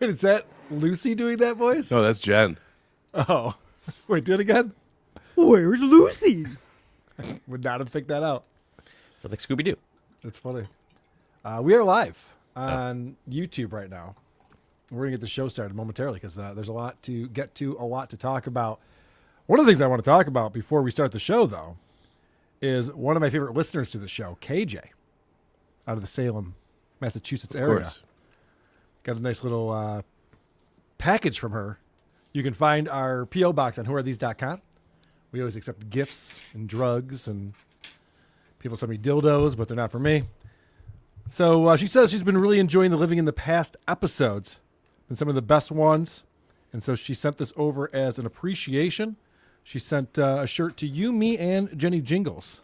Wait, is that Lucy doing that voice? No, that's Jen. Oh. Wait, do it again. Where's Lucy? Would not have picked that out. Sounds like Scooby-Doo. That's funny. We are live on YouTube right now. We're going to get the show started momentarily because there's a lot to get to, a lot to talk about. One of the things I want to talk about before we start the show, though, is one of my favorite listeners to the show, KJ, out of the Salem, Massachusetts area. Of course. Got a nice little package from her. You can find our P.O. box on whoarethese.com. We always accept gifts and drugs, and people send me dildos, but they're not for me. So she says she's been really enjoying the Living in the Past episodes and some of the best ones. And so she sent this over as an appreciation. She sent a shirt to you, me, and Jenny Jingles.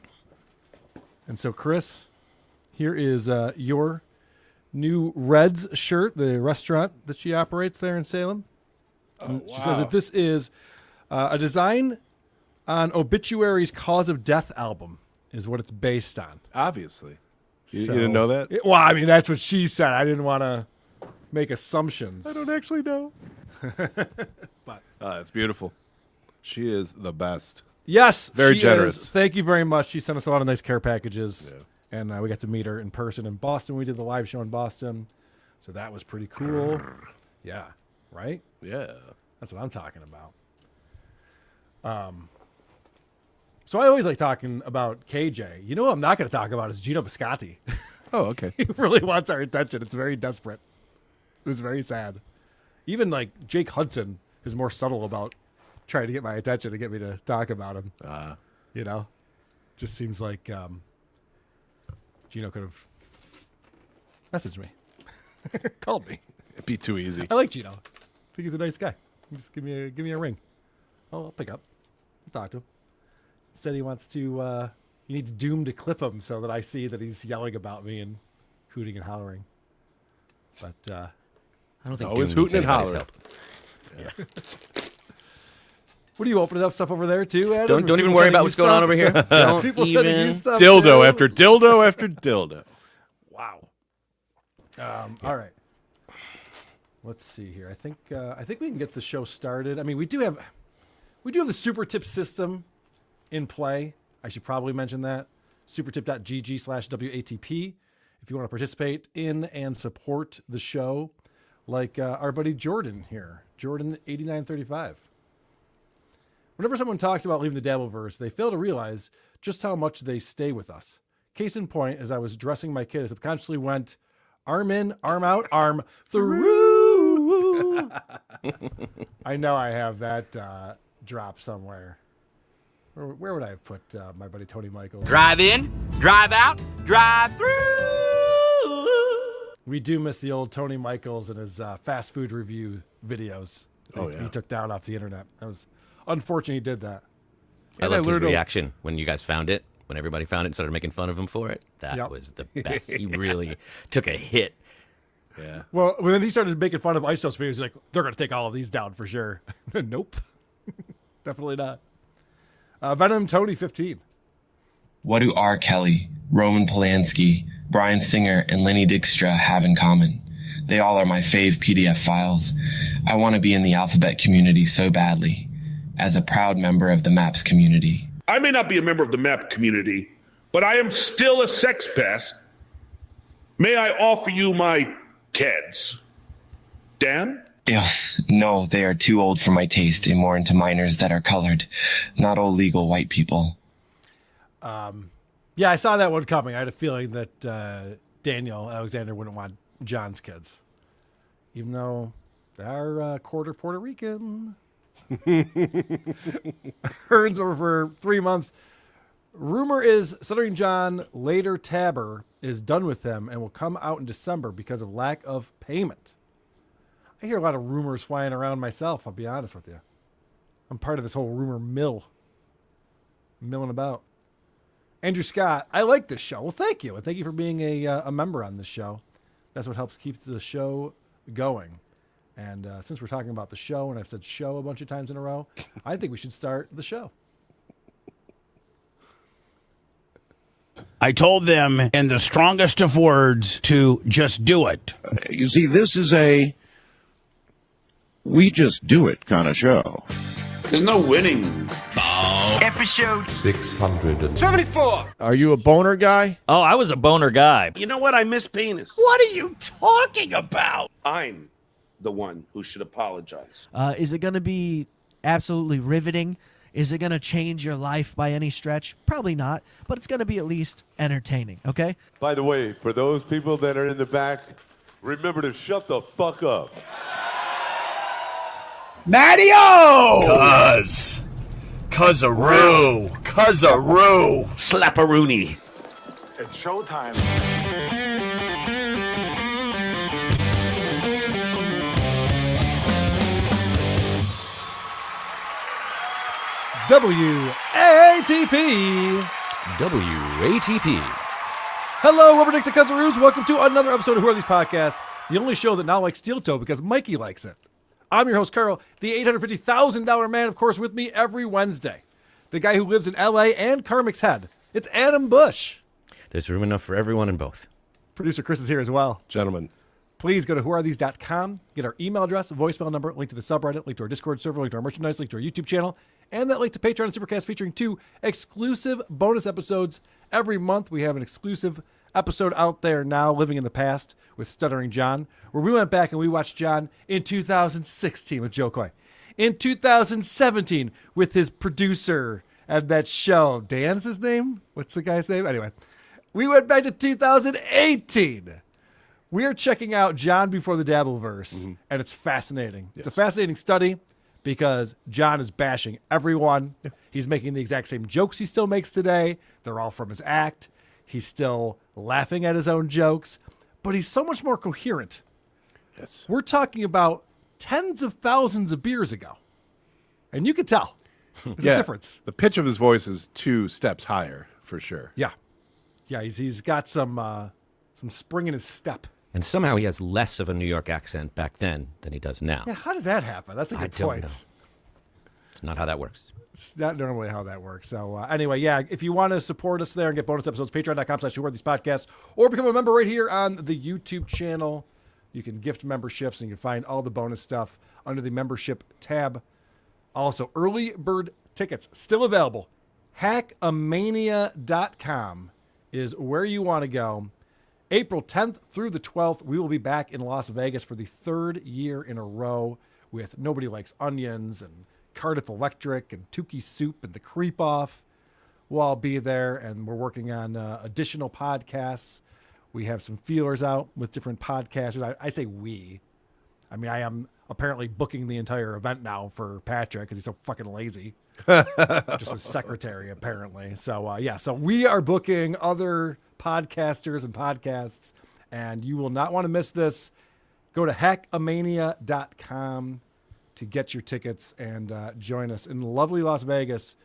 And so, Chris, here is your new Reds shirt, the restaurant that she operates there in Salem. Oh, She says that this is a design on Obituary's Cause of Death album is what it's based on. Obviously. You So- didn't know that? Well, I mean, that's what she said. I didn't want to make assumptions. I don't actually know. But That's beautiful. She is the best. yes, Very she generous. is. Thank you very much. She sent us a lot of nice care packages. Yeah. And we got to meet her in person in Boston. We did the live show in Boston. So that was pretty cool. Yeah. Right? Yeah. That's what I'm talking about. So I always like talking about KJ. You know what I'm not going to talk about is Gino Biscotti. Oh, okay. He really wants our attention. It's very desperate. It was very sad. Even like Jake Hudson is more subtle about trying to get my attention to get me to talk about him. You know? Just seems like Gino could have messaged me. Called me. It'd be too easy. I like Gino. I think he's a nice guy. Just give me a ring. I'll pick up. I'll talk to him. Instead, he wants to. He needs Doom to clip him so that I see that he's yelling about me and hooting and hollering. But I don't think always Doom needs hooting and anybody's hollering. help. what are you opening up stuff over there too, Adam? Don't even worry about what's going on over here. Don't People sending you even. stuff. Dildo too? after dildo after dildo. Wow. All right. Let's see here. I think we can get the show started. I mean, we do have the super tip system in play. I should probably mention that. supertip.gg/WATP if you want to participate in and support the show, like our buddy Jordan here, Jordan8935. Whenever someone talks about leaving the Dabbleverse, they fail to realize just how much they stay with us. Case in point, as I was dressing my kid, I subconsciously went arm in, arm out, arm through. I know I have that drop somewhere. Where would I have put my buddy Tony Michaels? Drive in, drive out, drive through. We do miss the old Tony Michaels and his fast food review videos. Oh, yeah. He took down off the internet. That was unfortunate he did that. I And loved his learned a- reaction when you guys found it. When everybody found it and started making fun of him for it. That Yep. was the best. He really took a hit. Yeah. Well, when he started making fun of ISOS videos, he's like, they're going to take all of these down for sure. Nope. Definitely not. Venom Tony 15. What do R. Kelly, Roman Polanski, Bryan Singer, and Lenny Dykstra have in common? They all are my fave PDF files. I want to be in the alphabet community so badly. As a proud member of the MAPS community. I may not be a member of the MAP community, but I am still a sex pest. May I offer you my kids? Dan? Ugh, no, they are too old for my taste and more into minors that are colored, not all legal white people. Yeah, I saw that one coming. I had a feeling that Daniel Alexander wouldn't want John's kids, even though they're quarter Puerto Rican. Hearns over for 3 months. Rumor is Stuttering John later Tabber is done with them and will come out in December because of lack of payment. I hear a lot of rumors flying around myself, I'll be honest with you. I'm part of this whole rumor milling about. Andrew Scott, I like this show. Well, thank you. And thank you for being a member on this show. That's what helps keep the show going. And since we're talking about the show, and I've said show a bunch of times in a row, I think we should start the show. I told them in the strongest of words to just do it. You see, this is a we just do it kind of show. There's no winning. Episode 674. Are you a boner guy? Oh, I was a boner guy. You know what? I miss penis. What are you talking about? I'm the one who should apologize. Is it going to be absolutely riveting? Is it going to change your life by any stretch? Probably not, but it's going to be at least entertaining, okay? By the way, for those people that are in the back, remember to shut the fuck up. Mattio! Cuz-a-roo. Slapperoonie. It's showtime. WATP. WATP. Hello, Rubber Dicks and Cuzzaroos. Welcome to another episode of Who Are These Podcasts, the only show that now likes Steel Toe because Mikey likes it. I'm your host, Carl, the $850,000 man, of course, with me every Wednesday. The guy who lives in L.A. and Carmick's Head. It's Adam Busch. There's room enough for everyone in both. Producer Chris is here as well. Gentlemen. Please go to whoarethese.com, get our email address, voicemail number, link to the subreddit, link to our Discord server, link to our merchandise, link to our YouTube channel, and that link to Patreon and Supercast featuring 2 exclusive bonus episodes. Every month we have an exclusive episode out there now, Living in the Past, with Stuttering John, where we went back and we watched John in 2016 with Joe Coy. In 2017 with his producer at that show. Dan's his name? What's the guy's name? Anyway, we went back to 2018. We are checking out John Before the Dabbleverse, and it's fascinating. Yes. It's a fascinating study because John is bashing everyone. Yeah. He's making the exact same jokes he still makes today. They're all from his act. He's still laughing at his own jokes, but he's so much more coherent. Yes. We're talking about tens of thousands of beers ago, and you can tell there's a difference. The pitch of his voice is 2 steps higher, for sure. Yeah. Yeah, he's got some spring in his step. And somehow he has less of a New York accent back then than he does now. Yeah, how does that happen? That's a good point. Know. It's not how that works. It's not normally how that works. So anyway, yeah, if you want to support us there and get bonus episodes, patreon.com/whoarethesepodcasts, or become a member right here on the YouTube channel. You can gift memberships and you can find all the bonus stuff under the membership tab. Also, early bird tickets still available. Hackamania.com is where you want to go. April 10th through the 12th, we will be back in Las Vegas for the 3rd year in a row with Nobody Likes Onions and Cardiff Electric and Tukey Soup and The Creep Off. We'll all be there, and we're working on additional podcasts. We have some feelers out with different podcasters. I say we. I mean, I am apparently booking the entire event now for Patrick because he's so fucking lazy. Just a secretary, apparently. So, so we are booking other podcasters and podcasts, and you will not want to miss this. Go to hackamania.com to get your tickets and join us in lovely Las Vegas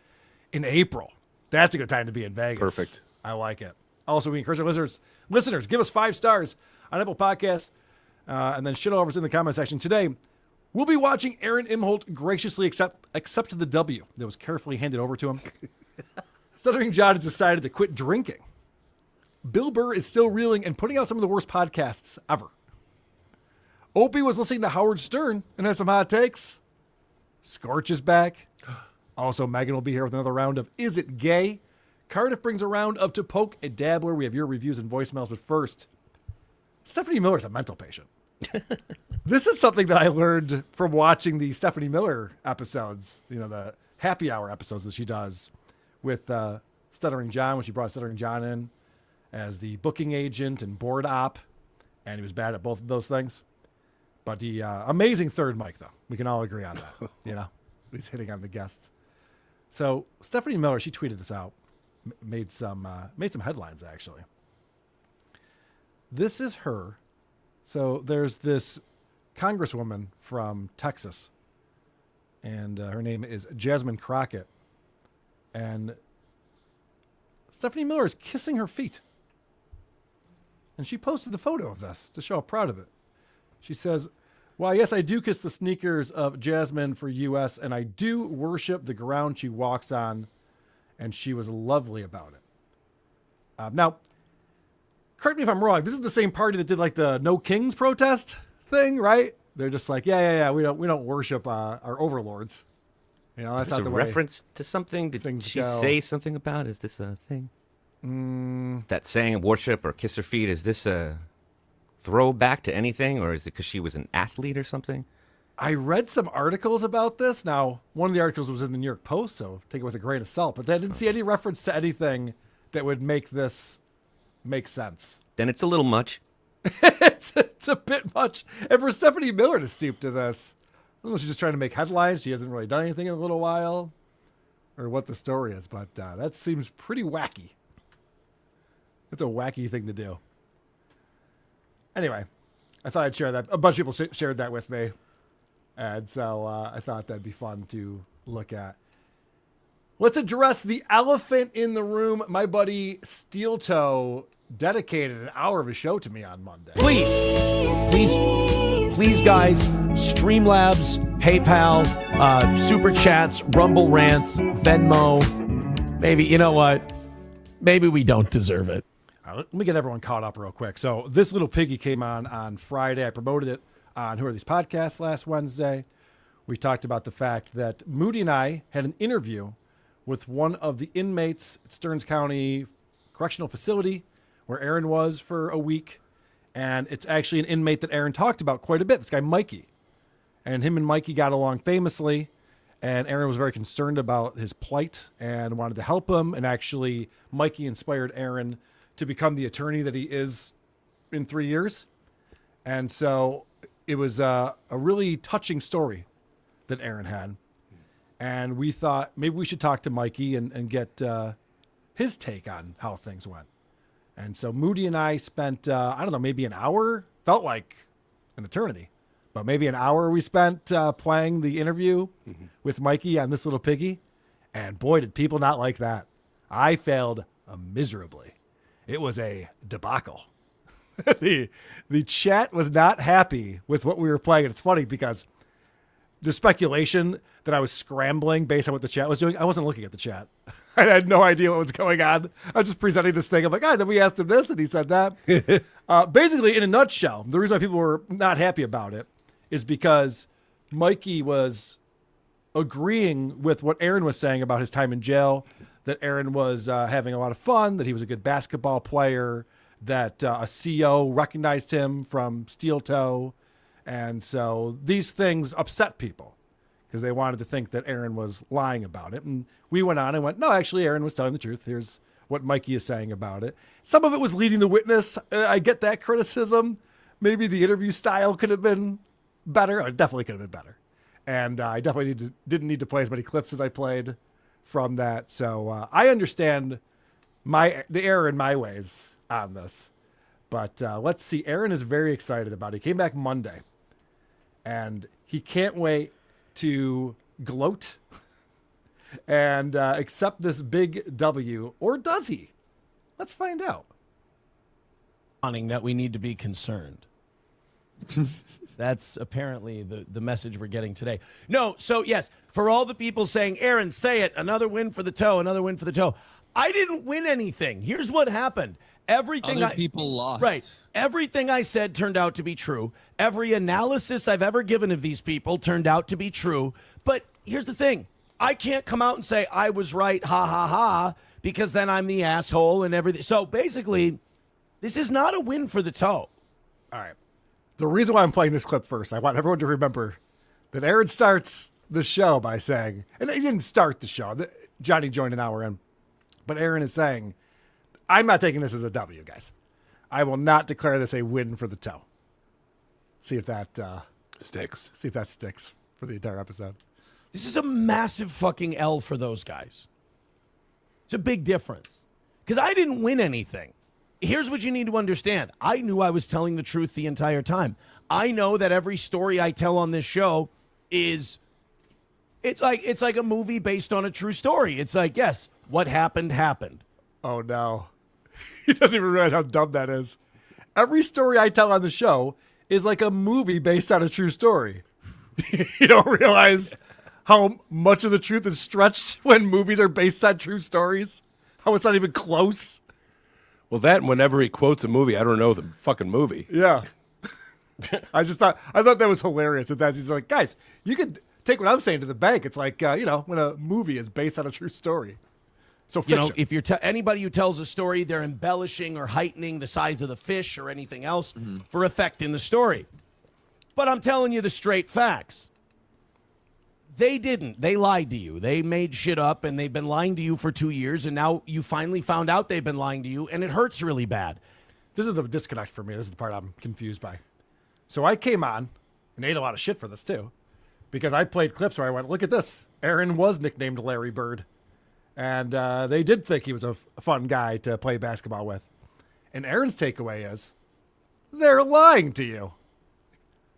in April. That's a good time to be in Vegas. Perfect. I like it. Also, we encourage our listeners, give us 5 stars on Apple Podcasts, and then shit all over us in the comment section. Today, we'll be watching Aaron Imholt graciously accept the W that was carefully handed over to him. Stuttering John has decided to quit drinking. Bill Burr is still reeling and putting out some of the worst podcasts ever. Opie was listening to Howard Stern and has some hot takes. Scorch is back. Also, Megan will be here with another round of Is It Gay? Cardiff brings a round of To Poke a Dabbler. We have your reviews and voicemails, but first, Stephanie Miller's a mental patient. This is something that I learned from watching the Stephanie Miller episodes, the happy hour episodes that she does with Stuttering John, when she brought Stuttering John in as the booking agent and board op, and he was bad at both of those things. But the amazing third mic, though. We can all agree on that. He's hitting on the guests. So Stephanie Miller, she tweeted this out, made some headlines, actually. This is her. So there's this congresswoman from Texas, and her name is Jasmine Crockett. And Stephanie Miller is kissing her feet. And she posted the photo of this to show how proud of it. She says, "Why, yes, I do kiss the sneakers of Jasmine for U.S., and I do worship the ground she walks on, and she was lovely about it." Now, correct me if I'm wrong, this is the same party that did like the No Kings protest thing, right? They're just like, yeah. We don't worship our overlords. You know, that's Is this not a the way. reference to something? Did things she go. say something about? Is this a thing? That saying worship or kiss her feet, is this a throwback to anything? Or is it because she was an athlete or something? I read some articles about this. Now, one of the articles was in the New York Post, so take it with a grain of salt. But I didn't see any reference to anything that would make this make sense. Then it's a little much. it's a bit much. And for Stephanie Miller to stoop to this, I don't know if she's just trying to make headlines. She hasn't really done anything in a little while, or what the story is. But that seems pretty wacky. It's a wacky thing to do. Anyway, I thought I'd share that. A bunch of people shared that with me. And so I thought that'd be fun to look at. Let's address the elephant in the room. My buddy Steel Toe dedicated an hour of a show to me on Monday. Please, guys, Streamlabs, PayPal, Super Chats, Rumble Rants, Venmo. Maybe, you know what? Maybe we don't deserve it. Let me get everyone caught up real quick. So This Little Piggy came on Friday. I promoted it on Who Are These Podcasts last Wednesday. We talked about the fact that Moody and I had an interview with one of the inmates at Stearns County Correctional Facility where Aaron was for a week. And it's actually an inmate that Aaron talked about quite a bit, this guy Mikey. And him and Mikey got along famously. And Aaron was very concerned about his plight and wanted to help him. And actually, Mikey inspired Aaron to become the attorney that he is in 3 years. And so it was a really touching story that Aaron had. And we thought maybe we should talk to Mikey and get his take on how things went. And so Moody and I spent, I don't know, maybe an hour, felt like an eternity, but maybe an hour we spent playing the interview with Mikey on This Little Piggy. And boy, did people not like that. I failed miserably. It was a debacle. the chat was not happy with what we were playing. And it's funny because the speculation that I was scrambling based on what the chat was doing, I wasn't looking at the chat. I had no idea what was going on. I was just presenting this thing. I'm like, then we asked him this and he said that. Basically, in a nutshell, the reason why people were not happy about it is because Mikey was agreeing with what Aaron was saying about his time in jail, that Aaron was having a lot of fun, that he was a good basketball player, that a CO recognized him from Steel Toe. And so these things upset people because they wanted to think that Aaron was lying about it. And we went on and went, no, actually, Aaron was telling the truth. Here's what Mikey is saying about it. Some of it was leading the witness. I get that criticism. Maybe the interview style could have been better. It definitely could have been better. And I definitely didn't need to play as many clips as I played from that. So I understand the error in my ways on this. But let's see. Aaron is very excited about it. He came back Monday. And he can't wait to gloat and accept this big W. Or does he? Let's find out. That we need to be concerned. That's apparently the message we're getting today. No, so yes, for all the people saying, Aaron, say it, another win for the toe, another win for the toe. I didn't win anything. Here's what happened. Everything people lost. Right. Everything I said turned out to be true. Every analysis I've ever given of these people turned out to be true. But here's the thing. I can't come out and say I was right, ha, ha, ha, because then I'm the asshole and everything. So basically, this is not a win for the toe. All right. The reason why I'm playing this clip first, I want everyone to remember that Aaron starts the show by saying, and he didn't start the show. Johnny joined an hour in. But Aaron is saying, I'm not taking this as a W, guys. I will not declare this a win for the toe. See if that sticks. See if that sticks for the entire episode. This is a massive fucking L for those guys. It's a big difference. Because I didn't win anything. Here's what you need to understand. I knew I was telling the truth the entire time. I know that every story I tell on this show is it's like a movie based on a true story. It's like, yes, what happened happened. Oh no. He doesn't even realize how dumb that is. Every story I tell on the show is like a movie based on a true story. You don't realize how much of the truth is stretched when movies are based on true stories? How it's not even close? Well, that and whenever he quotes a movie, I don't know the fucking movie. Yeah. I thought that was hilarious. And that's he's like, guys, you could take what I'm saying to the bank. It's like when a movie is based on a true story. So fiction. If you're anybody who tells a story, they're embellishing or heightening the size of the fish or anything else for effect in the story. But I'm telling you the straight facts. They didn't. They lied to you. They made shit up, and they've been lying to you for 2 years, and now you finally found out they've been lying to you, and it hurts really bad. This is the disconnect for me. This is the part I'm confused by. So I came on and ate a lot of shit for this, too, because I played clips where I went, look at this. Aaron was nicknamed Larry Bird. And they did think he was a fun guy to play basketball with. And Aaron's takeaway is, they're lying to you.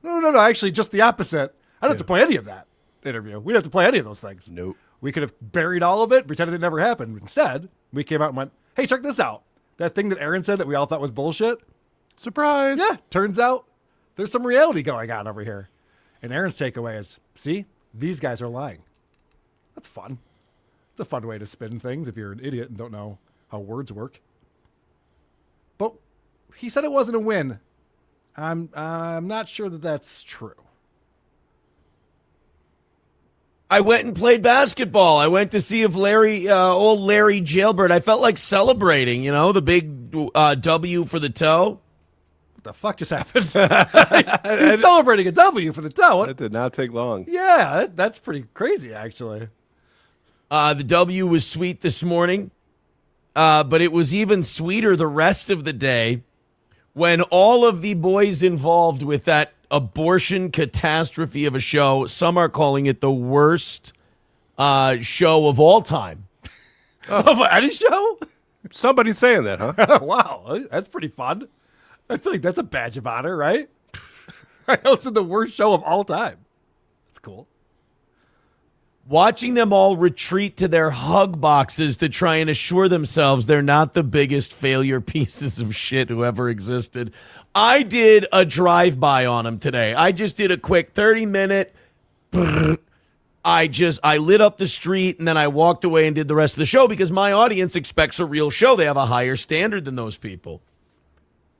No. Actually, just the opposite. I don't have to play any of that interview. We don't have to play any of those things. Nope. We could have buried all of it, pretended it never happened. Instead, we came out and went, hey, check this out. That thing that Aaron said that we all thought was bullshit. Surprise. Yeah, turns out there's some reality going on over here. And Aaron's takeaway is, see, these guys are lying. That's fun. It's a fun way to spin things if you're an idiot and don't know how words work. But he said it wasn't a win. I'm not sure that that's true. I went and played basketball. I went to see if old Larry Jailbird. I felt like celebrating, the big W for the toe. What the fuck just happened? He's celebrating a W for the toe. That did not take long. Yeah, that's pretty crazy, actually. The W was sweet this morning, but it was even sweeter the rest of the day when all of the boys involved with that abortion catastrophe of a show, some are calling it the worst show of all time. Of any show? Somebody's saying that, huh? Wow, that's pretty fun. I feel like that's a badge of honor, right? I hosted the worst show of all time. That's cool. Watching them all retreat to their hug boxes to try and assure themselves they're not the biggest failure pieces of shit who ever existed. I did a drive-by on them today. I just did a quick 30-minute. I lit up the street, and then I walked away and did the rest of the show because my audience expects a real show. They have a higher standard than those people.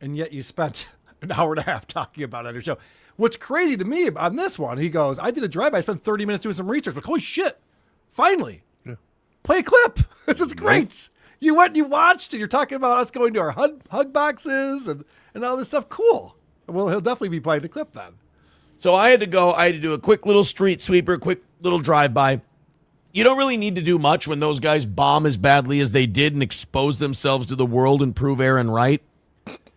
And yet you spent an hour and a half talking about it on your show. What's crazy to me on this one, he goes, I did a drive-by. I spent 30 minutes doing some research. Like, holy shit, finally. Yeah. Play a clip. This is great. Right. You went and you watched, and you're talking about us going to our hug boxes and all this stuff. Cool. Well, he'll definitely be playing the clip then. So I had to do a quick little street sweeper, quick little drive-by. You don't really need to do much when those guys bomb as badly as they did and expose themselves to the world and prove Aaron right.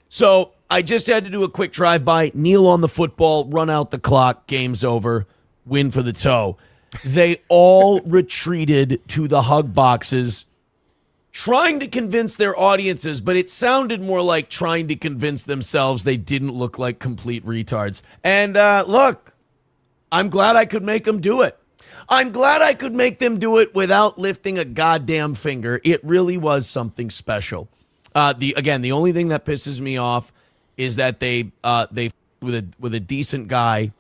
So I just had to do a quick drive-by, kneel on the football, run out the clock, game's over, win for the toe. They all retreated to the hug boxes, trying to convince their audiences, but it sounded more like trying to convince themselves they didn't look like complete retards. And look, I'm glad I could make them do it. I'm glad I could make them do it without lifting a goddamn finger. It really was something special. The only thing that pisses me off is that they with a decent guy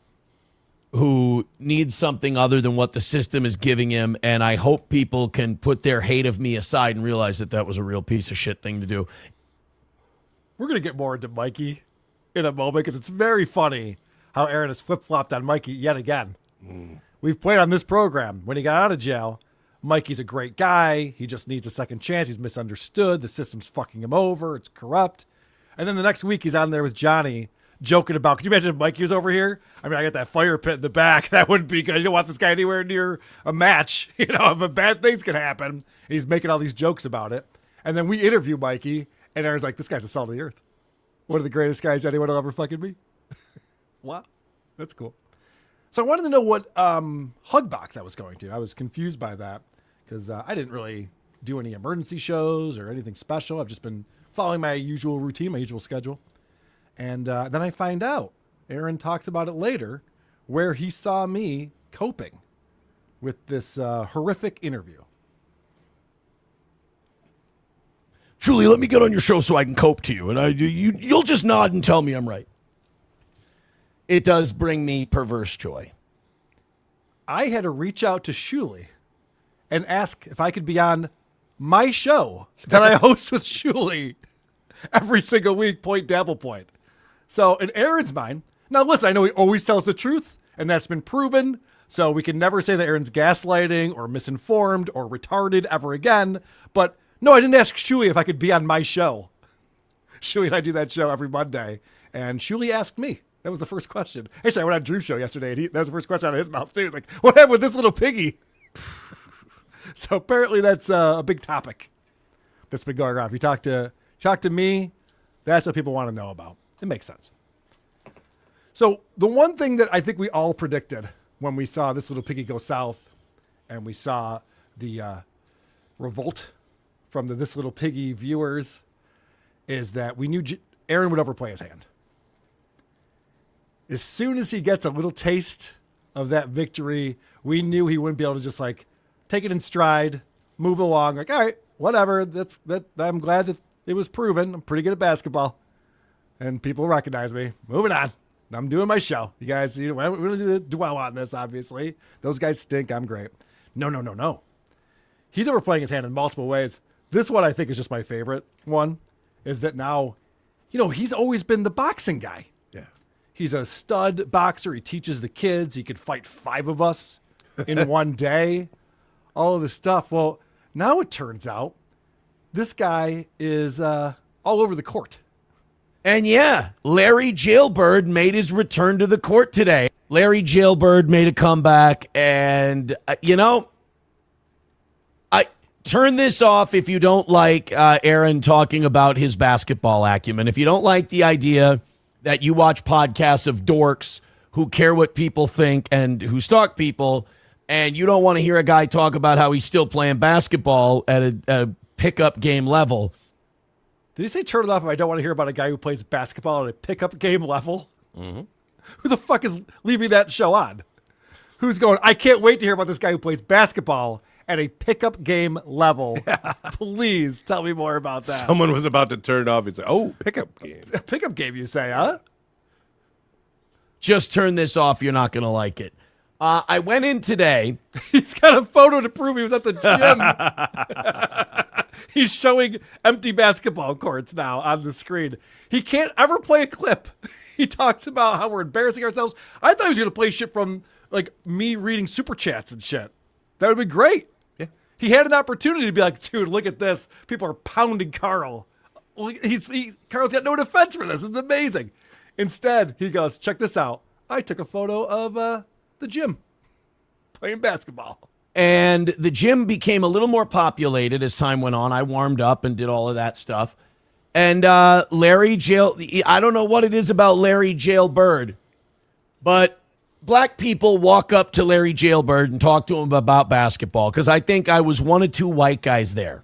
who needs something other than what the system is giving him, and I hope people can put their hate of me aside and realize that was a real piece of shit thing to do. We're going to get more into Mikey in a moment because it's very funny how Aaron has flip-flopped on Mikey yet again. We've played on this program. When he got out of jail, Mikey's a great guy. He just needs a second chance. He's misunderstood. The system's fucking him over. It's corrupt. And then the next week he's on there with Johnny joking about, could you imagine if Mikey was over here? I mean, I got that fire pit in the back. That wouldn't be good. You don't want this guy anywhere near a match. If a bad thing's going to happen. And he's making all these jokes about it. And then we interview Mikey, and Aaron's like, this guy's the salt of the earth. One of the greatest guys anyone will ever fucking be. Wow. That's cool. So I wanted to know what hug box I was going to. I was confused by that because I didn't really do any emergency shows or anything special. I've just been following my usual routine, my usual schedule. And then I find out, Aaron talks about it later, where he saw me coping with this horrific interview. Truly, let me get on your show so I can cope to you, and you'll just nod and tell me I'm right. It does bring me perverse joy. I had to reach out to Shuley and ask if I could be on my show that I host with Shuley every single week, Point Dabble Point. So in Aaron's mind, Now, listen, I know he always tells the truth, and that's been proven, so we can never say that Aaron's gaslighting or misinformed or retarded ever again. But no, I didn't ask Shuli if I could be on my show. Shuli and I do that show every Monday, and Shuli asked me. That was the first question. Actually, I went on Drew's show yesterday, and that was the first question out of his mouth, too. He was like, what happened with this little piggy? So apparently that's a big topic that's been going around. If you talk to me, that's what people want to know about. It makes sense. So the one thing that I think we all predicted when we saw This Little Piggy go south and we saw the revolt from the This Little Piggy viewers is that we knew Aaron would overplay his hand. As soon as he gets a little taste of that victory, we knew he wouldn't be able to just like take it in stride, move along. Like, all right, whatever. I'm glad that it was proven. I'm pretty good at basketball, and people recognize me. Moving on. I'm doing my show. You guys, we don't need to dwell on this. Obviously, those guys stink. I'm great. No. He's overplaying his hand in multiple ways. This one I think is just my favorite one. Is that now, he's always been the boxing guy. He's a stud boxer. He teaches the kids. He could fight 5 of us in one day. All of this stuff. Well, now it turns out this guy is all over the court. And yeah, Larry Jailbird made his return to the court today. Larry Jailbird made a comeback. And, I turn this off if you don't like Aaron talking about his basketball acumen. If you don't like the idea that you watch podcasts of dorks who care what people think and who stalk people, and you don't want to hear a guy talk about how he's still playing basketball at a pickup game level. Did he say turn it off if I don't want to hear about a guy who plays basketball at a pickup game level? Mm-hmm. Who the fuck is leaving that show on? Who's going, I can't wait to hear about this guy who plays basketball at a pickup game level. Please tell me more about that. Someone was about to turn it off. He's like, oh, pickup game. A pickup game, you say, huh? Just turn this off. You're not going to like it. I went in today. He's got a photo to prove he was at the gym. He's showing empty basketball courts now on the screen. He can't ever play a clip. He talks about how we're embarrassing ourselves. I thought he was going to play shit from like me reading super chats and shit. That would be great. Yeah. He had an opportunity to be like, dude, look at this. People are pounding Carl. Well, Carl's got no defense for this. It's amazing. Instead, he goes, check this out. I took a photo of the gym playing basketball. And the gym became a little more populated as time went on. I warmed up and did all of that stuff. And Larry I don't know what it is about Larry Jailbird, but black people walk up to Larry Jailbird and talk to him about basketball because I think I was one of 2 white guys there.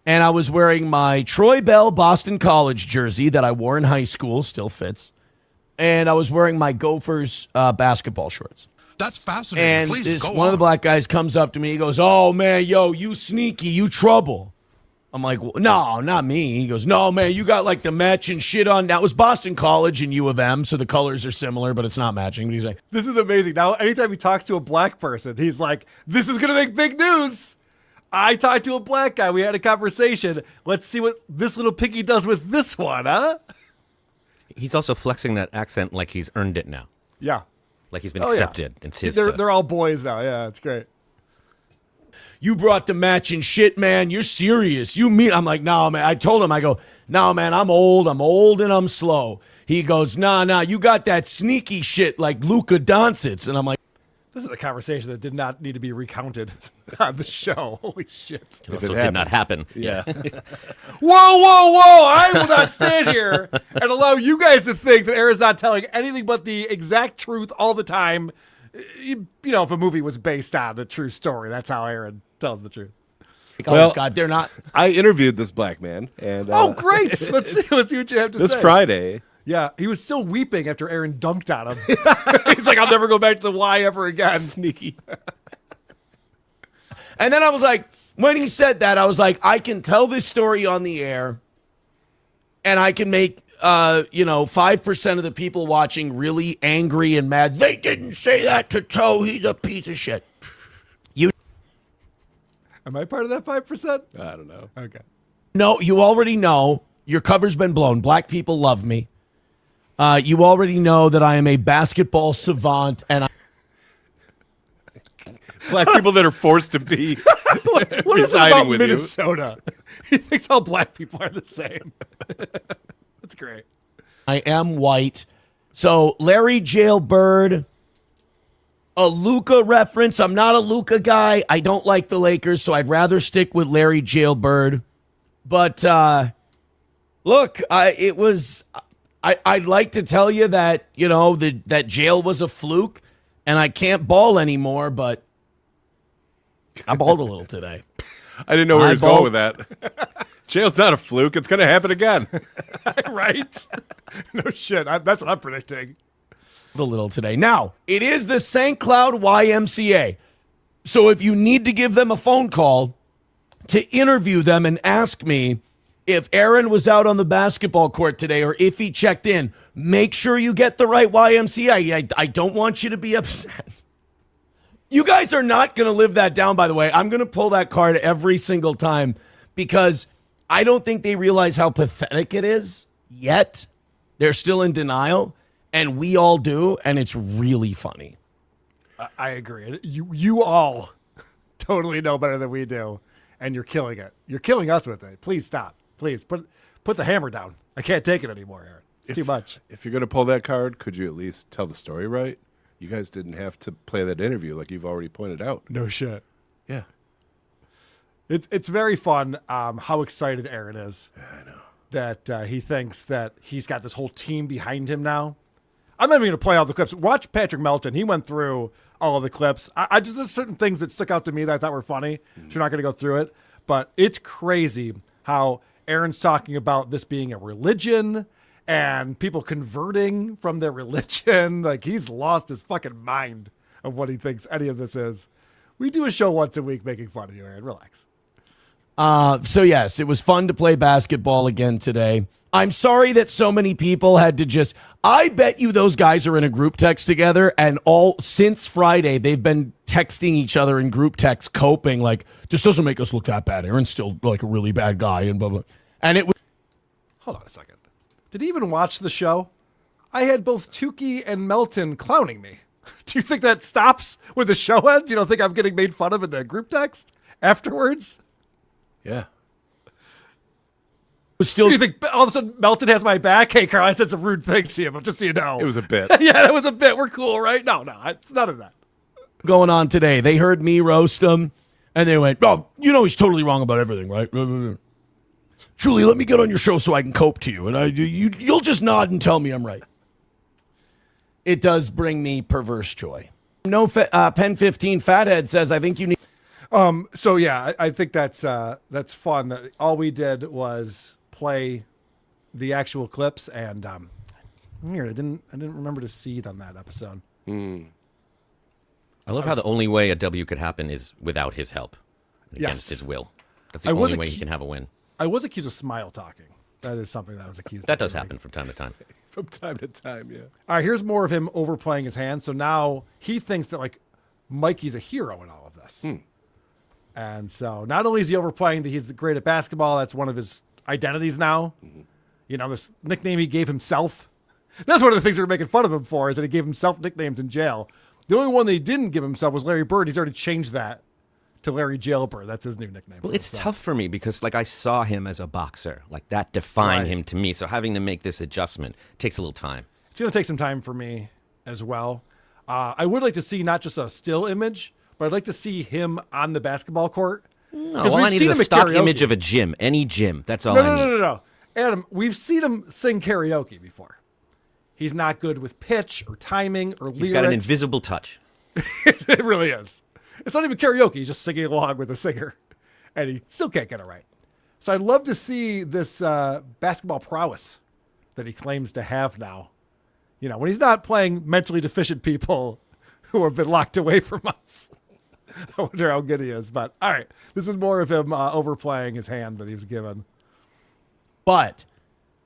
And I was wearing my Troy Bell Boston College jersey that I wore in high school, still fits. And I was wearing my Gophers basketball shorts. That's fascinating. And Please, one of the black guys comes up to me. He goes, oh, man, yo, you sneaky, you trouble. I'm like, well, no, not me. He goes, no, man, you got like the matching shit on. That was Boston College and U of M, so the colors are similar, but it's not matching. But he's like, this is amazing. Now, anytime he talks to a black person, he's like, this is going to make big news. I talked to a black guy. We had a conversation. Let's see what this little piggy does with this one, huh? He's also flexing that accent like he's earned it now. Yeah. Like he's been accepted. Yeah. It's his. They're all boys now. Yeah, it's great. You brought the matching shit, man. You're serious. You mean? I'm like, no, man. I told him, I go, no, man, I'm old and I'm slow. He goes, nah, you got that sneaky shit like Luka Doncic. And I'm like, this is a conversation that did not need to be recounted on the show. Holy shit. It also did not happen. Yeah. Whoa. I will not stand here and allow you guys to think that Aaron's not telling anything but the exact truth all the time. You know, if a movie was based on a true story, that's how Aaron tells the truth. Oh, God, they're not. I interviewed this black man. And oh, great. Let's see what you have to say. This Friday. Yeah, he was still weeping after Aaron dunked on him. He's like, I'll never go back to the Y ever again. Sneaky. And then I was like, when he said that, I was like, I can tell this story on the air, and I can make, 5% of the people watching really angry and mad. They didn't say that to Toe. He's a piece of shit. Am I part of that 5%? I don't know. Okay. No, you already know. Your cover's been blown. Black people love me. You already know that I am a basketball savant, and Black people that are forced to be What is it residing about with Minnesota? He thinks all black people are the same. That's great. I am white. So Larry Jailbird, a Luka reference. I'm not a Luka guy. I don't like the Lakers, so I'd rather stick with Larry Jailbird. But look, I'd like to tell you that, you know, that jail was a fluke and I can't ball anymore, but I balled a little today. I didn't know where he was going with that. Jail's not a fluke. It's going to happen again. Right? No shit. That's what I'm predicting. A little today. Now, it is the St. Cloud YMCA. So if you need to give them a phone call to interview them and ask me if Aaron was out on the basketball court today or if he checked in, make sure you get the right YMCA. I don't want you to be upset. You guys are not going to live that down, by the way. I'm going to pull that card every single time because I don't think they realize how pathetic it is yet. They're still in denial, and we all do, and it's really funny. I agree. You all totally know better than we do, and you're killing it. You're killing us with it. Please stop. Please put the hammer down. I can't take it anymore, Aaron. It's too much. If you're going to pull that card, could you at least tell the story right? You guys didn't have to play that interview like you've already pointed out. No shit. Yeah. It's very fun how excited Aaron is. I know. That he thinks that he's got this whole team behind him now. I'm not even going to play all the clips. Watch Patrick Melton. He went through all of the clips. I just, there's certain things that stuck out to me that I thought were funny. So you're not going to go through it. But it's crazy how Aaron's talking about this being a religion and people converting from their religion. Like, he's lost his fucking mind of what he thinks any of this is. We do a show once a week making fun of you, Aaron. Relax. So yes, it was fun to play basketball again today. I'm sorry that so many people had to just, I bet you those guys are in a group text together and all since Friday, they've been texting each other in group text, coping like, this doesn't make us look that bad. Aaron's still like a really bad guy and blah, blah. And it was. Hold on a second. Did he even watch the show? I had both Tukey and Melton clowning me. Do you think that stops when the show ends? You don't think I'm getting made fun of in the group text afterwards? Yeah. Was still. Do you think all of a sudden Melton has my back? Hey, Carl, I said some rude things to you, but just so you know. It was a bit. Yeah, that was a bit. We're cool, right? No, it's none of that. Going on today. They heard me roast him, and they went, oh, you know he's totally wrong about everything, right? Truly, let me get on your show so I can cope to you, and you'll just nod and tell me I'm right. It does bring me perverse joy. No, Pen 15 Fathead says, I think you need. So yeah, I think that's fun. That all we did was play the actual clips, and weird. I didn't remember to seethe on that episode. I love how the only way a W could happen is without his help, against his will. That's the only way he can have a win. I was accused of smile talking. That is something that I was accused of. That does happen from time to time. From time to time, yeah. All right, here's more of him overplaying his hand. So now he thinks that, like, Mikey's a hero in all of this. And so not only is he overplaying that he's great at basketball, that's one of his identities now. You know, this nickname he gave himself. That's one of the things we were making fun of him for, is that he gave himself nicknames in jail. The only one that he didn't give himself was Larry Bird. He's already changed that to Larry Jailbird. That's his new nickname. Well, it's tough for me because, like, I saw him as a boxer. Like, that defined him to me. So having to make this adjustment takes a little time. It's going to take some time for me as well. I would like to see not just a still image, but I'd like to see him on the basketball court. No, all I need is a stock image of a gym. Any gym. That's all I need. No. Adam, we've seen him sing karaoke before. He's not good with pitch or timing or lyrics. He's got an invisible touch. It really is. It's not even karaoke. He's just singing along with the singer, and he still can't get it right. So I'd love to see this basketball prowess that he claims to have now. You know, when he's not playing mentally deficient people who have been locked away from us. I wonder how good he is. But, all right, this is more of him overplaying his hand that he was given. But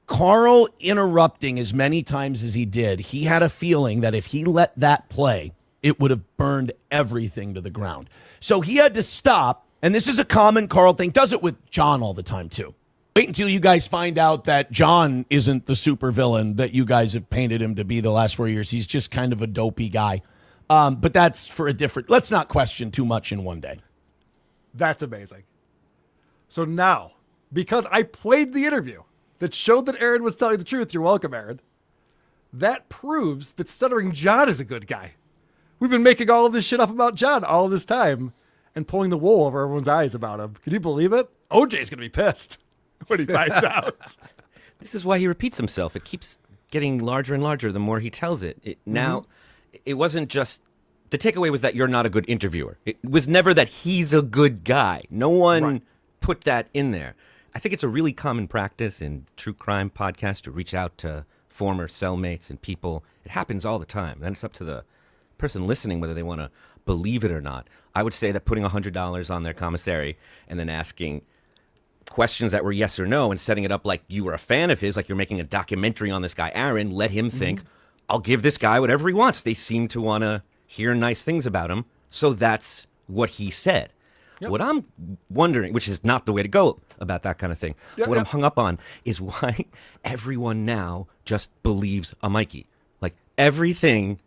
Carl interrupting as many times as he did, he had a feeling that if he let that play, it would have burned everything to the ground. So he had to stop, and this is a common Carl thing, does it with John all the time too. Wait until you guys find out that John isn't the supervillain that you guys have painted him to be the last 4 years. He's just kind of a dopey guy. But that's for a different... Let's not question too much in one day. That's amazing. So now, because I played the interview that showed that Aaron was telling the truth, you're welcome, Aaron, that proves that Stuttering John is a good guy. We've been making all of this shit up about John all this time and pulling the wool over everyone's eyes about him. Can you believe it? OJ's going to be pissed when he finds out. This is why he repeats himself. It keeps getting larger and larger the more he tells it. Now, it wasn't just... The takeaway was that you're not a good interviewer. It was never that he's a good guy. No one put that in there. I think it's a really common practice in true crime podcasts to reach out to former cellmates and people. It happens all the time. Then it's up to the person listening whether they want to believe it or not. I would say that putting $100 on their commissary and then asking questions that were yes or no and setting it up like you were a fan of his, like you're making a documentary on this guy, Aaron, let him think, I'll give this guy whatever he wants. They seem to want to hear nice things about him, so that's what he said. Yep. What I'm wondering, which is not the way to go about that kind of thing, I'm hung up on is why everyone now just believes a Mikey. Like everything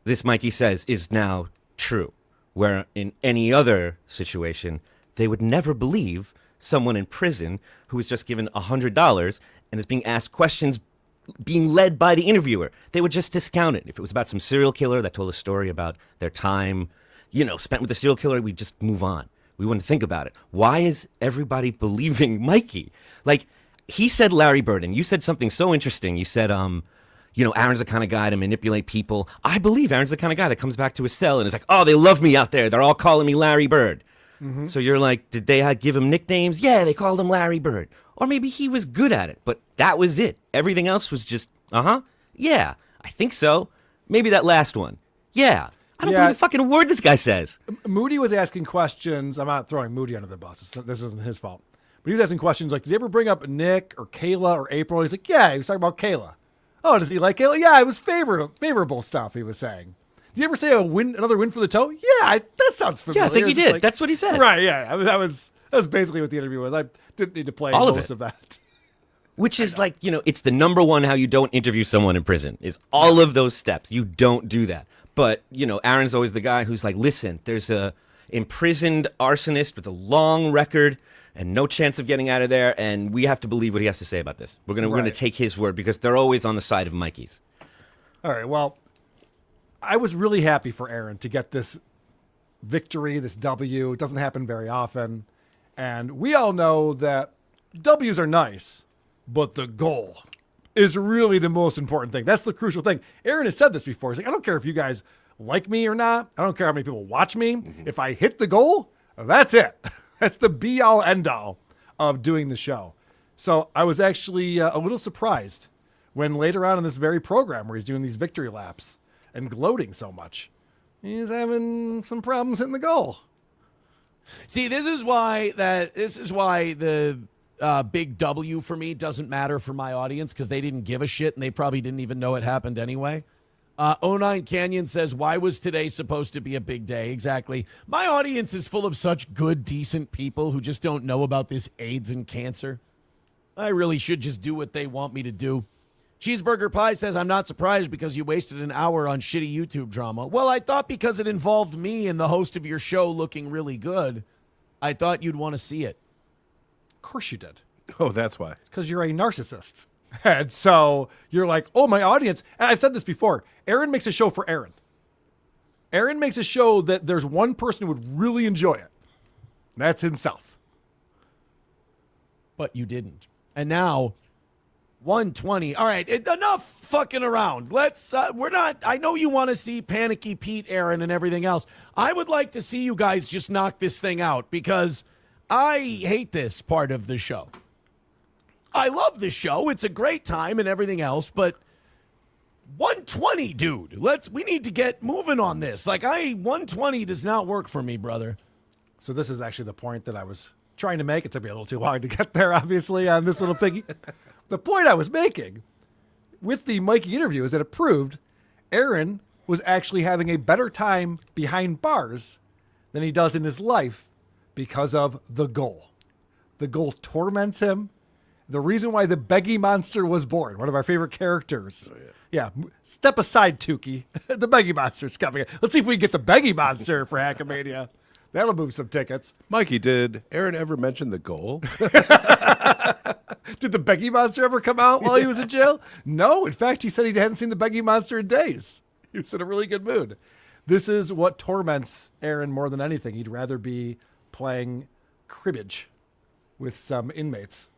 this Mikey says is now true, where in any other situation, they would never believe someone in prison who was just given $100 and is being asked questions being led by the interviewer. They would just discount it. If it was about some serial killer that told a story about their time, spent with the serial killer, we'd just move on. We wouldn't think about it. Why is everybody believing Mikey? Like, he said Larry Bird, and you said something so interesting. You said, Aaron's the kind of guy to manipulate people. I believe Aaron's the kind of guy that comes back to his cell and is like, oh, they love me out there. They're all calling me Larry Bird. Mm-hmm. So you're like, did they give him nicknames? Yeah, they called him Larry Bird. Or maybe he was good at it, but that was it. Everything else was just, yeah, I think so. Maybe that last one. Yeah. I don't believe a fucking word this guy says. Moody was asking questions. I'm not throwing Moody under the bus. This isn't his fault. But he was asking questions like, did he ever bring up Nick or Kayla or April? He's like, yeah, he was talking about Kayla. Oh, does he like Kayla? Yeah, it was favorable stuff he was saying. Did you ever say another win for the toe? Yeah, that sounds familiar. Yeah, I think he did. That's what he said. Right, yeah. I mean, that was basically what the interview was. I didn't need to play all most of that. Which is like, it's the number one how you don't interview someone in prison is all of those steps. You don't do that. But, Aaron's always the guy who's like, listen, there's a imprisoned arsonist with a long record and no chance of getting out of there, and we have to believe what he has to say about this. We're gonna take his word because they're always on the side of Mikey's. All right, well, I was really happy for Aaron to get this victory, this W. It doesn't happen very often. And we all know that W's are nice, but the goal is really the most important thing. That's the crucial thing. Aaron has said this before. He's like, I don't care if you guys like me or not. I don't care how many people watch me. Mm-hmm. If I hit the goal, that's it. That's the be-all, end-all of doing the show. So I was actually a little surprised when later on in this very program where he's doing these victory laps and gloating so much, he's having some problems hitting the goal. See, this is why the big W for me doesn't matter for my audience, because they didn't give a shit and they probably didn't even know it happened anyway. 09 Canyon says, why was today supposed to be a big day? Exactly. My audience is full of such good, decent people who just don't know about this AIDS and cancer. I really should just do what they want me to do. Cheeseburger Pie says, I'm not surprised because you wasted an hour on shitty YouTube drama. Well, I thought because it involved me and the host of your show looking really good, I thought you'd want to see it. Of course you did. Oh, that's why. It's because you're a narcissist. And so you're like, oh, my audience. And I've said this before. Aaron makes a show for Aaron. Aaron makes a show that there's one person who would really enjoy it. That's himself. But you didn't. And now 120. All right, enough fucking around. Let's I know you want to see Panicky Pete, Aaron, and everything else. I would like to see you guys just knock this thing out because I hate this part of the show. I love the show. It's a great time and everything else, but 120, dude. We need to get moving on this. 120 does not work for me, brother. So this is actually the point that I was trying to make. It took me a little too long to get there, obviously, on This Little Piggy. The point I was making with the Mikey interview is that it proved Aaron was actually having a better time behind bars than he does in his life because of the goal. The goal torments him. the reason why the Beggy Monster was born, one of our favorite characters. Oh, yeah. Step aside, Tukey. The Beggy Monster's coming. Let's see if we can get the Beggy Monster for Hackamania. That'll move some tickets. Mikey, did Aaron ever mention the goal? Did the Beggy Monster ever come out while he was in jail? No. In fact, he said he hadn't seen the Beggy Monster in days. He was in a really good mood. This is what torments Aaron more than anything. He'd rather be playing cribbage with some inmates.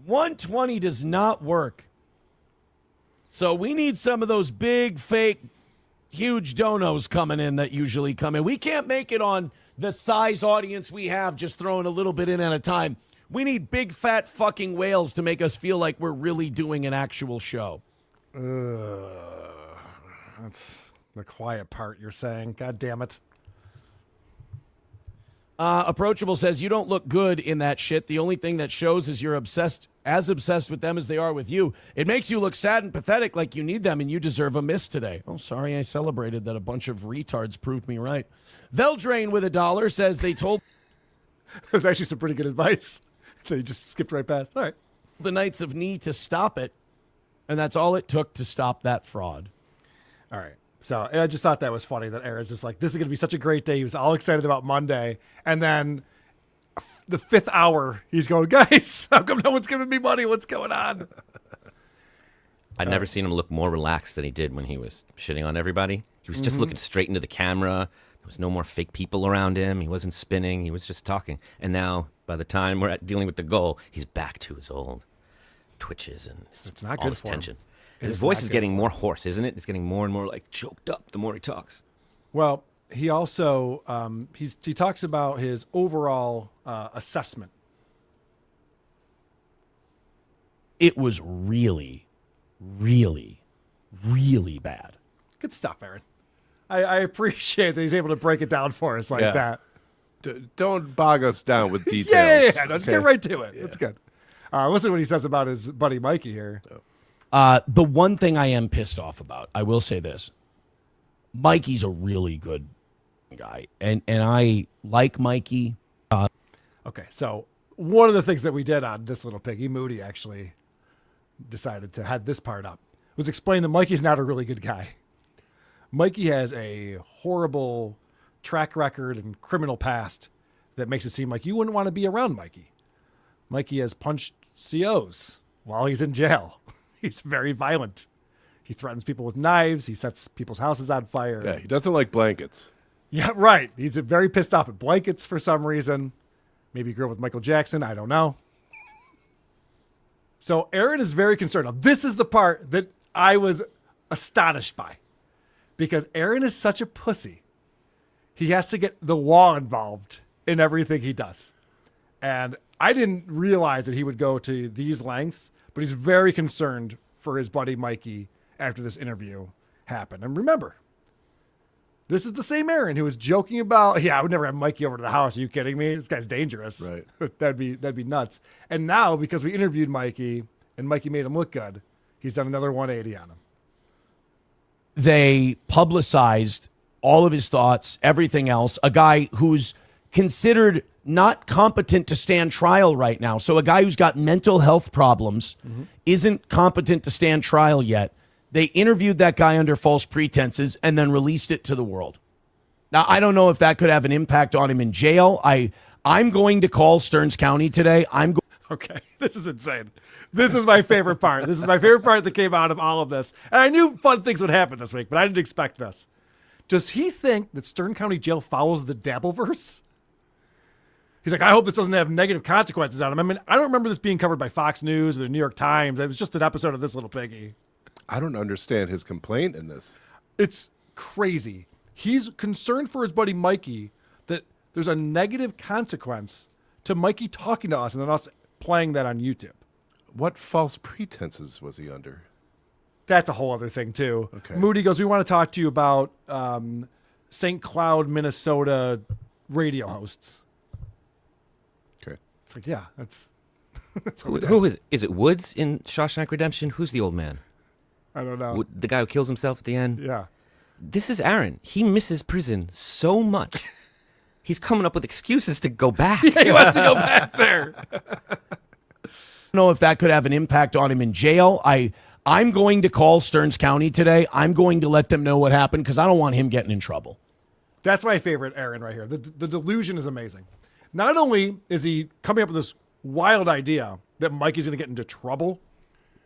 120 does not work. So we need some of those big, fake, huge donos coming in that usually come in. We can't make it on the size audience we have, just throwing a little bit in at a time. We need big, fat fucking whales to make us feel like we're really doing an actual show. That's the quiet part you're saying. God damn it. Approachable says, you don't look good in that shit. The only thing that shows is you're obsessed with them as they are with you. It makes you look sad and pathetic like you need them and you deserve a miss today. Oh, sorry, I celebrated that a bunch of retards proved me right. Veldrain with $1 says they told... It was actually some pretty good advice. They just skipped right past. All right. The Knights of Knee to stop it, and that's all it took to stop that fraud. All right. So I just thought that was funny that Aaron's just like, this is going to be such a great day. He was all excited about Monday. And then the 5th hour, he's going, guys, how come no one's giving me money? What's going on? I'd never seen him look more relaxed than he did when he was shitting on everybody. He was just looking straight into the camera. There was no more fake people around him. He wasn't spinning. He was just talking. And now, by the time we're dealing with the goal, he's back to his old twitches and It's not all good his for him. tension. It His is voice not is good getting for more hoarse, isn't it? It's getting more and more like choked up the more he talks. Well, he also, he talks about his overall assessment. It was really, really, really bad. Good stuff, Aaron. I appreciate that he's able to break it down for us like that. Don't bog us down with details. Yeah. Let's get right to it. That's good. Listen to what he says about his buddy Mikey here. The one thing I am pissed off about, I will say this. Mikey's a really good guy, and I like Mikey. Okay, so one of the things that we did on This Little Piggy, Moody actually decided to have this part up, was explain that Mikey's not a really good guy. Mikey has a horrible track record and criminal past that makes it seem like you wouldn't want to be around Mikey. Mikey has punched COs while he's in jail. He's very violent. He threatens people with knives. He sets people's houses on fire. Yeah, he doesn't like blankets. Yeah, right. He's very pissed off at blankets for some reason. Maybe he grew up with Michael Jackson. I don't know. So Aaron is very concerned. Now, this is the part that I was astonished by. Because Aaron is such a pussy. He has to get the law involved in everything he does. And I didn't realize that he would go to these lengths, but he's very concerned for his buddy Mikey after this interview happened. And remember, this is the same Aaron who was joking about, I would never have Mikey over to the house. Are you kidding me? This guy's dangerous. Right. that'd be nuts. And now, because we interviewed Mikey and Mikey made him look good, he's done another 180 on him. They publicized all of his thoughts, everything else. A guy who's considered not competent to stand trial right now. So a guy who's got mental health problems isn't competent to stand trial yet. They interviewed that guy under false pretenses and then released it to the world. Now, I don't know if that could have an impact on him in jail. I'm going to call Stearns County today. Okay, this is insane. This is my favorite part. This is my favorite part that came out of all of this. And I knew fun things would happen this week, but I didn't expect this. Does he think that Stearns County Jail follows the Dabbleverse? He's like, I hope this doesn't have negative consequences on him. I mean, I don't remember this being covered by Fox News or the New York Times. It was just an episode of This Little Piggy. I don't understand his complaint in this. It's crazy. He's concerned for his buddy Mikey that there's a negative consequence to Mikey talking to us and then us playing that on YouTube. What false pretenses was he under? That's a whole other thing, too. Okay. Moody goes, we want to talk to you about St. Cloud, Minnesota radio hosts. Okay. It's like, yeah, that's Who is it? Is it Woods in Shawshank Redemption? Who's the old man? I don't know. The guy who kills himself at the end? Yeah. This is Aaron. He misses prison so much. He's coming up with excuses to go back. He wants to go back there. know if that could have an impact on him in jail. I'm going to call Stearns County today. I'm going to let them know what happened because I don't want him getting in trouble. That's my favorite Aaron right here. The delusion is amazing. Not only is he coming up with this wild idea that Mikey's going to get into trouble,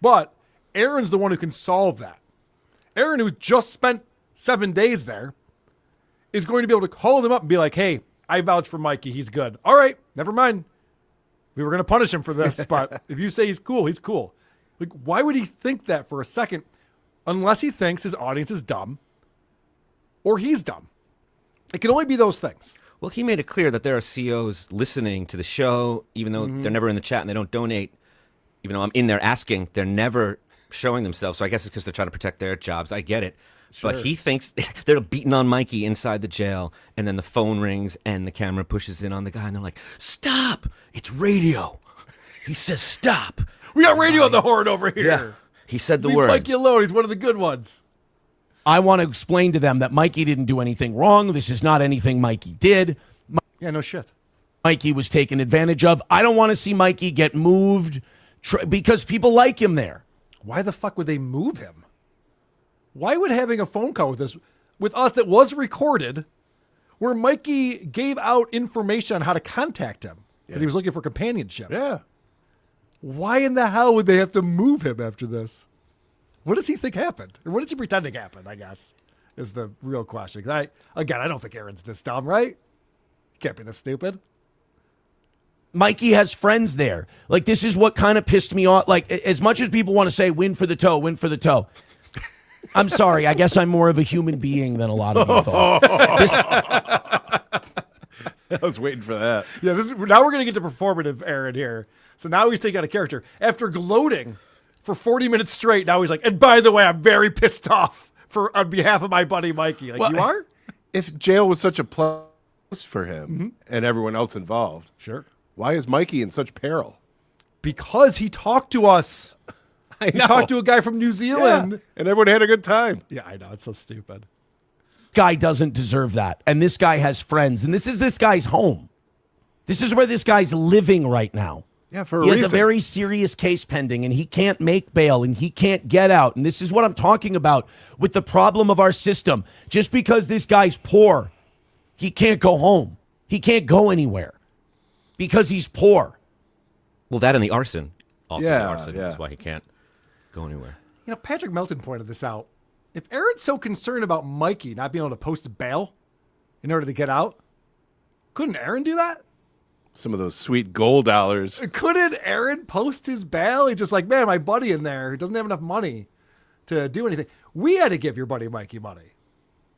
but Aaron's the one who can solve that. Aaron, who just spent 7 days there, is going to be able to call him up and be like, hey, I vouch for Mikey. He's good. All right, never mind. We were going to punish him for this, but if you say he's cool, he's cool. Like, why would he think that for a second unless he thinks his audience is dumb or he's dumb? It can only be those things. Well, he made it clear that there are CEOs listening to the show, even though they're never in the chat and they don't donate. Even though I'm in there asking, they're never showing themselves. So I guess it's because they're trying to protect their jobs. I get it. Sure. But he thinks they're beating on Mikey inside the jail, and then the phone rings and the camera pushes in on the guy, and they're like, stop! It's radio. He says stop. We got radio on the horn over here. Yeah. He said the Leave word. Mikey alone. He's one of the good ones. I want to explain to them that Mikey didn't do anything wrong. This is not anything Mikey did. Yeah, no shit. Mikey was taken advantage of. I don't want to see Mikey get moved because people like him there. Why the fuck would they move him? Why would having a phone call with us that was recorded, where Mikey gave out information on how to contact him because he was looking for companionship? Yeah. Why in the hell would they have to move him after this? What does he think happened? Or what does he pretending happened, I guess, is the real question. I don't think Aaron's this dumb, right? He can't be this stupid. Mikey has friends there. Like, this is what kind of pissed me off. Like, as much as people want to say, win for the toe, win for the toe. I'm sorry. I guess I'm more of a human being than a lot of you thought. I was waiting for that. Yeah, now we're going to get to performative Aaron here. So now he's taking out a character. After gloating for 40 minutes straight, now he's like, and by the way, I'm very pissed off on behalf of my buddy Mikey. Like, you are? If jail was such a plus for him and everyone else involved, sure. Why is Mikey in such peril? Because he talked to us. He talked to a guy from New Zealand. Yeah, and everyone had a good time. Yeah, I know. It's so stupid. Guy doesn't deserve that. And this guy has friends. And this is this guy's home. This is where this guy's living right now. Yeah, for a He reason. has a very serious case pending, and he can't make bail, and he can't get out. And this is what I'm talking about with the problem of our system. Just because this guy's poor, he can't go home. He can't go anywhere because he's poor. Well, that and the arson. Also, Yeah, the arson yeah. is why he can't go anywhere. You know, Patrick Melton pointed this out. If Aaron's so concerned about Mikey not being able to post bail in order to get out, couldn't Aaron do that? Some of those sweet gold dollars. Couldn't Aaron post his bail? He's just like, man, my buddy in there doesn't have enough money to do anything. We had to give your buddy Mikey money.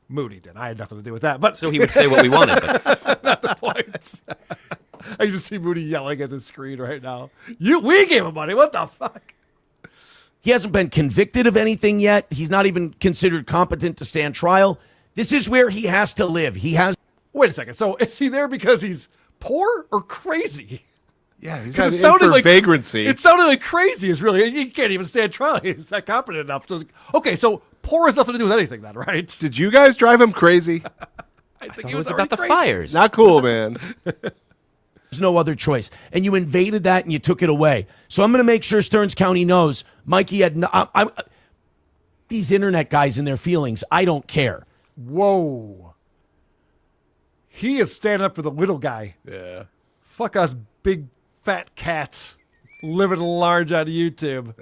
Moody did. I had nothing to do with that. But So he would say what we wanted. But not the point. I just see Moody yelling at the screen right now. We gave him money. What the fuck? He hasn't been convicted of anything yet. He's not even considered competent to stand trial. This is where he has to live. Wait a second. So is he there because he's poor or crazy? Yeah, he's 'Cause got it sounded like vagrancy. It sounded like crazy is really. He can't even stand trial. He's not competent enough. So, okay, so poor has nothing to do with anything then, right? Did you guys drive him crazy? I think it he was already about the crazy. fires. Not cool, man. There's no other choice. And you invaded that and you took it away. So I'm going to make sure Stearns County knows Mikey had these internet guys and their feelings. I don't care. Whoa. He is standing up for the little guy. Yeah. Fuck us big fat cats living large on YouTube.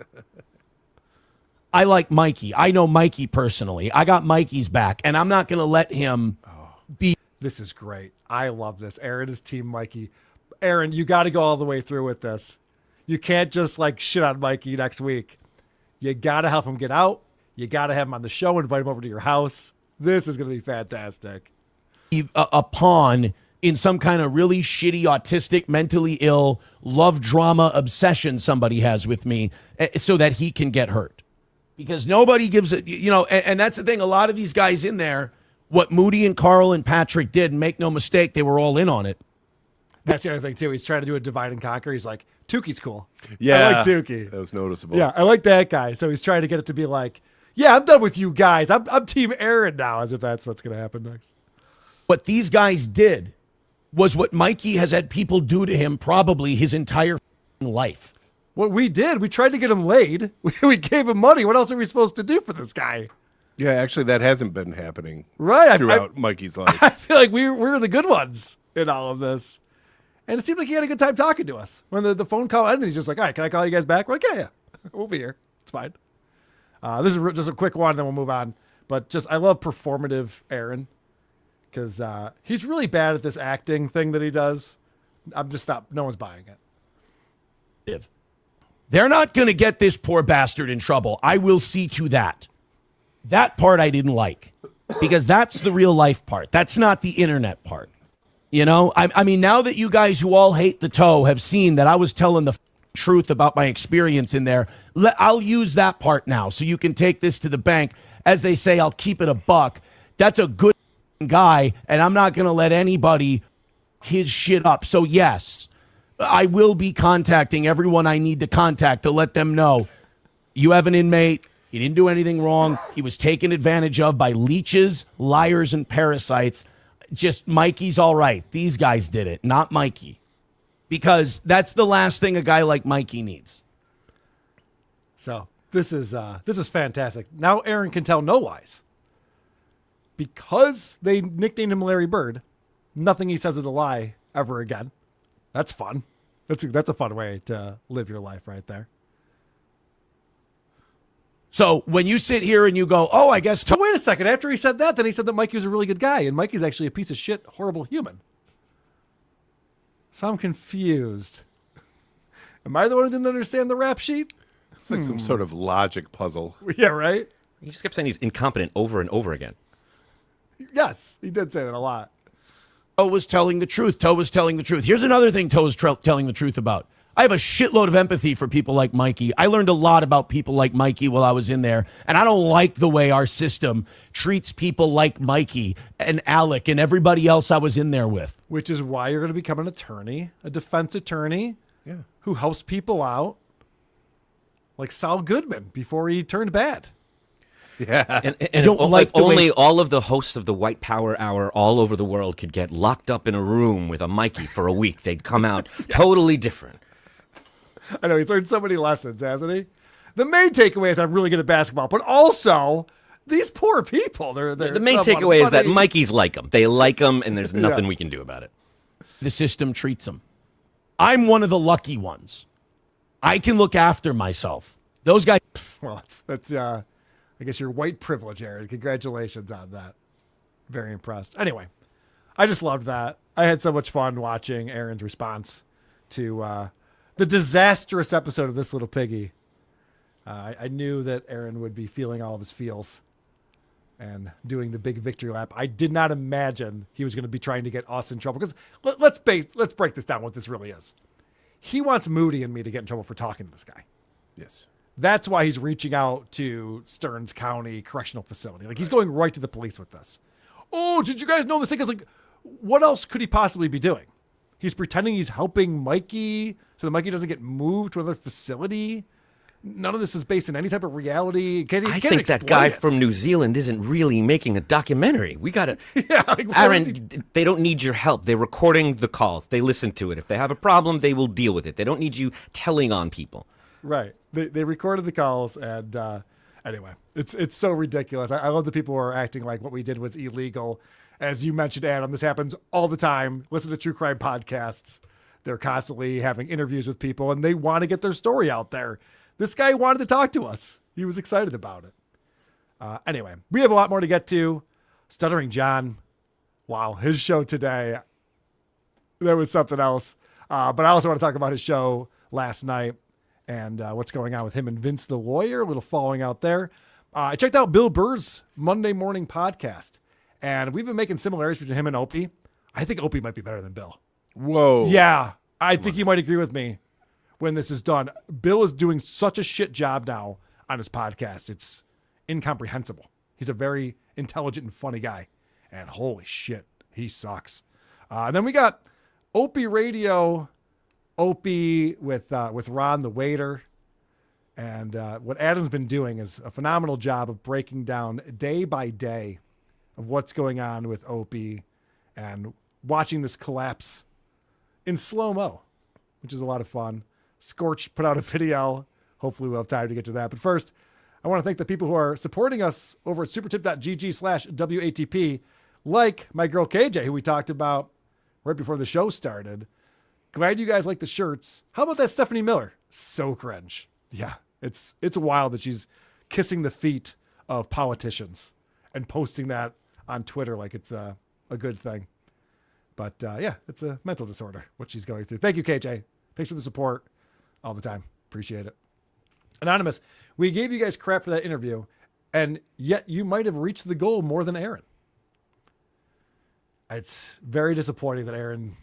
I like Mikey. I know Mikey personally. I got Mikey's back, and I'm not going to let him be. This is great. I love this. Aaron is Team Mikey. Aaron, you got to go all the way through with this. You can't just like shit on Mikey next week. You got to help him get out. You got to have him on the show, invite him over to your house. This is going to be fantastic. A pawn in some kind of really shitty, autistic, mentally ill love drama obsession somebody has with me so that he can get hurt. Because nobody gives it, and that's the thing. A lot of these guys in there, what Moody and Carl and Patrick did, and make no mistake, they were all in on it. That's the other thing, too. He's trying to do a divide and conquer. He's like, Tukey's cool. Yeah. I like Tukey. That was noticeable. Yeah, I like that guy. So he's trying to get it to be like, yeah, I'm done with you guys. I'm Team Aaron now, as if that's what's going to happen next. What these guys did was what Mikey has had people do to him probably his entire life. What we did, we tried to get him laid. We gave him money. What else are we supposed to do for this guy? Yeah, actually, that hasn't been happening Right. throughout Mikey's life. I feel like we're the good ones in all of this. And it seemed like he had a good time talking to us. When the phone call ended, he's just like, all right, can I call you guys back? We're like, yeah. We'll be here. It's fine. This is just a quick one, then we'll move on. But I love performative Aaron because he's really bad at this acting thing that he does. No one's buying it. They're not going to get this poor bastard in trouble. I will see to that. That part I didn't like because that's the real life part. That's not the internet part. You know, I mean, now that you guys who all hate the toe have seen that I was telling the truth about my experience in there, I'll use that part now so you can take this to the bank. As they say, I'll keep it a buck. That's a good guy, and I'm not going to let anybody his shit up. So, yes, I will be contacting everyone I need to contact to let them know you have an inmate. He didn't do anything wrong. He was taken advantage of by leeches, liars, and parasites. Just Mikey's all right. These guys did it, not Mikey. Because that's the last thing a guy like Mikey needs. So this is fantastic. Now Aaron can tell no lies. Because they nicknamed him Larry Bird, nothing he says is a lie ever again. That's fun. That's a fun way to live your life right there. So when you sit here and you go, oh, I guess... But wait a second. After he said that, then he said that Mikey was a really good guy, and Mikey's actually a piece of shit, horrible human. So I'm confused. Am I the one who didn't understand the rap sheet? It's like some sort of logic puzzle. Yeah, right? You just kept saying he's incompetent over and over again. Yes, he did say that a lot. Toe was telling the truth. Toe was telling the truth. Here's another thing Toe was telling the truth about. I have a shitload of empathy for people like Mikey. I learned a lot about people like Mikey while I was in there, and I don't like the way our system treats people like Mikey and Alec and everybody else I was in there with. Which is why you're going to become an attorney, a defense attorney, who helps people out, like Saul Goodman before he turned bad. Yeah. And if only all of the hosts of the White Power Hour all over the world could get locked up in a room with a Mikey for a week, they'd come out totally different. I know, he's learned so many lessons, hasn't he? The main takeaway is I'm really good at basketball, but also these poor people. The main takeaway is that Mikey's like them. They like him, and there's nothing we can do about it. The system treats them. I'm one of the lucky ones. I can look after myself. Those guys. Well, that's I guess your white privilege, Aaron. Congratulations on that. Very impressed. Anyway, I just loved that. I had so much fun watching Aaron's response to the disastrous episode of This Little Piggy. I knew that Aaron would be feeling all of his feels and doing the big victory lap. I did not imagine he was going to be trying to get us in trouble. Because let's break this down what this really is. He wants Moody and me to get in trouble for talking to this guy. Yes. That's why he's reaching out to Stearns County Correctional Facility. Like, he's going right to the police with this. Oh, did you guys know this thing? It's like, what else could he possibly be doing? He's pretending he's helping Mikey so that Mikey doesn't get moved to another facility. None of this is based in any type of reality. I think that guy from New Zealand isn't really making a documentary. We got to... Yeah, like, Aaron, they don't need your help. They're recording the calls. They listen to it. If they have a problem, they will deal with it. They don't need you telling on people. Right. They recorded the calls, and anyway, it's so ridiculous. I love the people who are acting like what we did was illegal. As you mentioned, Adam, this happens all the time. Listen to true crime podcasts. They're constantly having interviews with people, and they want to get their story out there. This guy wanted to talk to us. He was excited about it. Anyway, we have a lot more to get to. Stuttering John. Wow, his show today. There was something else. But I also want to talk about his show last night and what's going on with him and Vince the lawyer. A little falling out there. I checked out Bill Burr's Monday morning podcast. And we've been making similarities between him and Opie. I think Opie might be better than Bill. Whoa. Yeah, I think you might agree with me when this is done. Bill is doing such a shit job now on his podcast. It's incomprehensible. He's a very intelligent and funny guy. And holy shit, he sucks. And then we got Opie Radio, Opie with Ron the waiter. And what Adam's been doing is a phenomenal job of breaking down day by day of what's going on with Opie and watching this collapse in slow-mo, which is a lot of fun. Scorch put out a video. Hopefully we'll have time to get to that. But first, I want to thank the people who are supporting us over at supertip.gg/WATP, like my girl KJ, who we talked about right before the show started. Glad you guys like the shirts. How about that Stephanie Miller? So cringe. Yeah, it's wild that she's kissing the feet of politicians and posting that on Twitter like it's a good thing. But yeah, it's a mental disorder, what she's going through. Thank you, KJ. Thanks for the support all the time. Appreciate it. Anonymous, we gave you guys crap for that interview, and yet you might have reached the goal more than Aaron. It's very disappointing that Aaron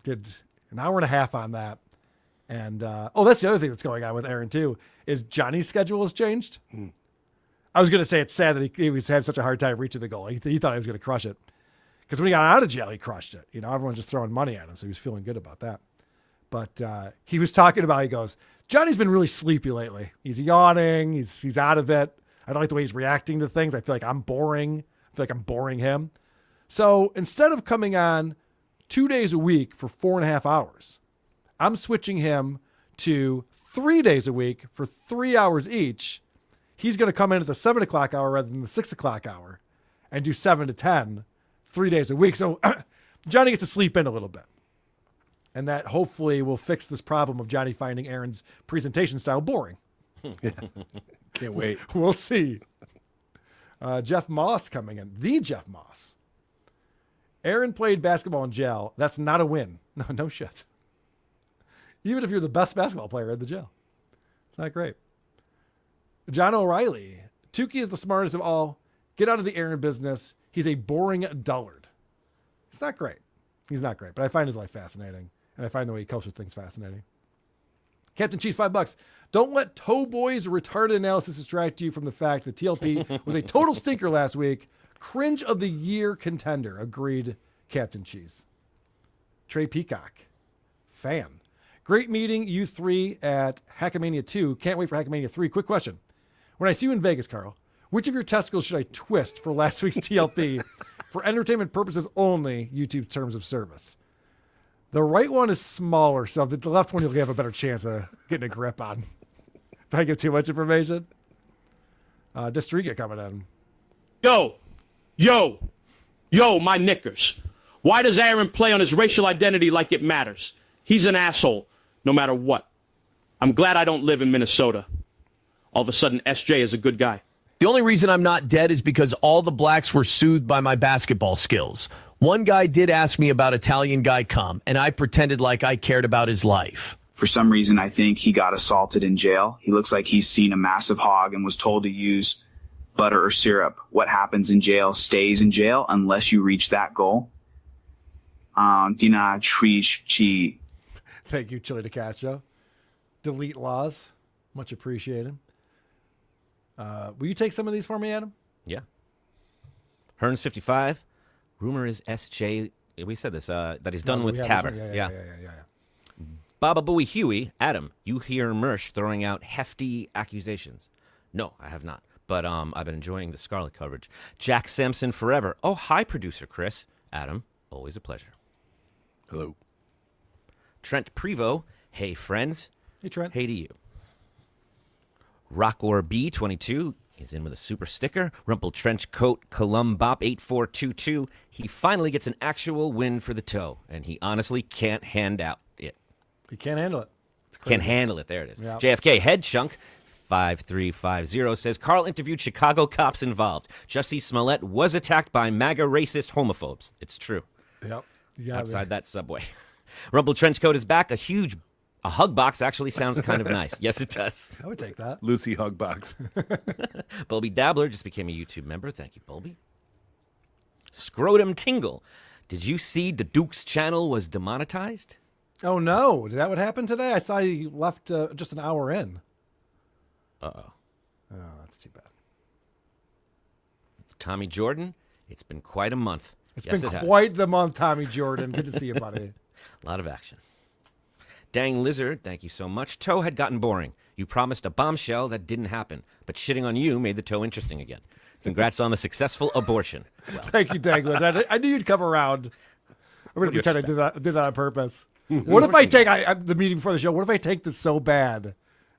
did an hour and a half on that. And, that's the other thing that's going on with Aaron, too, is Johnny's schedule has changed. I was going to say it's sad that he had such a hard time reaching the goal. He thought he was going to crush it. Because when he got out of jail, he crushed it. You know, everyone's just throwing money at him, so he was feeling good about that. But he was talking about, he goes, Johnny's been really sleepy lately. He's yawning. He's out of it. I don't like the way he's reacting to things. I feel like I'm boring. I feel like I'm boring him. So instead of coming on 2 days a week for 4.5 hours, I'm switching him to 3 days a week for 3 hours each. He's going to come in at the 7 o'clock hour rather than the 6 o'clock hour and do 7 to 10, 3 days a week. So Johnny gets to sleep in a little bit. And that hopefully will fix this problem of Johnny finding Aaron's presentation style boring. Can't wait. We'll see. Jeff Moss coming in. The Jeff Moss. Aaron played basketball in jail. That's not a win. No shit. Even if you're the best basketball player in the jail. It's not great. John O'Reilly. Tukey is the smartest of all. Get out of the Aaron business. He's a boring dullard. It's not great. He's not great, but I find his life fascinating. And I find the way he copes with things fascinating. Captain Cheese, $5. Don't let Towboy's retarded analysis distract you from the fact that TLP was a total stinker last week. Cringe of the year contender. Agreed, Captain Cheese. Trey Peacock. Fan. Great meeting, you three, at Hackamania 2. Can't wait for Hackamania 3. Quick question. When I see you in Vegas, Carl, which of your testicles should I twist for last week's TLP for entertainment purposes only, YouTube terms of service? The right one is smaller, so the left one you'll have a better chance of getting a grip on. Did I give too much information? Distriga coming in. Yo, my knickers. Why does Aaron play on his racial identity like it matters? He's an asshole, no matter what. I'm glad I don't live in Minnesota. All of a sudden, SJ is a good guy. The only reason I'm not dead is because all the blacks were soothed by my basketball skills. One guy did ask me about Italian guy cum, and I pretended like I cared about his life. For some reason, I think he got assaulted in jail. He looks like he's seen a massive hog and was told to use butter or syrup. What happens in jail stays in jail unless you reach that goal. Dina Trish Chi. Thank you, Chili de Castro. Delete laws. Much appreciated. Will you take some of these for me, Adam? Yeah. Hearns 55. Rumor is SJ. We said this. That he's done with Tabber. Yeah. Baba Booey Huey. Adam, you hear Mersh throwing out hefty accusations? No, I have not. But I've been enjoying the Scarlet coverage. Jack Sampson forever. Oh, hi, producer Chris. Adam, always a pleasure. Hello. Trent Prevo. Hey, friends. Hey, Trent. Hey to you. Rockor B22 is in with a super sticker. Rumple Trench Coat Columbop 8422. He finally gets an actual win for the toe, and he honestly can't hand out it. He can't handle it. Can't handle it. There it is. Yep. JFK Head Chunk 5350 says Carl interviewed Chicago cops involved. Jussie Smollett was attacked by MAGA racist homophobes. It's true. Yep. Outside that subway. Rumple Trench Coat is back. A hug box actually sounds kind of nice. Yes, it does. I would take that. Lucy hug box. Bulby Dabbler just became a YouTube member. Thank you, Bulby. Scrotum Tingle. Did you see the Duke's channel was demonetized? Oh, no. Did that what happened today? I saw he left just an hour in. Uh-oh. Oh, that's too bad. Tommy Jordan, it's been quite a month. It's been quite the month, Tommy Jordan. Good to see you, buddy. A lot of action. Dang Lizard, thank you so much. Toe had gotten boring. You promised a bombshell that didn't happen, but shitting on you made the toe interesting again. Congrats on the successful abortion. Well. Thank you, Dang Lizard. I knew you'd come around. I'm going to pretend I did that on purpose. What if I take the meeting before the show? What if I take this so bad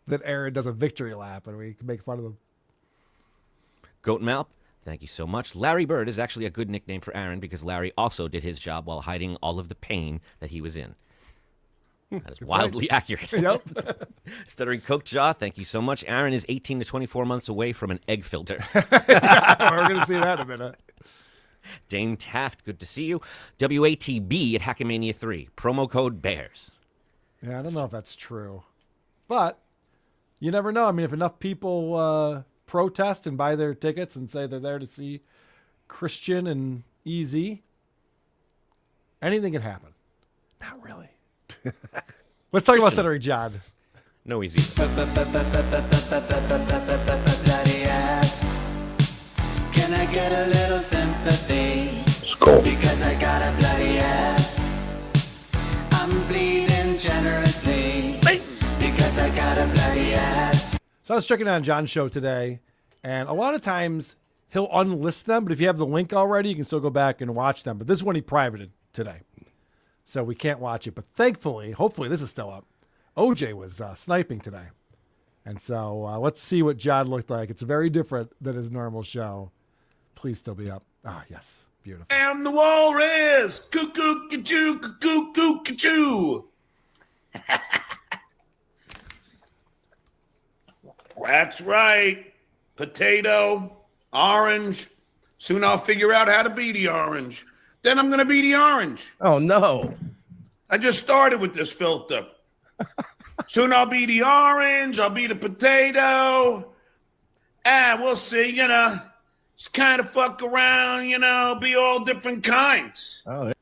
that Aaron does a victory lap and we can make fun of him? Goat Malp, thank you so much. Larry Bird is actually a good nickname for Aaron because Larry also did his job while hiding all of the pain that he was in. That is wildly accurate. Yep. Stuttering Coke Jaw, thank you so much. Aaron is 18 to 24 months away from an egg filter. We're going to see that in a minute. Dane Taft, good to see you. WATB at Hackmania 3. Promo code BEARS. Yeah, I don't know if that's true. But you never know. I mean, if enough people protest and buy their tickets and say they're there to see Christian and Easy, anything can happen. Not really. Let's talk about Stuttering John. No easy. Bloody ass. Can I get a little sympathy? Because I got a bloody ass. I'm bleeding generously. Because I got a bloody ass. So I was checking on John's show today, and a lot of times he'll unlist them, but if you have the link already, you can still go back and watch them. But this is one he privated today, so we can't watch it. But thankfully, hopefully this is still up. OJ was sniping today. And so let's see what John looked like. It's very different than his normal show. Please still be up. Ah, yes. Beautiful. And the walrus. Cuckoo, ka-choo, cuckoo, ka-choo. That's right. Potato, orange. Soon I'll figure out how to be the orange. Then I'm going to be the orange. Oh, no. I just started with this filter. Soon I'll be the orange. I'll be the potato. We'll see, Just kind of fuck around, be all different kinds. Oh,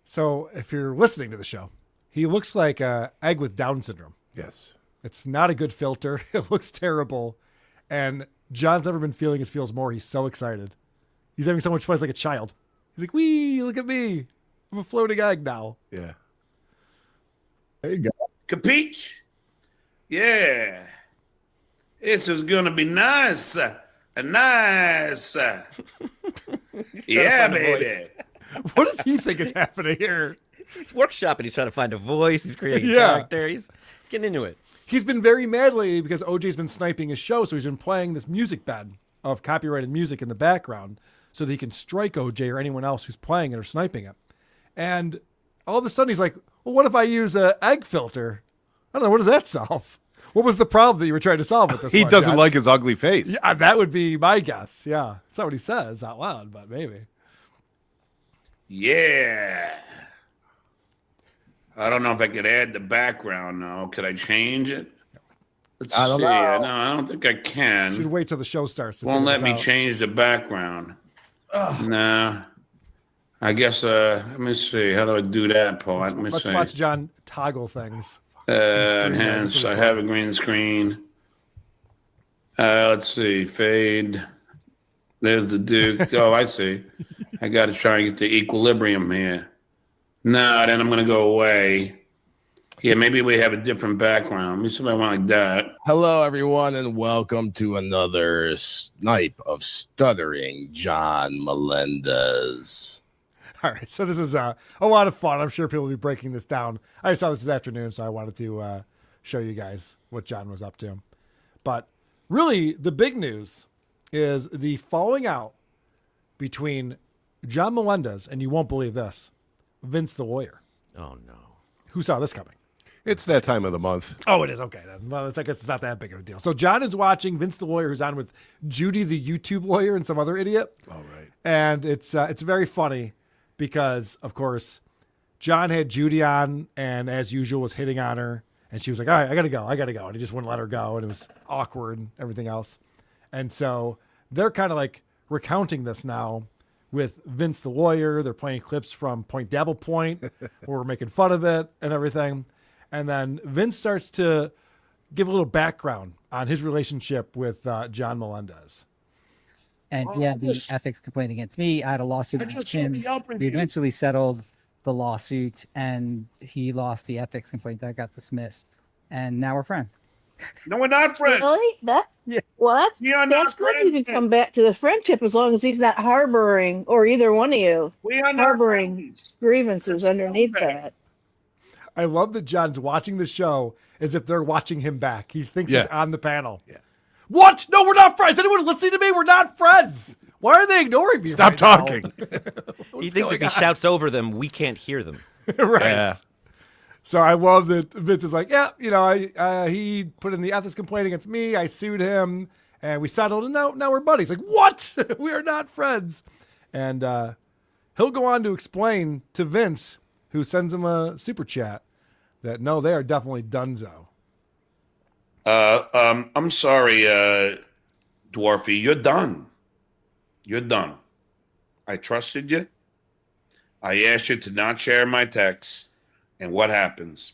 so if you're listening to the show, he looks like an egg with Down syndrome. Yes. It's not a good filter. It looks terrible. And John's never been feeling his feels more. He's so excited. He's having so much fun. He's like a child. He's like, wee, look at me. I'm a floating egg now. Yeah. There you go. Capiche? Yeah. This is going to be nice. Nice. Yeah, baby. What does he think is happening here? He's workshopping. He's trying to find a voice. He's creating a Yeah. character. He's getting into it. He's been very mad lately because OJ's been sniping his show, so he's been playing this music bed of copyrighted music in the background so that he can strike OJ or anyone else who's playing it or sniping it. And all of a sudden he's like, well, what if I use an egg filter? I don't know. What does that solve? What was the problem that you were trying to solve with this He one, doesn't John? like his ugly face. Yeah, that would be my guess. Yeah. It's not what he says out loud, but maybe. Yeah. I don't know if I could add the background now. Could I change it? Let's I don't see. know. No, I don't think I can. Should wait till the show starts. to Won't figure let this me out. change the background. No. I guess, let me see. How do I do that part? Let me Let's see. watch John toggle things. Let's do that. Enhance. This will I be have fun. a green screen. Let's see. Fade. There's the Duke. Oh, I see. I got to try and get the equilibrium here. No, then I'm going to go away. Yeah, maybe we have a different background. Let me see if I want like that. Hello, everyone, and welcome to another snipe of Stuttering John Melendez. All right, so this is a lot of fun. I'm sure people will be breaking this down. I saw this afternoon, so I wanted to show you guys what John was up to. But really, the big news is the falling out between John Melendez, and you won't believe this, Vince the Lawyer. Oh, no. Who saw this coming? It's that time of the month. Oh, it is. Okay, then. Well, I guess it's not that big of a deal. So John is watching Vince the Lawyer, who's on with Judy the YouTube lawyer and some other idiot. All right. And it's very funny because, of course, John had Judy on and, as usual, was hitting on her. And she was like, all right, I got to go. And he just wouldn't let her go. And it was awkward and everything else. And so they're kind of like recounting this now with Vince the Lawyer. They're playing clips from Point Dabble Point where we're making fun of it and everything. And then Vince starts to give a little background on his relationship with John Melendez. And he had the ethics complaint against me. I had a lawsuit against him. We eventually settled the lawsuit, and he lost the ethics complaint that got dismissed. And now we're friends. No, we're not friends. Really? Well, that's good. You can come back to the friendship as long as he's not harboring, or either one of you, we are harboring grievances underneath that. I love that John's watching the show as if they're watching him back. He thinks he's on the panel. Yeah. What? No, we're not friends. Anyone listening to me? We're not friends. Why are they ignoring me? Stop talking. He thinks if he shouts over them, we can't hear them. Right. Yeah. So I love that Vince is like, yeah, he put in the ethics complaint against me. I sued him, and we settled, and now we're buddies. Like, what? We are not friends. And he'll go on to explain to Vince, who sends him a super chat, that no, they are definitely donezo. I'm sorry, Dwarfy. You're done. You're done. I trusted you. I asked you to not share my texts. And what happens?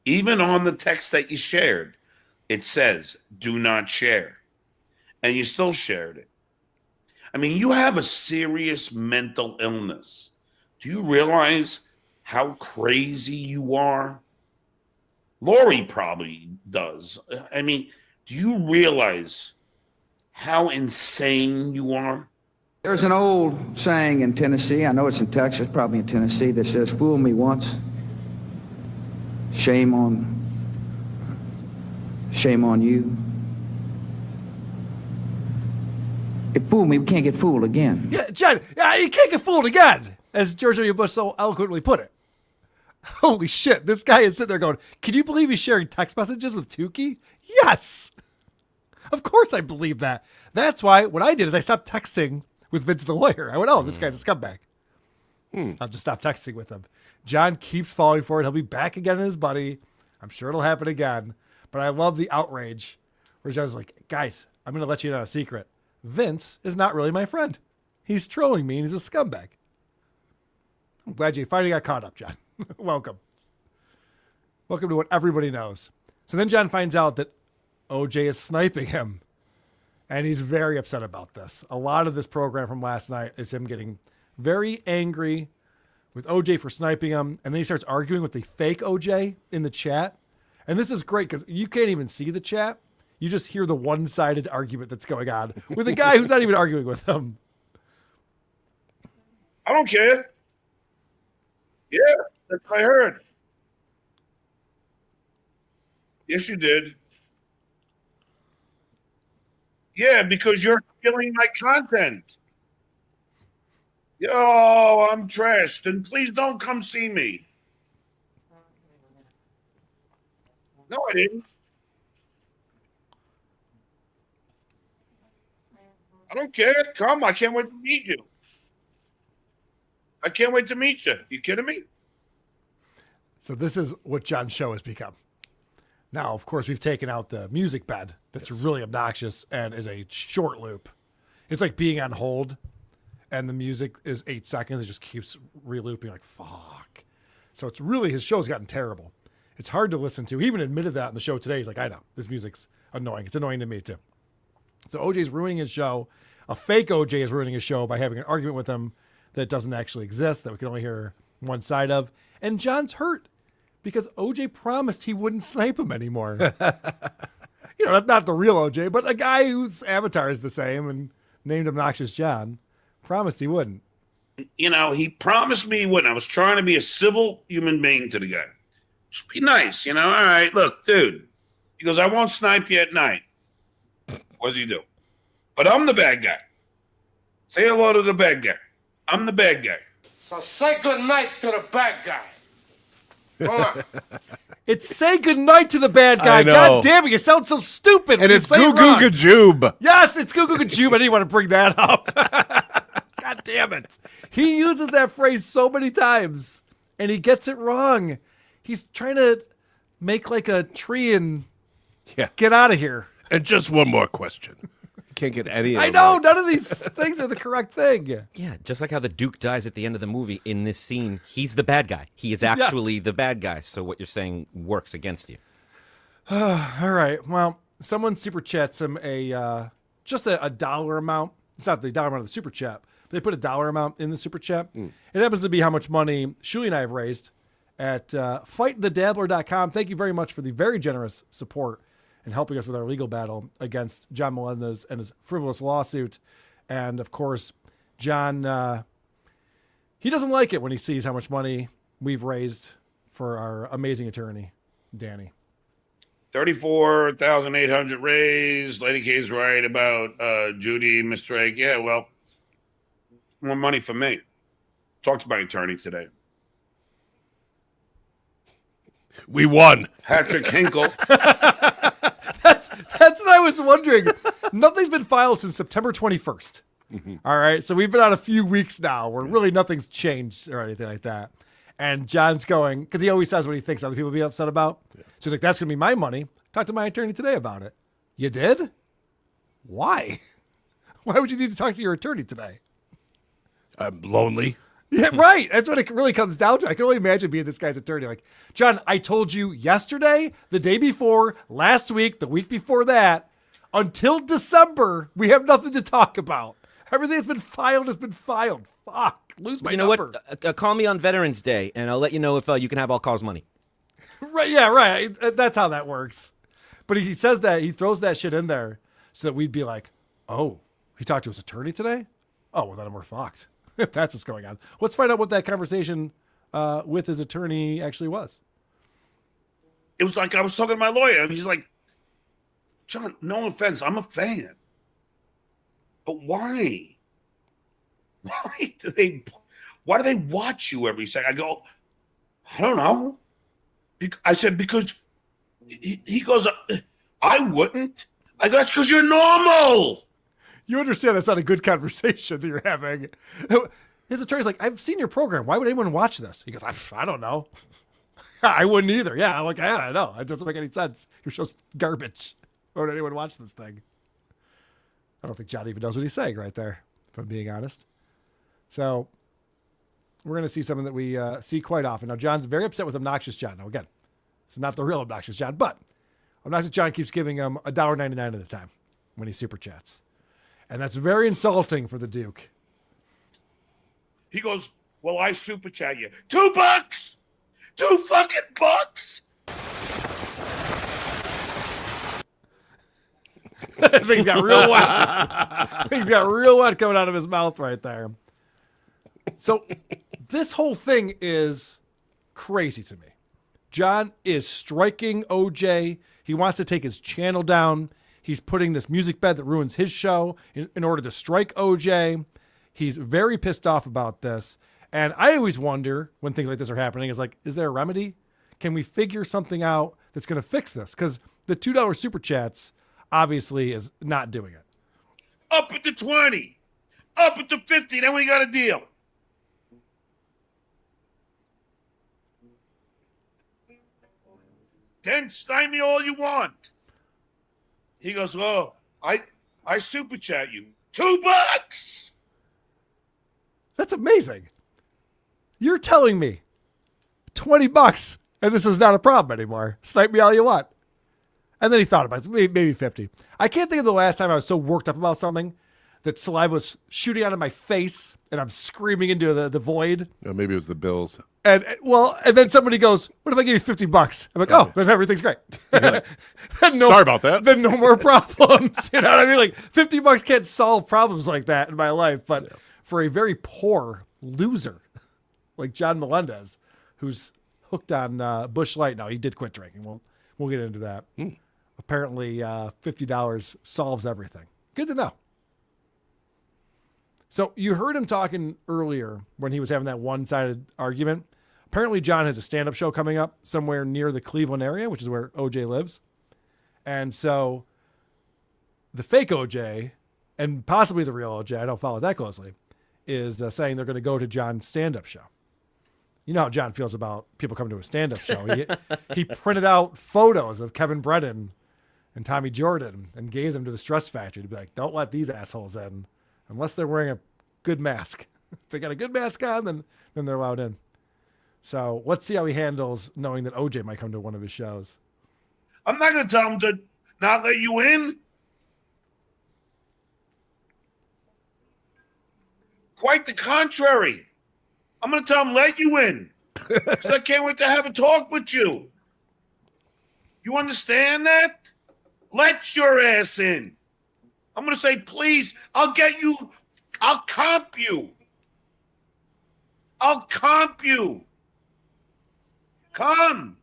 Even on the text that you shared, it says, do not share. And you still shared it. I mean, you have a serious mental illness. Do you realize how crazy you are? Lori probably does. I mean, do you realize how insane you are? There's an old saying in Tennessee, I know it's in Texas, probably in Tennessee, that says, fool me once, shame on you. If fool me, we can't get fooled again. Yeah, John, you can't get fooled again, as George W. Bush so eloquently put it. Holy shit, this guy is sitting there going, can you believe he's sharing text messages with Tukey? Yes. Of course I believe that. That's why what I did is I stopped texting with Vince the lawyer. I went, oh, this guy's a scumbag. I'll just stop texting with him. John keeps falling for it. He'll be back again in his buddy. I'm sure it'll happen again. But I love the outrage where John's like, guys, I'm going to let you in on a secret. Vince is not really my friend. He's trolling me and he's a scumbag. I'm glad you finally got caught up, John. Welcome. Welcome to what everybody knows. So then John finds out that OJ is sniping him. And he's very upset about this. A lot of this program from last night is him getting very angry with OJ for sniping him. And then he starts arguing with the fake OJ in the chat. And this is great because you can't even see the chat. You just hear the one-sided argument that's going on with a guy who's not even arguing with him. I don't care. Yeah, that's what I heard. Yes, you did. Yeah, because you're stealing my content. Oh, I'm trashed. Then please don't come see me. No, I didn't. I don't care. Come. I can't wait to meet you. I can't wait to meet you. You kidding me? So this is what John's show has become. Now, of course, we've taken out the music bed that's really obnoxious and is a short loop. It's like being on hold and the music is 8 seconds. It just keeps re-looping like, fuck. So it's really, his show's gotten terrible. It's hard to listen to. He even admitted that in the show today. He's like, I know, this music's annoying. It's annoying to me too. So OJ's ruining his show. A fake OJ is ruining his show by having an argument with him that doesn't actually exist, that we can only hear one side of. And John's hurt because OJ promised he wouldn't snipe him anymore. You know, not the real OJ, but a guy whose avatar is the same and named Obnoxious John promised he wouldn't. You know, he promised me he wouldn't. I was trying to be a civil human being to the guy. Just be nice, you know. All right, look, dude. He goes, I won't snipe you at night. What does he do? But I'm the bad guy. Say hello to the bad guy. I'm the bad guy. So say good night to the bad guy. Come on. It's say goodnight to the bad guy. I know. God damn it, you sound so stupid. And it's Goo Goo Gajoob. Yes, it's Goo Goo Gajoob. I didn't want to bring that up. God damn it. He uses that phrase so many times, and he gets it wrong. He's trying to make like a tree and get out of here. And just one more question. Can't get any of I them know, right. none of these things are the correct thing. Yeah, just like how the Duke dies at the end of the movie in this scene, he's the bad guy. He is actually the bad guy, so what you're saying works against you. All right, well, someone super chats him just a dollar amount. It's not the dollar amount of the super chat, but they put a dollar amount in the super chat. It happens to be how much money Shuli and I have raised at fightthedabbler.com. Thank you very much for the very generous support and helping us with our legal battle against John Melendez and his frivolous lawsuit. And, of course, John, he doesn't like it when he sees how much money we've raised for our amazing attorney, Danny. 34,800 raised. Lady K's right about Judy, Mr. Egg. Yeah, well, more money for me. Talked to my attorney today. We won. Patrick Hinkle. That's what I was wondering. Nothing's been filed since September 21st. All right, so we've been on a few weeks now where really nothing's changed or anything like that. And John's going, because he always says what he thinks other people will be upset about. Yeah. So he's like, that's going to be my money. Talked to my attorney today about it. You did? Why? Why would you need to talk to your attorney today? I'm lonely. Yeah, right. That's what it really comes down to. I can only imagine being this guy's attorney. Like, John, I told you yesterday, the day before, last week, the week before that, until December, we have nothing to talk about. Everything that's been filed has been filed. Fuck. Lose my number. What? Call me on Veterans Day, and I'll let you know if you can have all cause money. Right, yeah, right. That's how that works. But he says that, he throws that shit in there so that we'd be like, oh, he talked to his attorney today? Oh, well, then we're fucked. If that's what's going on. Let's find out what that conversation with his attorney actually was. It was like I was talking to my lawyer, and he's like, John, no offense, I'm a fan. But why? Why do they watch you every second? I go, I don't know. I said, because he goes, I wouldn't. I go, that's because you're normal. You understand that's not a good conversation that you're having. His attorney's like, I've seen your program. Why would anyone watch this? He goes, I don't know. I wouldn't either. Yeah, I'm like, yeah, I know. It doesn't make any sense. Your show's garbage. Why would anyone watch this thing? I don't think John even knows what he's saying right there, if I'm being honest. So we're going to see something that we see quite often. Now, John's very upset with Obnoxious John. Now, again, it's not the real Obnoxious John, but Obnoxious John keeps giving him $1.99 at a time when he super chats. And that's very insulting for the Duke. He goes, well, I super chat you. $2? $2 fucking bucks? Things got real wet. Things got real wet coming out of his mouth right there. So this whole thing is crazy to me. John is striking OJ. He wants to take his channel down. He's putting this music bed that ruins his show in order to strike OJ. He's very pissed off about this. And I always wonder when things like this are happening, is like, is there a remedy? Can we figure something out that's going to fix this? Because the $2 super chats obviously is not doing it. Up at the 20. Up at the 50. Then we got a deal. Then sign me all you want. He goes, oh, I super chat you. $2? That's amazing. You're telling me $20 and this is not a problem anymore. Snipe me all you want. And then he thought about it, maybe 50. I can't think of the last time I was so worked up about something that saliva was shooting out of my face and I'm screaming into the void. Or maybe it was the Bills. And then somebody goes, what if I give you $50? I'm like, oh, then everything's great. Like, sorry about that. Then no more problems. You know what I mean? Like $50 can't solve problems like that in my life. But for a very poor loser like John Melendez, who's hooked on Busch Light. Now, he did quit drinking. We'll get into that. Apparently, $50 solves everything. Good to know. So you heard him talking earlier when he was having that one-sided argument. Apparently, John has a stand-up show coming up somewhere near the Cleveland area, which is where OJ lives. And so the fake OJ, and possibly the real OJ, I don't follow that closely, is saying they're going to go to John's stand-up show. You know how John feels about people coming to a stand-up show. He printed out photos of Kevin Brennan and Tommy Jordan and gave them to the Stress Factory to be like, don't let these assholes in unless they're wearing a good mask. If they got a good mask on, then they're allowed in. So let's see how he handles knowing that OJ might come to one of his shows. I'm not going to tell him to not let you in. Quite the contrary. I'm going to tell him, let you in. Because I can't wait to have a talk with you. You understand that? Let your ass in. I'm going to say, please, I'll get you. I'll comp you. I'll comp you. Come.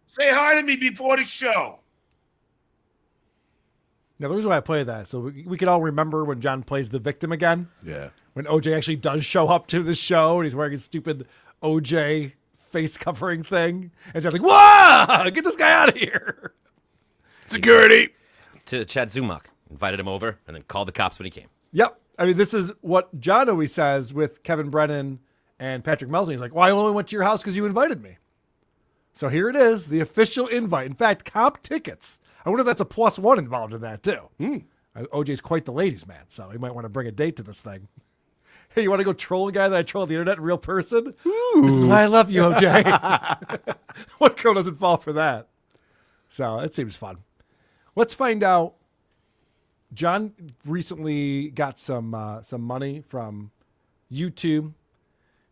Say hi to me before the show. Now, the reason why I play that, so we can all remember when John plays the victim again. Yeah. When OJ actually does show up to the show and he's wearing his stupid OJ face covering thing. And John's like, whoa, get this guy out of here. Security. To Chad Zumach. Invited him over and then called the cops when he came. Yep. I mean, this is what John always says with Kevin Brennan and Patrick Melton. He's like, well, I only went to your house because you invited me. So here it is, the official invite. In fact, comp tickets. I wonder if that's a +1 involved in that, too. OJ's quite the ladies' man, so he might want to bring a date to this thing. Hey, you want to go troll a guy that I troll on the internet in real person? Ooh. This is why I love you, OJ. What girl doesn't fall for that? So it seems fun. Let's find out. John recently got some money from YouTube.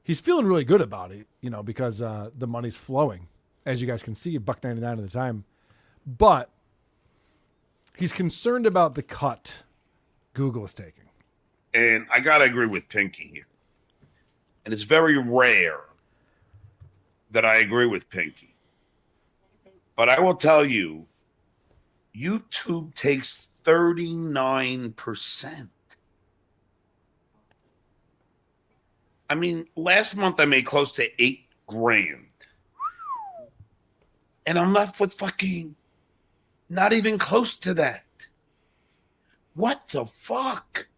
He's feeling really good about it, because the money's flowing. As you guys can see, $1.99 at the time. But he's concerned about the cut Google is taking. And I got to agree with Pinky here. And it's very rare that I agree with Pinky. But I will tell you, YouTube takes 39%. I mean, last month I made close to $8,000. And I'm left with fucking not even close to that. What the fuck?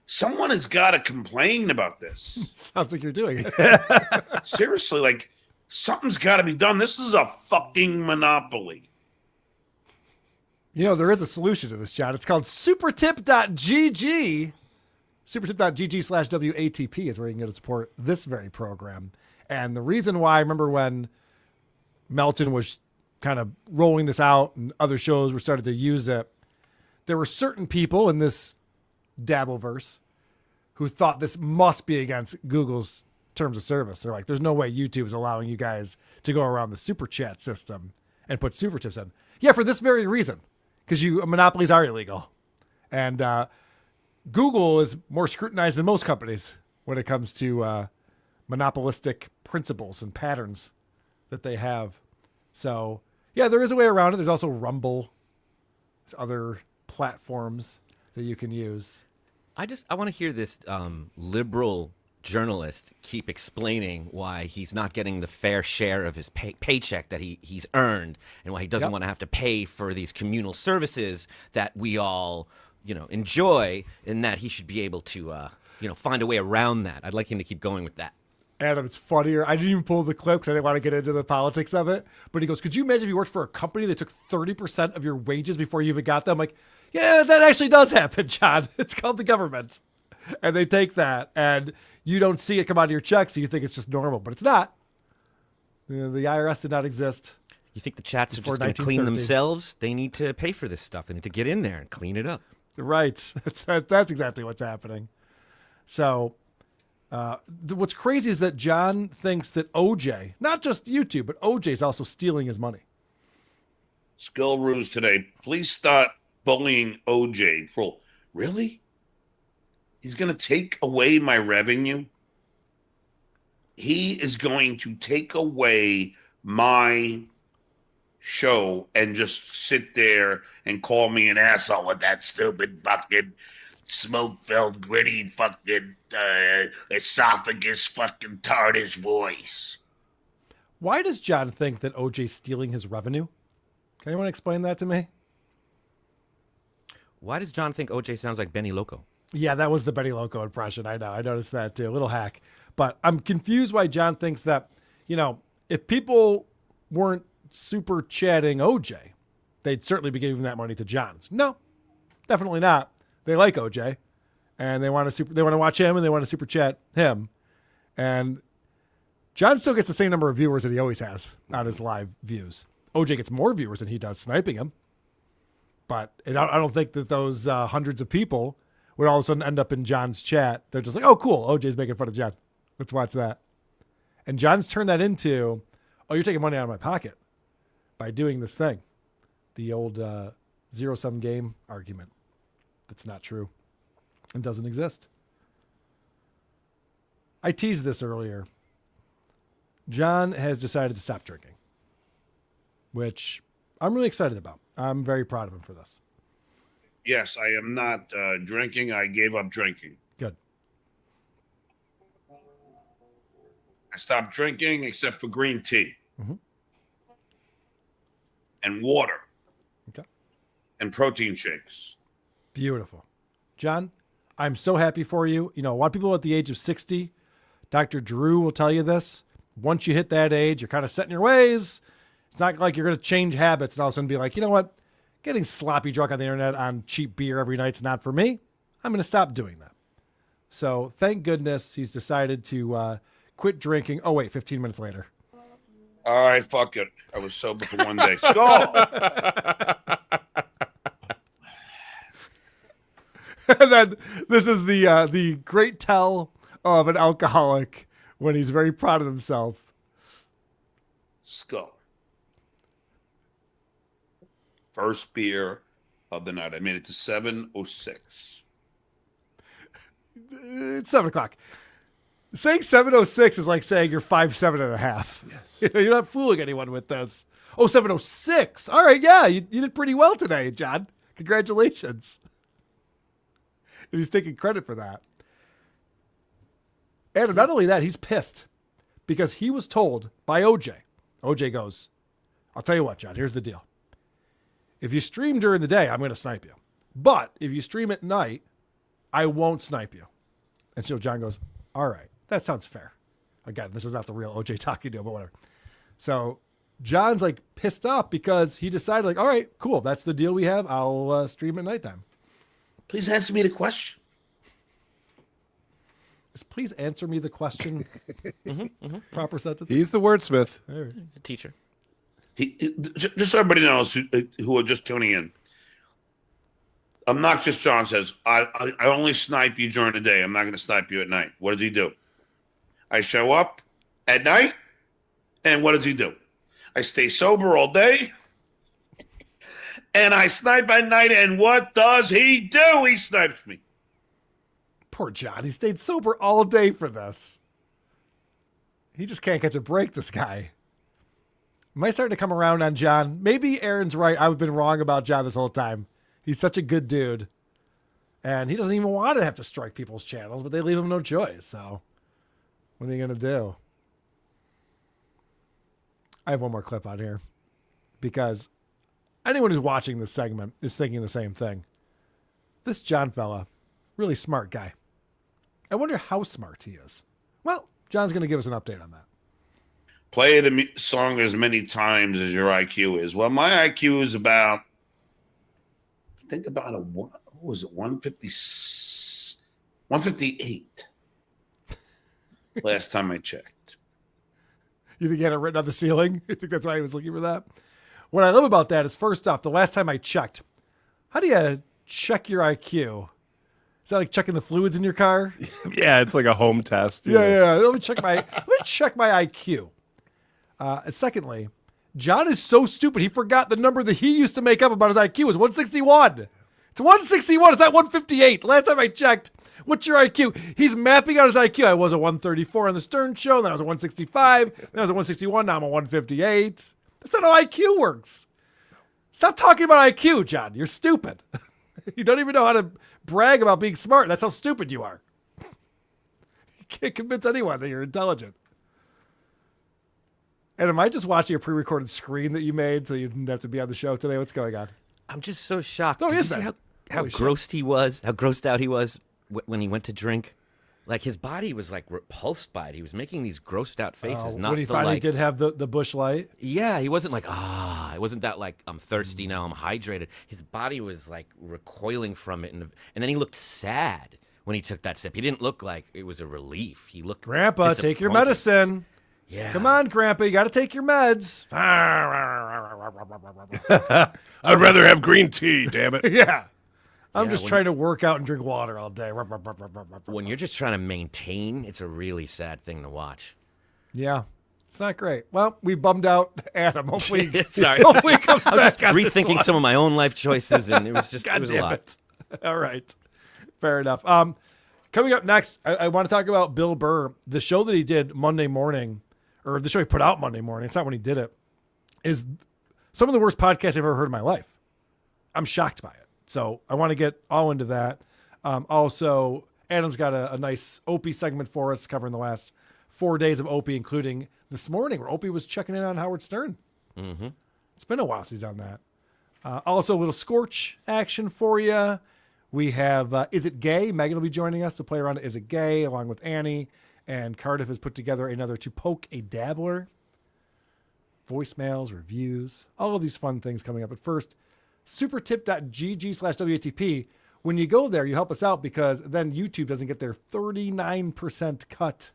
Someone has got to complain about this. Sounds like you're doing it. Seriously, like, something's got to be done. This is a fucking monopoly. There is a solution to this, John. It's called supertip.gg. Supertip.gg/WATP is where you can go to support this very program. And the reason why, I remember when Melton was kind of rolling this out and other shows were starting to use it, there were certain people in this Dabbleverse who thought this must be against Google's terms of service. They're like, there's no way YouTube is allowing you guys to go around the super chat system and put super tips in. Yeah, for this very reason, because monopolies are illegal. And Google is more scrutinized than most companies when it comes to monopolistic principles and patterns that they have. So, yeah, there is a way around it. There's also Rumble. There's other platforms that you can use. I want to hear this liberal journalist keep explaining why he's not getting the fair share of his paycheck that he's earned, and why he doesn't want to have to pay for these communal services that we all enjoy, and that he should be able to find a way around that. I'd like him to keep going with that. Adam, it's funnier. I didn't even pull the clip because I didn't want to get into the politics of it. But he goes, could you imagine if you worked for a company that took 30% of your wages before you even got them? I'm like, yeah, that actually does happen, John. It's called the government. And they take that, and you don't see it come out of your check, so you think it's just normal. But it's not. The IRS did not exist. You think the chats are just going to clean themselves? They need to pay for this stuff. They need to get in there and clean it up. Right. That's exactly what's happening. So what's crazy is that John thinks that OJ, not just YouTube, but OJ is also stealing his money. Skill ruse today. Please stop bullying OJ. Really? He's going to take away my revenue? He is going to take away my show and just sit there and call me an asshole with that stupid fucking smoke-filled, gritty fucking esophagus fucking tarnish voice. Why does John think that OJ's stealing his revenue? Can anyone explain that to me? Why does John think OJ sounds like Benny Loco? Yeah, that was the Benny Loco impression. I know. I noticed that too. A little hack. But I'm confused why John thinks that, if people weren't super chatting OJ, they'd certainly be giving that money to John. No, definitely not. They like OJ, and they want to watch him, and they want to super chat him. And John still gets the same number of viewers that he always has on his live views. OJ gets more viewers than he does sniping him. But I don't think that those hundreds of people would all of a sudden end up in John's chat. They're just like, oh, cool, OJ's making fun of John. Let's watch that. And John's turned that into, oh, you're taking money out of my pocket by doing this thing. The old zero-sum game argument. That's not true and doesn't exist. I teased this earlier. John has decided to stop drinking, which I'm really excited about. I'm very proud of him for this. Yes, I am not drinking. I gave up drinking. Good. I stopped drinking except for green tea Mhm. and water. Okay. And protein shakes. Beautiful. John, I'm so happy for you. You know, a lot of people at the age of 60, Dr. Drew will tell you this. Once you hit that age, you're kind of set in your ways. It's not like you're going to change habits and all of a sudden be like, you know what? Getting sloppy drunk on the internet on cheap beer every night's not for me. I'm going to stop doing that. So thank goodness he's decided to quit drinking. Oh, wait, 15 minutes later. All right, fuck it. I was sober for one day. Skull! And then this is the great tell of an alcoholic when he's very proud of himself. Skull. First beer of the night. I made it to 7:06. It's 7 o'clock. Saying 7:06 is like saying you're 5'7" and a half. Yes. You know, you're not fooling anyone with this. Oh, 7:06. All right, yeah, you did pretty well today, John. Congratulations. And he's taking credit for that. And not only that, he's pissed because he was told by OJ. OJ goes, I'll tell you what, John, here's the deal. If you stream during the day, I'm going to snipe you. But if you stream at night, I won't snipe you. And so John goes, all right, that sounds fair. Again, this is not the real OJ talking to him, but whatever. So John's like pissed off because he decided like, all right, cool. That's the deal we have. I'll stream at nighttime. Please answer me the question. Please answer me the question. Proper sentence. He's the wordsmith. He's a teacher. Just so everybody knows who are just tuning in. Obnoxious John says, I only snipe you during the day. I'm not going to snipe you at night. What does he do? I show up at night, and what does he do? I stay sober all day, and I snipe at night, and what does he do? He snipes me. Poor John. He stayed sober all day for this. He just can't catch a break, this guy. Am I starting to come around on John? Maybe Aaron's right. I've been wrong about John this whole time. He's such a good dude. And he doesn't even want to have to strike people's channels, but they leave him no choice. So what are you going to do? I have one more clip on here because anyone who's watching this segment is thinking the same thing. This John fella, really smart guy. I wonder how smart he is. Well, John's going to give us an update on that. Play the song as many times as your IQ is. Well, my IQ is about, I think about what was it, 158 last time I checked. You think he had it written on the ceiling? You think that's why he was looking for that? What I love about that is, first off, the last time I checked, how do you check your IQ? Is that like checking the fluids in your car? Yeah, it's like a home test. Yeah. Let me check my IQ. Secondly, John is so stupid. He forgot the number that he used to make up about his IQ was 161. It's 161. It's not 158. Last time I checked, what's your IQ? He's mapping out his IQ. I was a 134 on the Stern Show. Then I was a 165. Then I was a 161. Now I'm a 158. That's not how IQ works. Stop talking about IQ, John. You're stupid. You don't even know how to brag about being smart. That's how stupid you are. You can't convince anyone that you're intelligent. And am I just watching a pre-recorded screen that you made so you didn't have to be on the show today? What's going on? I'm just so shocked. Oh, Did he you is see back. how Holy grossed he was? How grossed out he was when he went to drink? Like his body was like repulsed by it. He was making these grossed out faces. Not when he the, finally like, did have the Busch Light. Yeah, he wasn't like, it wasn't that like, I'm thirsty now, I'm hydrated. His body was like recoiling from it. And then he looked sad when he took that sip. He didn't look like it was a relief. He looked Grandpa, take your disappointed. medicine. Yeah. Come on, Grandpa, you got to take your meds. I'd rather have green tea, damn it. Yeah. I'm Yeah, just when- trying to work out and drink water all day. When you're just trying to maintain, it's a really sad thing to watch. Yeah. It's not great. Well, we bummed out Adam. Hopefully, Sorry. hopefully he comes I was back just on this rethinking one. some of my own life choices, and it was just, God it was a damn lot. it. All right. Fair enough. Coming up next, I want to talk about Bill Burr, the show that he did Monday morning, or the show he put out Monday morning, it's not when he did it, is some of the worst podcasts I've ever heard in my life. I'm shocked by it. So I want to get all into that. Also, Adam's got a nice Opie segment for us covering the last 4 days of Opie, including this morning where Opie was checking in on Howard Stern. Mm-hmm. It's been a while since he's done that. Also, a little Scorch action for you. We have Is It Gay? Megan will be joining us to play around Is It Gay along with Annie. And Cardiff has put together another To Poke a Dabbler. Voicemails, reviews, all of these fun things coming up. But first, supertip.gg/WATP. When you go there, you help us out because then YouTube doesn't get their 39% cut.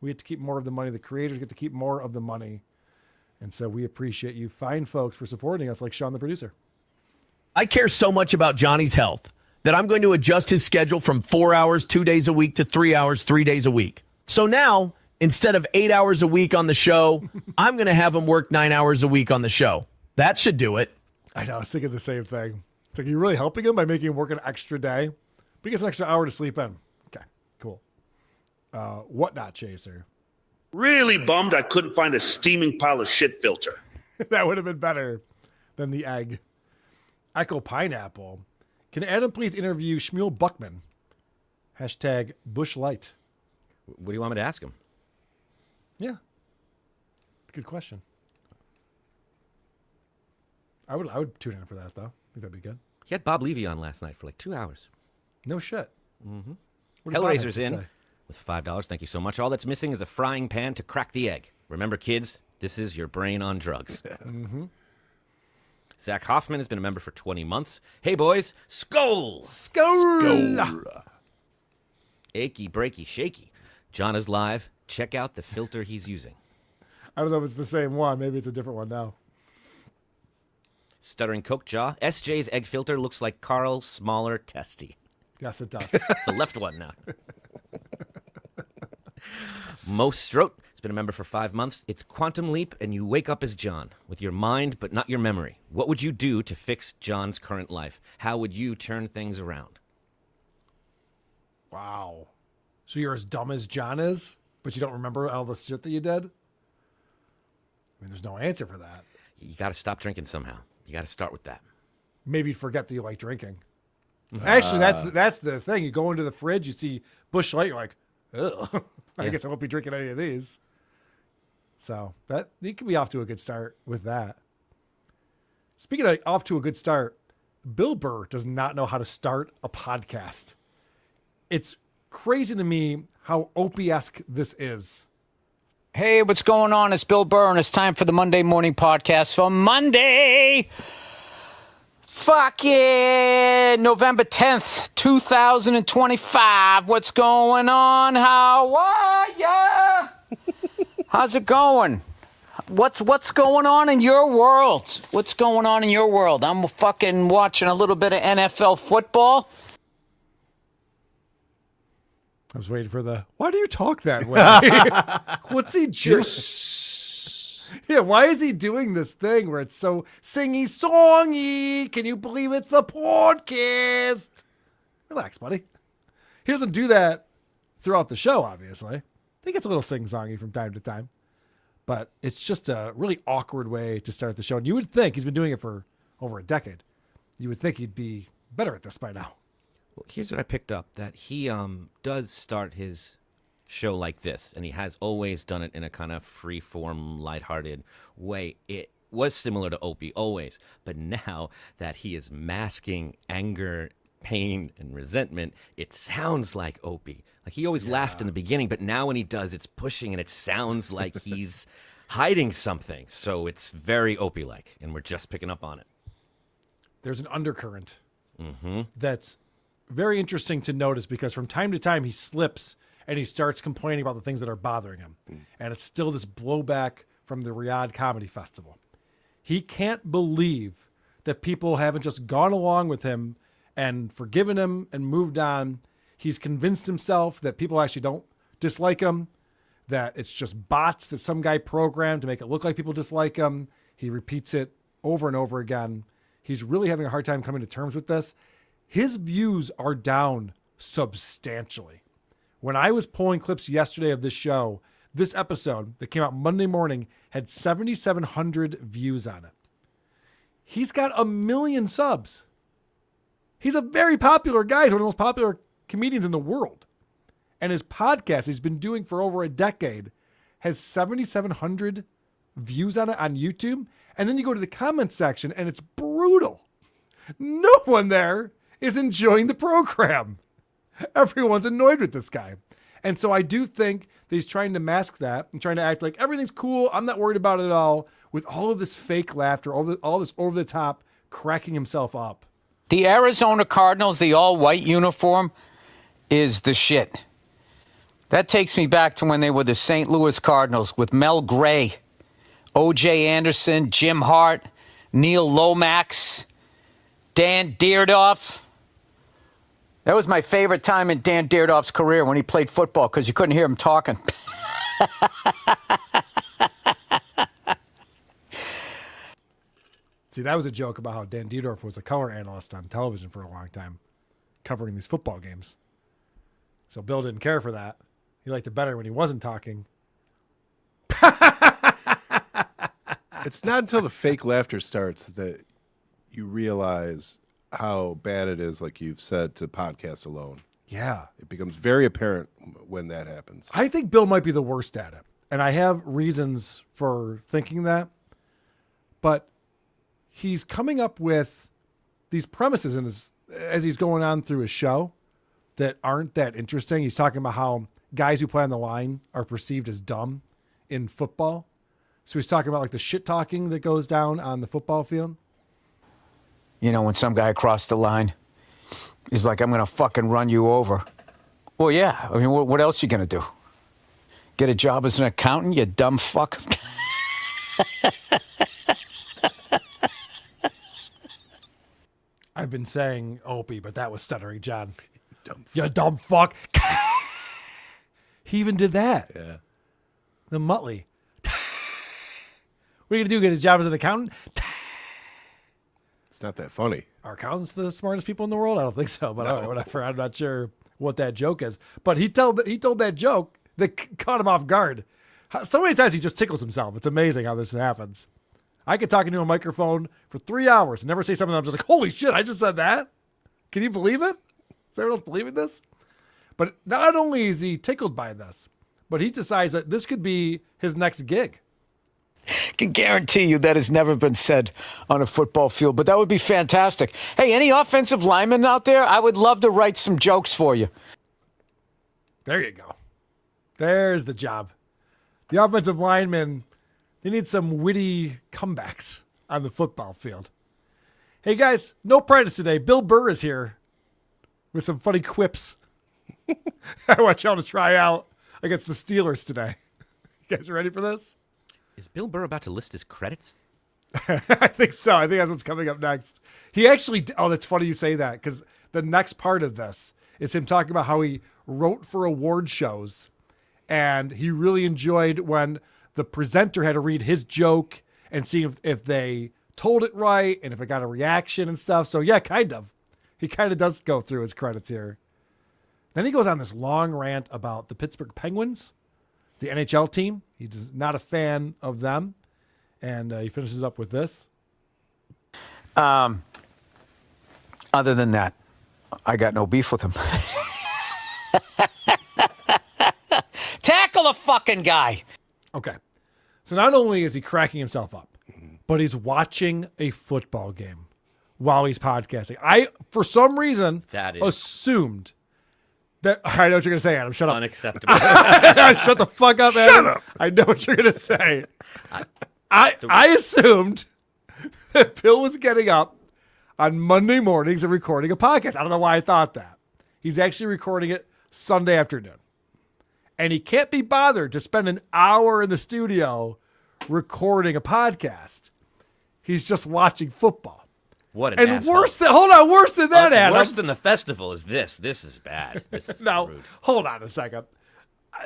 We get to keep more of the money. The creators get to keep more of the money. And so we appreciate you fine folks for supporting us like Sean, the producer. I care so much about Johnny's health that I'm going to adjust his schedule from 4 hours, 2 days a week to 3 hours, 3 days a week. So now, instead of 8 hours a week on the show, I'm going to have him work 9 hours a week on the show. That should do it. I know. I was thinking the same thing. It's like, you're really helping him by making him work an extra day, but he gets an extra hour to sleep in. Okay, cool. Whatnot Chaser. Really bummed I couldn't find a steaming pile of shit filter. That would have been better than the egg. Echo Pineapple. Can Adam please interview Shmuel Buckman? Hashtag Busch Light. What do you want me to ask him? Yeah. Good question. I would tune in for that, though. I think that'd be good. He had Bob Levy on last night for like 2 hours. No shit. Mm-hmm. What did Bob have Hellraiser's to in say? with $5. Thank you so much. All that's missing is a frying pan to crack the egg. Remember, kids, this is your brain on drugs. Mm-hmm. Zach Hoffman has been a member for 20 months. Hey, boys, Skull! Skull! Achy, breaky, shaky. John is live. Check out the filter he's using. I don't know if it's the same one. Maybe it's a different one now. Stuttering Coke Jaw. SJ's egg filter looks like Carl's smaller testy. Yes, it does. It's the left one now. Mo Strote has been a member for 5 months. It's Quantum Leap, and you wake up as John with your mind but not your memory. What would you do to fix John's current life? How would you turn things around? Wow. So you're as dumb as John is, but you don't remember all the shit that you did? I mean, there's no answer for that. You got to stop drinking somehow. You got to start with that. Maybe you'd forget that you like drinking. Actually, that's the thing. You go into the fridge, you see Busch Light, you're like, ugh. I guess I won't be drinking any of these. So that you could be off to a good start with that. Speaking of off to a good start, Bill Burr does not know how to start a podcast. It's crazy to me how Opie-esque this is. Hey, what's going on? It's Bill Burr, and it's time for the Monday morning podcast for Monday. Fucking November 10th, 2025. What's going on? How are ya? How's it going? What's going on in your world? What's going on in your world? I'm fucking watching a little bit of NFL football. I was waiting for the, why do you talk that way? What's he doing? Yeah, why is he doing this thing where it's so singy-songy? Can you believe it's the podcast? Relax, buddy. He doesn't do that throughout the show, obviously. He gets a little sing-songy from time to time. But it's just a really awkward way to start the show. And you would think, he's been doing it for over a decade, you would think he'd be better at this by now. Well, here's what I picked up, that he does start his show like this, and he has always done it in a kind of free-form, lighthearted way. It was similar to Opie, always, but now that he is masking anger, pain, and resentment, it sounds like Opie. Like, he always laughed in the beginning, but now when he does, it's pushing, and it sounds like he's hiding something. So it's very Opie-like, and we're just picking up on it. There's an undercurrent that's very interesting to notice, because from time to time he slips and he starts complaining about the things that are bothering him. And it's still this blowback from the Riyadh Comedy Festival. He can't believe that people haven't just gone along with him and forgiven him and moved on. He's convinced himself that people actually don't dislike him, that it's just bots that some guy programmed to make it look like people dislike him. He repeats it over and over again. He's really having a hard time coming to terms with this. His views are down substantially. When I was pulling clips yesterday of this show, This episode that came out Monday morning had 7,700 views on it. He's got 1 million subs. He's a very popular guy. He's one of the most popular comedians in the world. And his podcast he's been doing for over a decade has 7,700 views on it on YouTube. And then you go to the comments section and it's brutal. No one there is enjoying the program. Everyone's annoyed with this guy. And so I do think that he's trying to mask that and trying to act like everything's cool. I'm not worried about it at all, with all of this fake laughter, all this over the top, cracking himself up. The Arizona Cardinals, the all-white uniform, is the shit. That takes me back to when they were the St. Louis Cardinals with Mel Gray, O.J. Anderson, Jim Hart, Neil Lomax, Dan Dierdorf. That was my favorite time in Dan Dierdorf's career when he played football because you couldn't hear him talking. See, that was a joke about how Dan Dierdorf was a color analyst on television for a long time, covering these football games. So Bill didn't care for that. He liked it better when he wasn't talking. It's not until the fake laughter starts that you realize how bad it is, like you've said, to podcast alone. Yeah. It becomes very apparent when that happens. I think Bill might be the worst at it. And I have reasons for thinking that. But he's coming up with these premises as he's going on through his show that aren't that interesting. He's talking about how guys who play on the line are perceived as dumb in football. So he's talking about like the shit talking that goes down on the football field. You know, when some guy crossed the line, he's like, I'm going to fucking run you over. Well, yeah. I mean, what else you going to do? Get a job as an accountant, you dumb fuck? I've been saying Opie, but that was Stuttering John. You dumb fuck. He even did that. Yeah. The Muttley. What are you going to do? Get a job as an accountant? It's not that funny. Are accountants the smartest people in the world? I don't think so, but all right, whatever. I'm not sure what that joke is. But he told that joke that caught him off guard. So many times he just tickles himself. It's amazing how this happens. I could talk into a microphone for 3 hours and never say something. I'm just like, holy shit, I just said that. Can you believe it? Is everyone else believing this? But not only is he tickled by this, but he decides that this could be his next gig. Can guarantee you that has never been said on a football field, but that would be fantastic. Hey, any offensive linemen out there? I would love to write some jokes for you. There you go. There's the job. The offensive linemen, they need some witty comebacks on the football field. Hey, guys, no practice today. Bill Burr is here with some funny quips. I want y'all to try out against the Steelers today. You guys ready for this? Is Bill Burr about to list his credits? I think so. I think that's what's coming up next. He actually, oh, that's funny you say that, because the next part of this is him talking about how he wrote for award shows, and he really enjoyed when the presenter had to read his joke and see if they told it right and if it got a reaction and stuff. So yeah, kind of. He kind of does go through his credits here. Then he goes on this long rant about the Pittsburgh Penguins, the NHL team. He's not a fan of them. And he finishes up with this. Other than that, I got no beef with him. Tackle a fucking guy. Okay. So not only is he cracking himself up, but he's watching a football game while he's podcasting. I, for some reason, assumed that. I know what you're going to say, Adam. Shut up. Unacceptable. Shut the fuck up, Adam. Shut up. I know what you're going to say. I assumed that Bill was getting up on Monday mornings and recording a podcast. I don't know why I thought that. He's actually recording it Sunday afternoon. And he can't be bothered to spend an hour in the studio recording a podcast. He's just watching football. What an and asshole. worse than that, Adam. Worse than the festival is this. This is bad. This is now, rude. Hold on a second.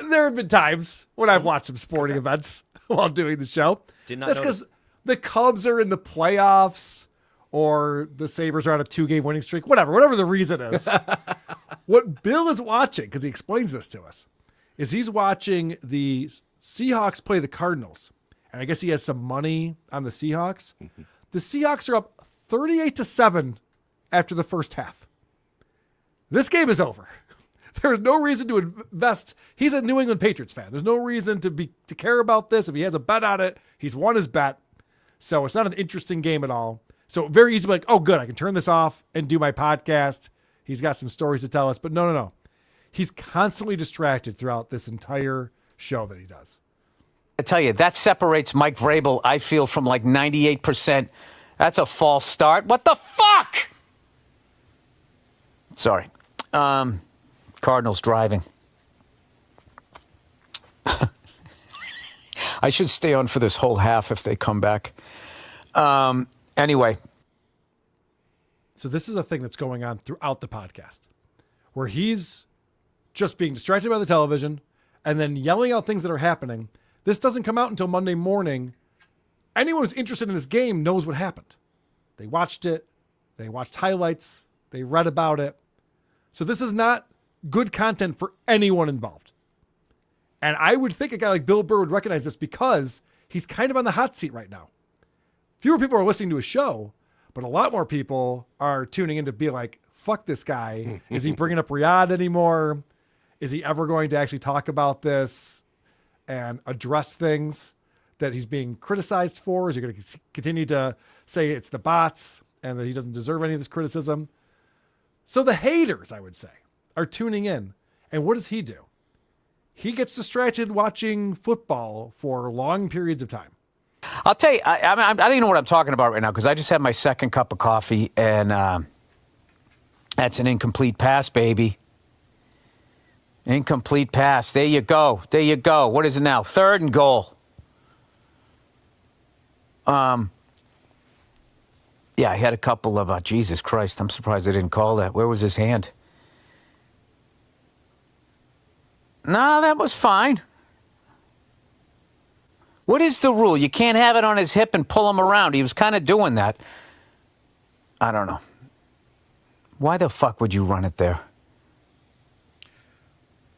There have been times when I've watched some sporting events while doing the show. Did not That's notice. because the Cubs are in the playoffs or the Sabres are on a 2-game winning streak, whatever the reason is. What Bill is watching, because he explains this to us, is he's watching the Seahawks play the Cardinals, and I guess he has some money on the Seahawks. The Seahawks are up 38-7 after the first half. This game is over. There's no reason to invest. He's a New England Patriots fan. There's no reason to care about this. If he has a bet on it, he's won his bet. So it's not an interesting game at all. So very easy to be like, oh, good, I can turn this off and do my podcast. He's got some stories to tell us. But no. He's constantly distracted throughout this entire show that he does. I tell you, that separates Mike Vrabel, I feel, from like 98%. That's a false start. What the fuck? Sorry. Cardinals driving. I should stay on for this whole half if they come back. Anyway. So this is a thing that's going on throughout the podcast where he's just being distracted by the television and then yelling out things that are happening. This doesn't come out until Monday morning. Anyone who's interested in this game knows what happened. They watched it. They watched highlights. They read about it. So this is not good content for anyone involved. And I would think a guy like Bill Burr would recognize this because he's kind of on the hot seat right now. Fewer people are listening to his show, but a lot more people are tuning in to be like, fuck this guy. Is he bringing up Riyadh anymore? Is he ever going to actually talk about this and address things that he's being criticized for? Is he going to continue to say it's the bots and that he doesn't deserve any of this criticism? So the haters, I would say, are tuning in. And what does he do? He gets distracted watching football for long periods of time. I'll tell you, I don't even know what I'm talking about right now because I just had my second cup of coffee, and that's an incomplete pass, baby. Incomplete pass. There you go. There you go. What is it now? 3rd and goal. Yeah, I had a couple of, Jesus Christ, I'm surprised they didn't call that. Where was his hand? No, that was fine. What is the rule? You can't have it on his hip and pull him around. He was kind of doing that. I don't know. Why the fuck would you run it there?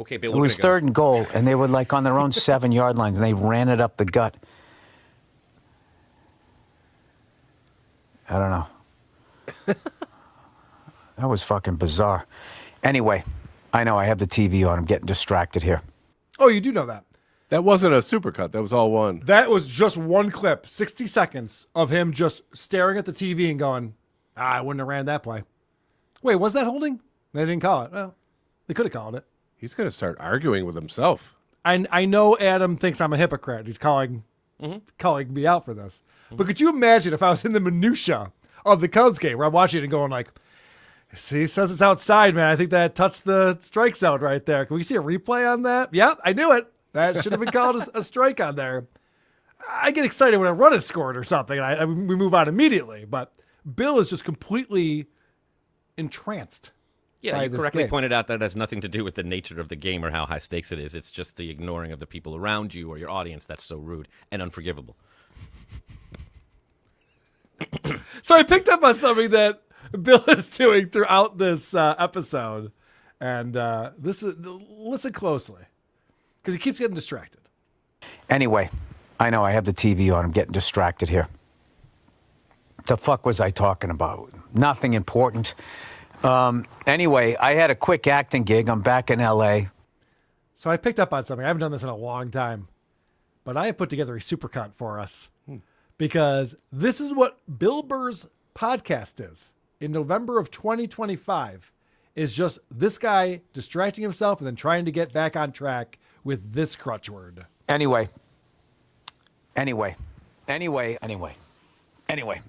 Okay, Bill, it was 3rd and goal, and they were like on their own 7-yard lines, and they ran it up the gut. I don't know. That was fucking bizarre. Anyway, I know I have the TV on. I'm getting distracted here. Oh, you do know that. That wasn't a supercut. That was all one. That was just one clip, 60 seconds of him just staring at the TV and going, I wouldn't have ran that play. Wait, was that holding? They didn't call it. Well, they could have called it. He's going to start arguing with himself. I know Adam thinks I'm a hypocrite. He's calling me out for this. But could you imagine if I was in the minutia of the Cubs game where I'm watching it and going like, see, he says it's outside, man. I think that touched the strike zone right there. Can we see a replay on that? Yep, I knew it. That should have been called a strike on there. I get excited when a run is scored or something. And we move on immediately. But Bill is just completely entranced. Yeah, you correctly pointed out that it has nothing to do with the nature of the game or how high stakes it is. It's just the ignoring of the people around you or your audience that's so rude and unforgivable. So I picked up on something that Bill is doing throughout this episode. And listen closely. Because he keeps getting distracted. Anyway, I know I have the TV on. I'm getting distracted here. The fuck was I talking about? Nothing important. Anyway, I had a quick acting gig. I'm back in L.A. So I picked up on something. I haven't done this in a long time. But I have put together a supercut for us. Because this is what Bill Burr's podcast is. In November of 2025 is just this guy distracting himself and then trying to get back on track with this crutch word. Anyway. Anyway. So anyway. Anyway.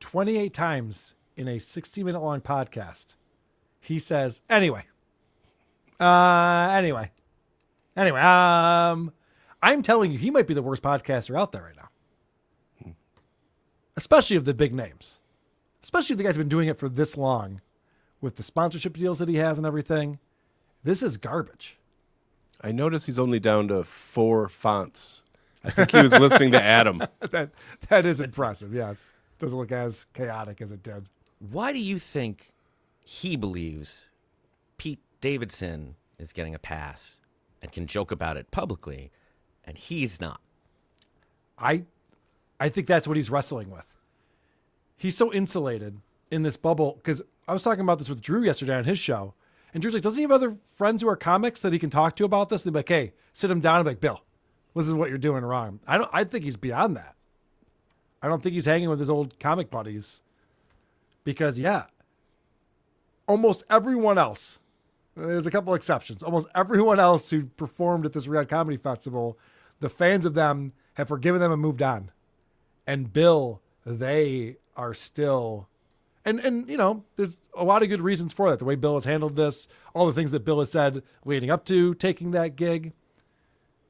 28 times in a 60-minute long podcast, he says, anyway. I I'm telling you, he might be the worst podcaster out there right now. Especially of the big names. Especially if the guy's been doing it for this long with the sponsorship deals that he has and everything. This is garbage. I noticed he's only down to 4 fonts. I think he was listening to Adam. That is impressive, yes. Doesn't look as chaotic as it did. Why do you think he believes Pete Davidson is getting a pass and can joke about it publicly, and he's not? I think that's what he's wrestling with. He's so insulated in this bubble, because I was talking about this with Drew yesterday on his show, and Drew's like, doesn't he have other friends who are comics that he can talk to about this? And they're like, hey, sit him down and be like, Bill, this is what you're doing wrong. I think he's beyond that. I don't think he's hanging with his old comic buddies because, yeah, almost everyone else, there's a couple exceptions, almost everyone else who performed at this Riyadh Comedy Festival, the fans of them have forgiven them and moved on. And Bill, they are still, and you know, there's a lot of good reasons for that. The way Bill has handled this, all the things that Bill has said leading up to taking that gig.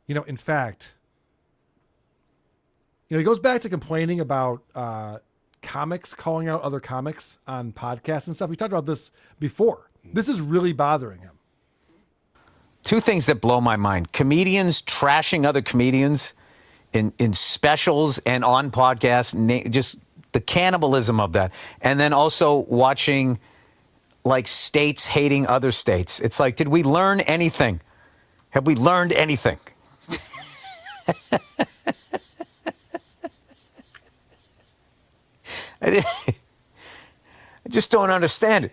You know, in fact, he goes back to complaining about comics calling out other comics on podcasts and stuff. We talked about this before. This is really bothering him. 2 things that blow my mind. Comedians trashing other comedians in specials and on podcasts, just the cannibalism of that. And then also watching like states hating other states. It's like, did we learn anything? Have we learned anything? I just don't understand it.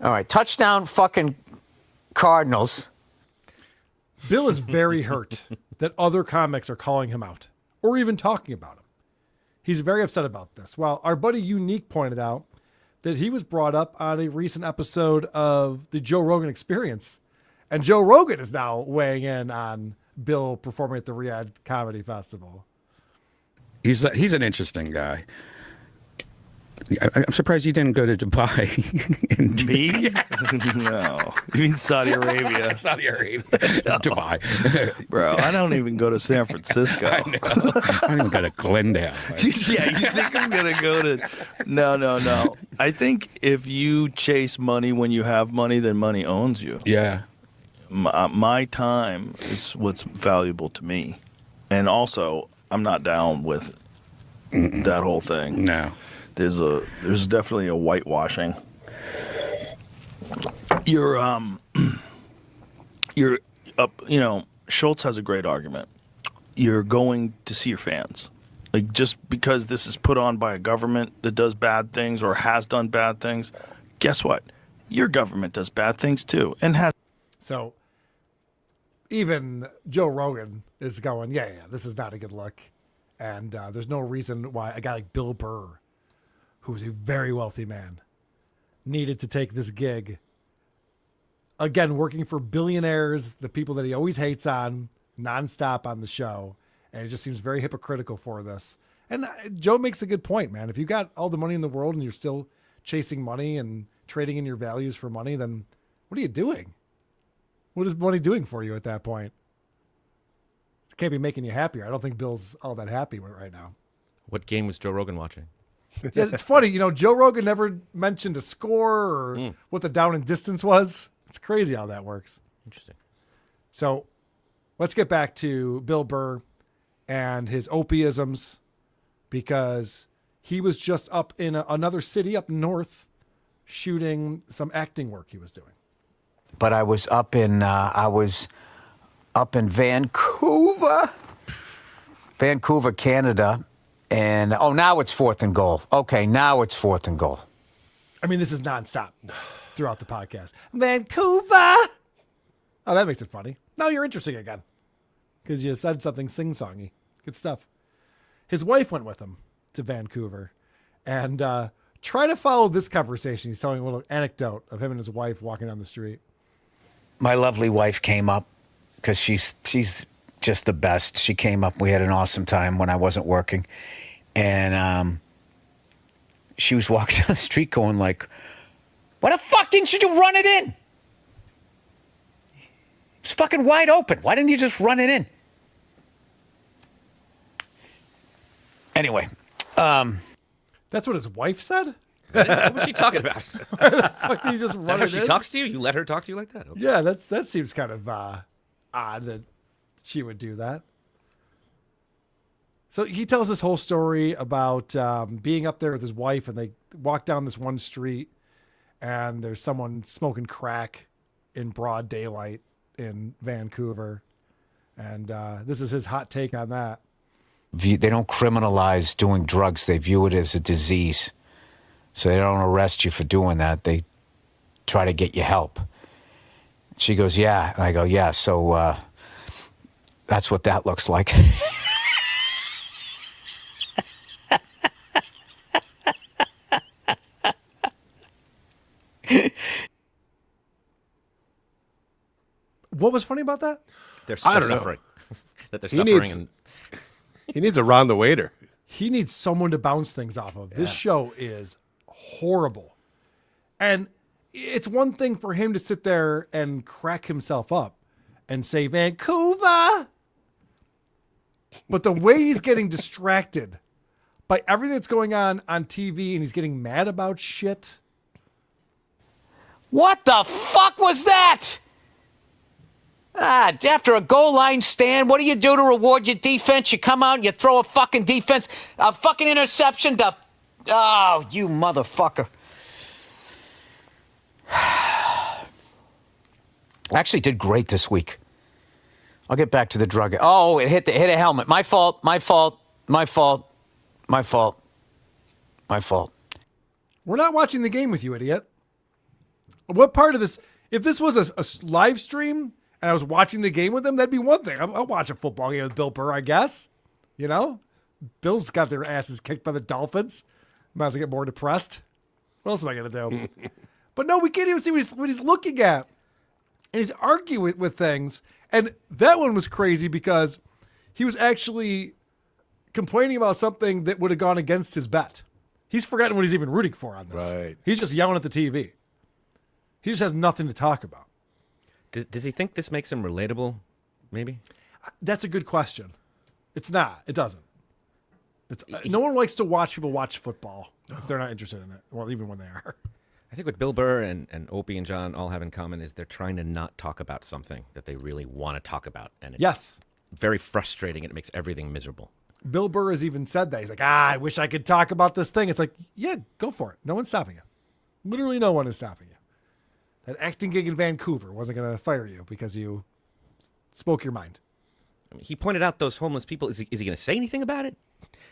All right, touchdown fucking Cardinals. Bill is very hurt that other comics are calling him out or even talking about him. He's very upset about this. Well, our buddy Unique pointed out that he was brought up on a recent episode of the Joe Rogan Experience, and Joe Rogan is now weighing in on Bill performing at the Riyadh Comedy Festival. He's an interesting guy. I'm surprised you didn't go to Dubai. Me? No. You mean Saudi Arabia? Saudi Arabia. No. Dubai. Bro, I don't even go to San Francisco. I know. I don't even go to Glendale. Yeah, you think I'm going to go to... No. I think if you chase money when you have money, then money owns you. Yeah. My time is what's valuable to me. And also, I'm not down with that whole thing. No. There's definitely a whitewashing. You're up, you know, Schultz has a great argument. You're going to see your fans. Like, just because this is put on by a government that does bad things or has done bad things, guess what? Your government does bad things too and has. So even Joe Rogan is going, yeah, this is not a good look. And there's no reason why a guy like Bill Burr, who's a very wealthy man, needed to take this gig. Again, working for billionaires, the people that he always hates on, nonstop on the show. And it just seems very hypocritical for this. And Joe makes a good point, man. If you got all the money in the world and you're still chasing money and trading in your values for money, then what are you doing? What is money doing for you at that point? It can't be making you happier. I don't think Bill's all that happy right now. What game was Joe Rogan watching? Yeah, it's funny. You know, Joe Rogan never mentioned a score or what the down and distance was. It's crazy how that works. Interesting. So let's get back to Bill Burr and his Opie-isms, because he was just up in another city up north shooting some acting work he was doing. But I was up in Vancouver, Canada. And, now it's 4th and goal. Okay, now it's 4th and goal. I mean, this is nonstop throughout the podcast. Vancouver! Oh, that makes it funny. Now you're interesting again because you said something sing-songy. Good stuff. His wife went with him to Vancouver. And try to follow this conversation. He's telling a little anecdote of him and his wife walking down the street. My lovely wife came up because she's just the best. She came up. We had an awesome time when I wasn't working. And she was walking down the street going like, why the fuck didn't you run it in? It's fucking wide open. Why didn't you just run it in? Anyway, that's what his wife said. What was she talking about? Why the fuck did he just Is run that how it she in? talks to you? You let her talk to you like that? Okay. Yeah, that seems kind of odd that she would do that. So he tells this whole story about being up there with his wife, and they walk down this one street, and there's someone smoking crack in broad daylight in Vancouver, and this is his hot take on that. They don't criminalize doing drugs. They view it as a disease. So they don't arrest you for doing that. They try to get you help. She goes, yeah. And I go, yeah, so that's what that looks like. What was funny about that? They're I don't know. suffering. That they're He suffering. needs- and He needs a Ron the Waiter. He needs someone to bounce things off of. This show is horrible. And it's one thing for him to sit there and crack himself up and say, Vancouver. But the way he's getting distracted by everything that's going on TV, and he's getting mad about shit. What the fuck was that? After a goal line stand, what do you do to reward your defense? You come out and you throw a fucking interception to... Oh, you motherfucker. Actually did great this week. I'll get back to the drug. Oh, it hit a helmet. My fault. We're not watching the game with you, idiot. What part of this? If this was a live stream and I was watching the game with them, that'd be one thing. I'll watch a football game with Bill Burr, I guess. You know? Bill's got their asses kicked by the Dolphins. Might as well get more depressed. What else am I going to do? But no, we can't even see what he's looking at. And he's arguing with things. And that one was crazy because he was actually complaining about something that would have gone against his bet. He's forgotten what he's even rooting for on this. Right. He's just yelling at the TV. He just has nothing to talk about. does he think this makes him relatable? Maybe. That's a good question. It's not. It doesn't. No one likes to watch people watch football if they're not interested in it. Well, even when they are. I think what Bill Burr and Opie and John all have in common is they're trying to not talk about something that they really want to talk about. And it's Yes. very frustrating, and it makes everything miserable. Bill Burr has even said that. He's like, I wish I could talk about this thing. It's like, yeah, go for it. No one's stopping you. Literally no one is stopping you. That acting gig in Vancouver wasn't going to fire you because you spoke your mind. I mean, he pointed out those homeless people. Is he going to say anything about it?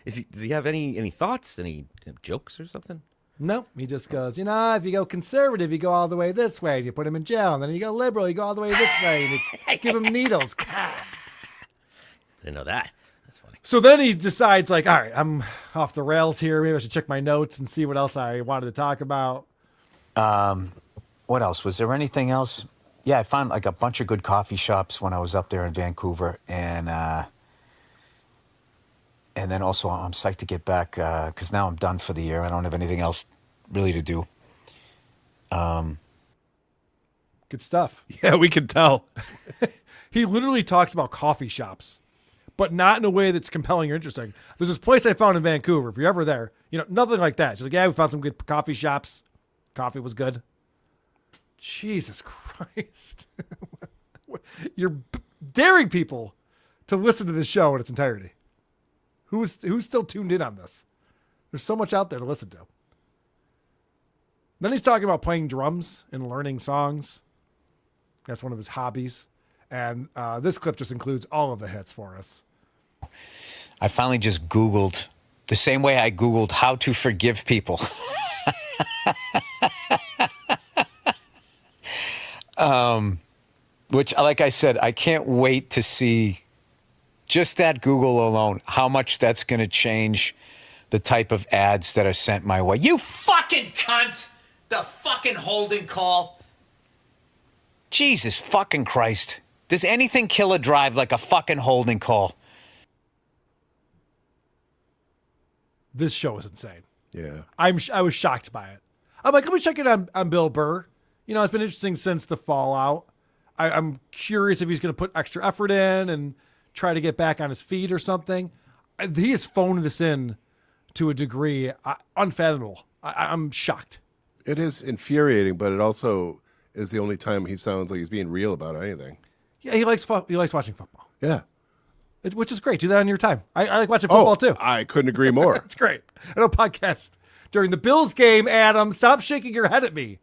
Does he have any thoughts, any jokes or something? No, he just goes, if you go conservative, you go all the way this way, and you put him in jail. And then you go liberal, you go all the way this way, and you give him needles. Didn't know that. That's funny. So then he decides, like, all right, I'm off the rails here. Maybe I should check my notes and see what else I wanted to talk about. What else? Was there anything else? Yeah, I found like a bunch of good coffee shops when I was up there in Vancouver. And then also I'm psyched to get back because now I'm done for the year. I don't have anything else really to do. Good stuff. Yeah, we can tell. He literally talks about coffee shops, but not in a way that's compelling or interesting. There's this place I found in Vancouver. If you're ever there, nothing like that. Just like, yeah, we found some good coffee shops. Coffee was good. Jesus Christ. You're daring people to listen to this show in its entirety. Who's still tuned in on this? There's so much out there to listen to. Then he's talking about playing drums and learning songs. That's one of his hobbies. And this clip just includes all of the hits for us. I finally just Googled the same way I Googled how to forgive people. Which, like I said, I can't wait to see just that Google alone, how much that's going to change the type of ads that are sent my way. You fucking cunt! The fucking holding call. Jesus fucking Christ. Does anything kill a drive like a fucking holding call? This show is insane. Yeah. I was shocked by it. I'm like, let me check it on Bill Burr. It's been interesting since the fallout. I'm curious if he's going to put extra effort in and try to get back on his feet or something. He has phoned this in to a degree unfathomable. I'm shocked. It is infuriating, but it also is the only time he sounds like he's being real about anything. Yeah, he likes watching football. Yeah. Which is great. Do that on your time. I like watching football too. I couldn't agree more. It's great. I don't podcast during the Bills game, Adam. Stop shaking your head at me.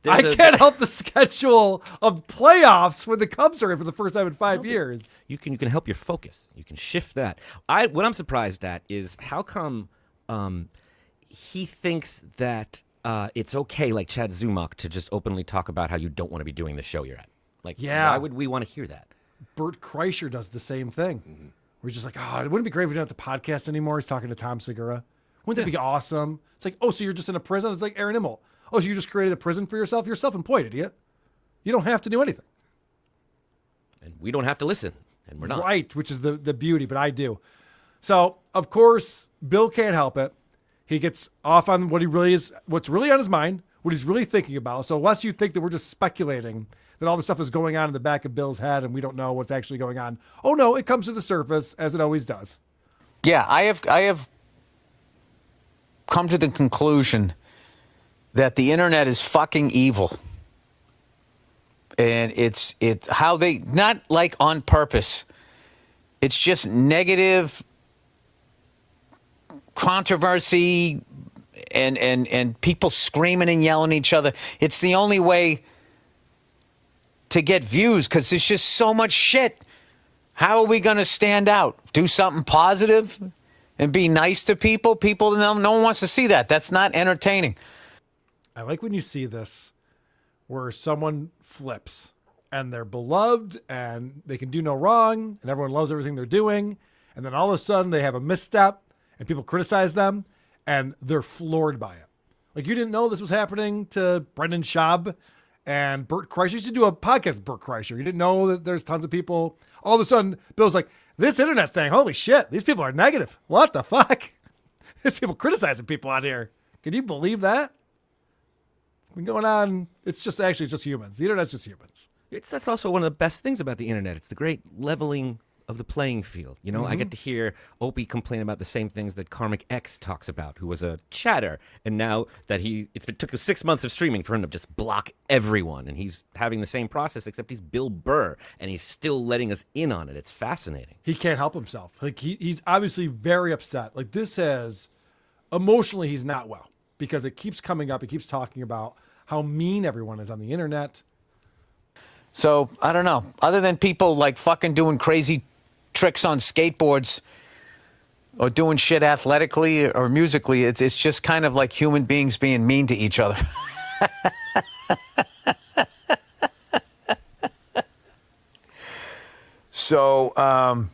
I can't help the schedule of playoffs when the Cubs are in for the first time in 5 years. You can help your focus. You can shift that. What I'm surprised at is how come he thinks that it's okay, like Chad Zumach, to just openly talk about how you don't want to be doing the show you're at. Like, why would we want to hear that? Bert Kreischer does the same thing. We're just like, it wouldn't it be great if we didn't have to podcast anymore. He's talking to Tom Segura. Wouldn't that be awesome? It's like, so you're just in a prison? It's like Aaron Immel. So you just created a prison for yourself? You're self-employed, idiot. You don't have to do anything. And we don't have to listen, and we're not. Right, which is the beauty, but I do. So, of course, Bill can't help it. He gets off on what's really on his mind, what he's really thinking about. So unless you think that we're just speculating that all this stuff is going on in the back of Bill's head and we don't know what's actually going on. Oh no, it comes to the surface as it always does. Yeah, I have come to the conclusion that the internet is fucking evil. And it's how they, not like on purpose. It's just negative controversy and people screaming and yelling at each other. It's the only way to get views because there's just so much shit. How are we going to stand out? Do something positive and be nice to people? No one wants to see that. That's not entertaining. I like when you see this where someone flips and they're beloved and they can do no wrong and everyone loves everything they're doing. And then all of a sudden they have a misstep and people criticize them and they're floored by it. Like, you didn't know this was happening to Brendan Schaub and Bert Kreischer. You used to do a podcast with Bert Kreischer. You didn't know that there's tons of people. All of a sudden, Bill's like, this internet thing, holy shit, these people are negative. What the fuck? There's people criticizing people out here. Can you believe that? It's been going on. It's just humans. The internet's just humans. That's also one of the best things about the internet. It's the great leveling of the playing field. You know, I get to hear Opie complain about the same things that Karmic X talks about, who was a chatter. And now that took 6 months of streaming for him to just block everyone. And he's having the same process, except he's Bill Burr and he's still letting us in on it. It's fascinating. He can't help himself. Like, he's obviously very upset. Like, emotionally, he's not well because it keeps coming up. He keeps talking about how mean everyone is on the internet. So, I don't know. Other than people like fucking doing crazy tricks on skateboards or doing shit athletically or musically, it's just kind of like human beings being mean to each other. So I'm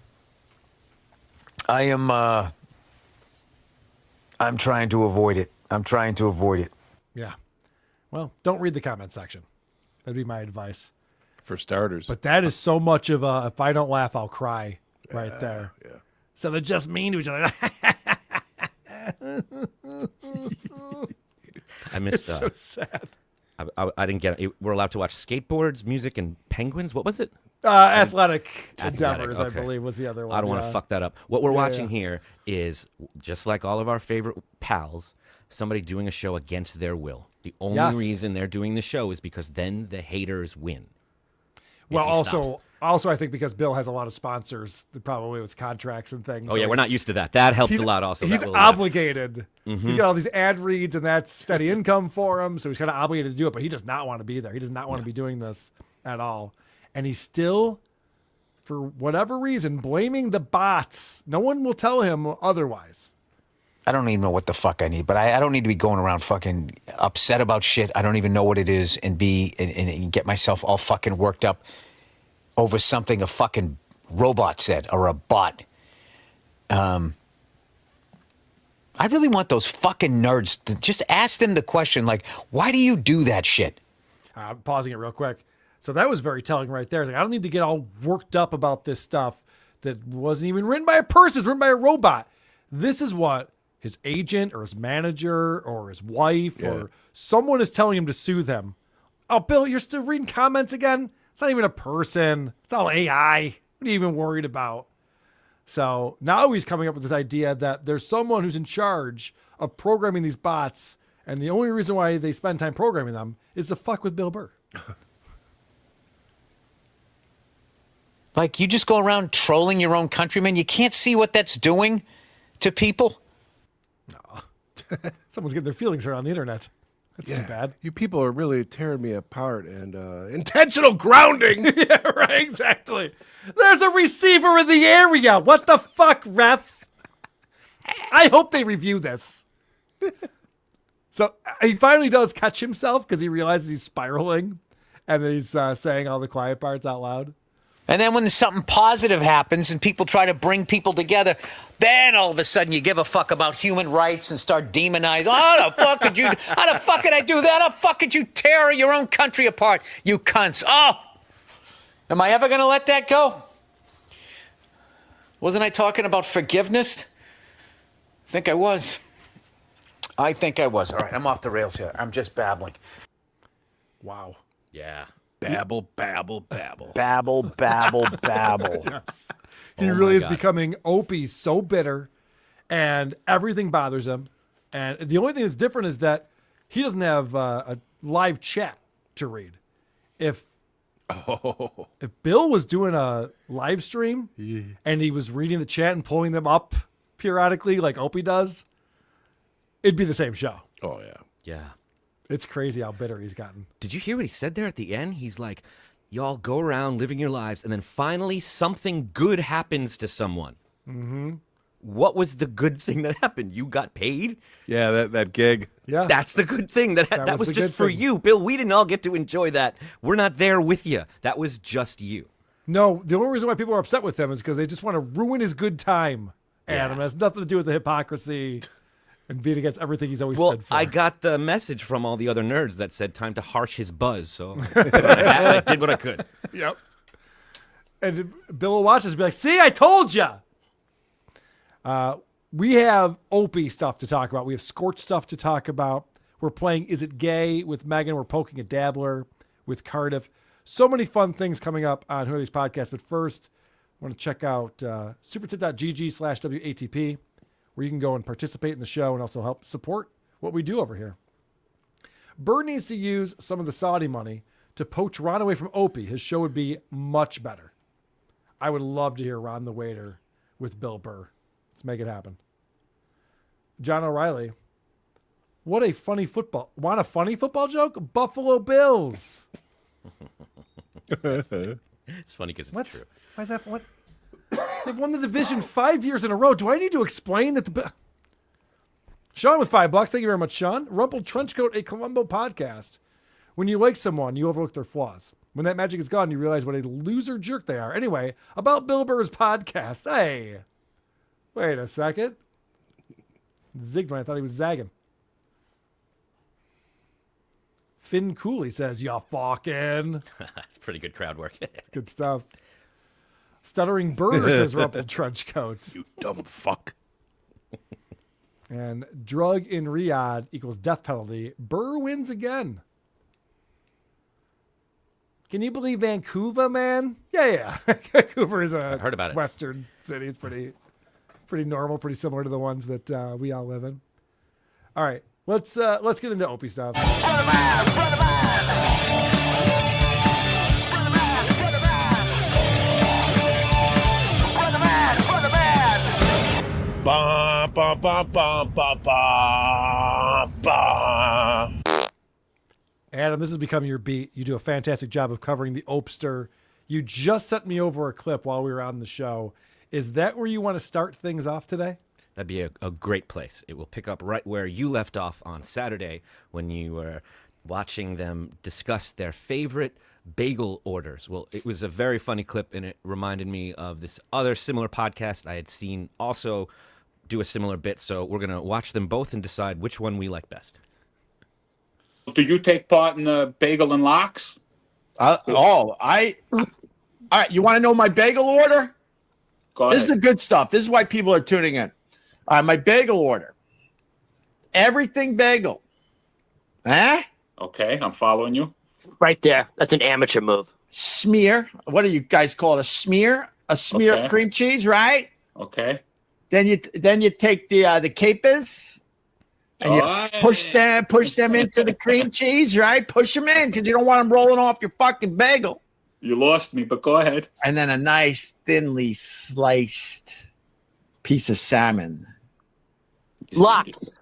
trying to avoid it. Yeah. Well, don't read the comment section. That'd be my advice. For starters. But that is so much of a, if I don't laugh, I'll cry right there. Yeah. So they're just mean to each other. I missed. It's so sad. I didn't get it. We're allowed to watch skateboards, music, and penguins. What was it? Athletic endeavors, okay. I believe, was the other one. I don't want to fuck that up. What we're watching here is, just like all of our favorite pals, somebody doing a show against their will. The only reason they're doing the show is because then the haters win. Well, also, I think because Bill has a lot of sponsors, probably with contracts and things. Oh, yeah, we're not used to that. That helps a lot also. He's obligated. He's got all these ad reads, and that's steady income for him, so he's kind of obligated to do it, but he does not want to be there. He does not want to be doing this at all. And he's still, for whatever reason, blaming the bots. No one will tell him otherwise. I don't even know what the fuck I need, but I don't need to be going around fucking upset about shit. I don't even know what it is and get myself all fucking worked up over something a fucking robot said or a bot. I really want those fucking nerds to just ask them the question, like, why do you do that shit? I'm pausing it real quick. So that was very telling right there. It's like, I don't need to get all worked up about this stuff that wasn't even written by a person. It's written by a robot. This is what his agent or his manager or his wife or someone is telling him to soothe him. Oh, Bill, you're still reading comments again? It's not even a person. It's all AI. What are you even worried about? So now he's coming up with this idea that there's someone who's in charge of programming these bots, and the only reason why they spend time programming them is to fuck with Bill Burr. Like, you just go around trolling your own countrymen. You can't see what that's doing to people. Someone's getting their feelings hurt on the internet. That's too bad. You people are really tearing me apart, and intentional grounding. Yeah, right, exactly. There's a receiver in the area. What the fuck, ref? I hope they review this. So he finally does catch himself because he realizes he's spiraling, and then he's saying all the quiet parts out loud. And then when something positive happens and people try to bring people together, then all of a sudden you give a fuck about human rights and start demonizing. Oh, how the fuck could you? How the fuck could I do that? How the fuck could you tear your own country apart? You cunts. Oh, am I ever going to let that go? Wasn't I talking about forgiveness? I think I was. All right, I'm off the rails here. I'm just babbling. Wow. Yeah. Babble, babble, babble. Babble, babble, babble. Yes. He really is becoming Opie so bitter, and everything bothers him. And the only thing that's different is that he doesn't have a live chat to read. If Bill was doing a live stream and he was reading the chat and pulling them up periodically like Opie does, it'd be the same show. Oh, yeah. Yeah. It's crazy how bitter he's gotten. Did you hear what he said there at the end? He's like, y'all go around living your lives, and then finally something good happens to someone. Mm-hmm. What was the good thing that happened? You got paid? Yeah, that gig. Yeah. That's the good thing. That was just for you. Bill, we didn't all get to enjoy that. We're not there with you. That was just you. No, the only reason why people are upset with him is because they just want to ruin his good time, Adam. It has nothing to do with the hypocrisy and being against everything he's always stood for. I got the message from all the other nerds that said time to harsh his buzz, so I did what I could. Yep. And Bill will watch this and be like, see, I told you. We have Opie stuff to talk about. We have Scorch stuff to talk about. We're playing Is It Gay with Megan. We're poking a dabbler with Cardiff. So many fun things coming up on Who Are These Podcasts. But first, I want to check out supertip.gg/WATP, where you can go and participate in the show and also help support what we do over here. Burr needs to use some of the Saudi money to poach Ron away from Opie. His show would be much better. I would love to hear Ron the Waiter with Bill Burr. Let's make it happen. John O'Reilly, what a funny football. Want a funny football joke? Buffalo Bills. It's funny because it's true. Why is that? What? They've won the division 5 years in a row. Do I need to explain that? Sean with $5. Thank you very much, Sean. Rumpled Trenchcoat, a Columbo podcast. When you like someone, you overlook their flaws. When that magic is gone, you realize what a loser jerk they are. Anyway, about Bill Burr's podcast. Hey, wait a second. Zigged when I thought he was zagging. Finn Cooley says, "Ya fucking." That's pretty good crowd work. Good stuff. Stuttering Burr says, "Rumpled Trenchcoat." You dumb fuck. And drug in Riyadh equals death penalty. Burr wins again. Can you believe Vancouver, man? Yeah. Vancouver is a heard about it. Western city. It's pretty normal, pretty similar to the ones that we all live in. All right, let's get into Opie stuff. Bum, bum, bum, bum, bum, bum, bum. Adam, this has become your beat. You do a fantastic job of covering the Opster. You just sent me over a clip while we were on the show. Is that where you want to start things off today? That'd be a great place. It will pick up right where you left off on Saturday when you were watching them discuss their favorite bagel orders. Well, it was a very funny clip, and it reminded me of this other similar podcast I had seen also do a similar bit. So we're going to watch them both and decide which one we like best. Do you take part in the bagel and locks? All right, you want to know my bagel order? Go This is ahead. the good stuff. This is why people are tuning in. All right, my bagel order. Everything bagel. Huh? Okay, I'm following you. Right there. That's an amateur move. smear. What do you guys call it? A smear? A smear Okay. of cream cheese, right? Okay. Then you take the capers and you push them into the cream cheese, right? Push them in because you don't want them rolling off your fucking bagel. You lost me, but go ahead. And then a nice thinly sliced piece of salmon. Lox.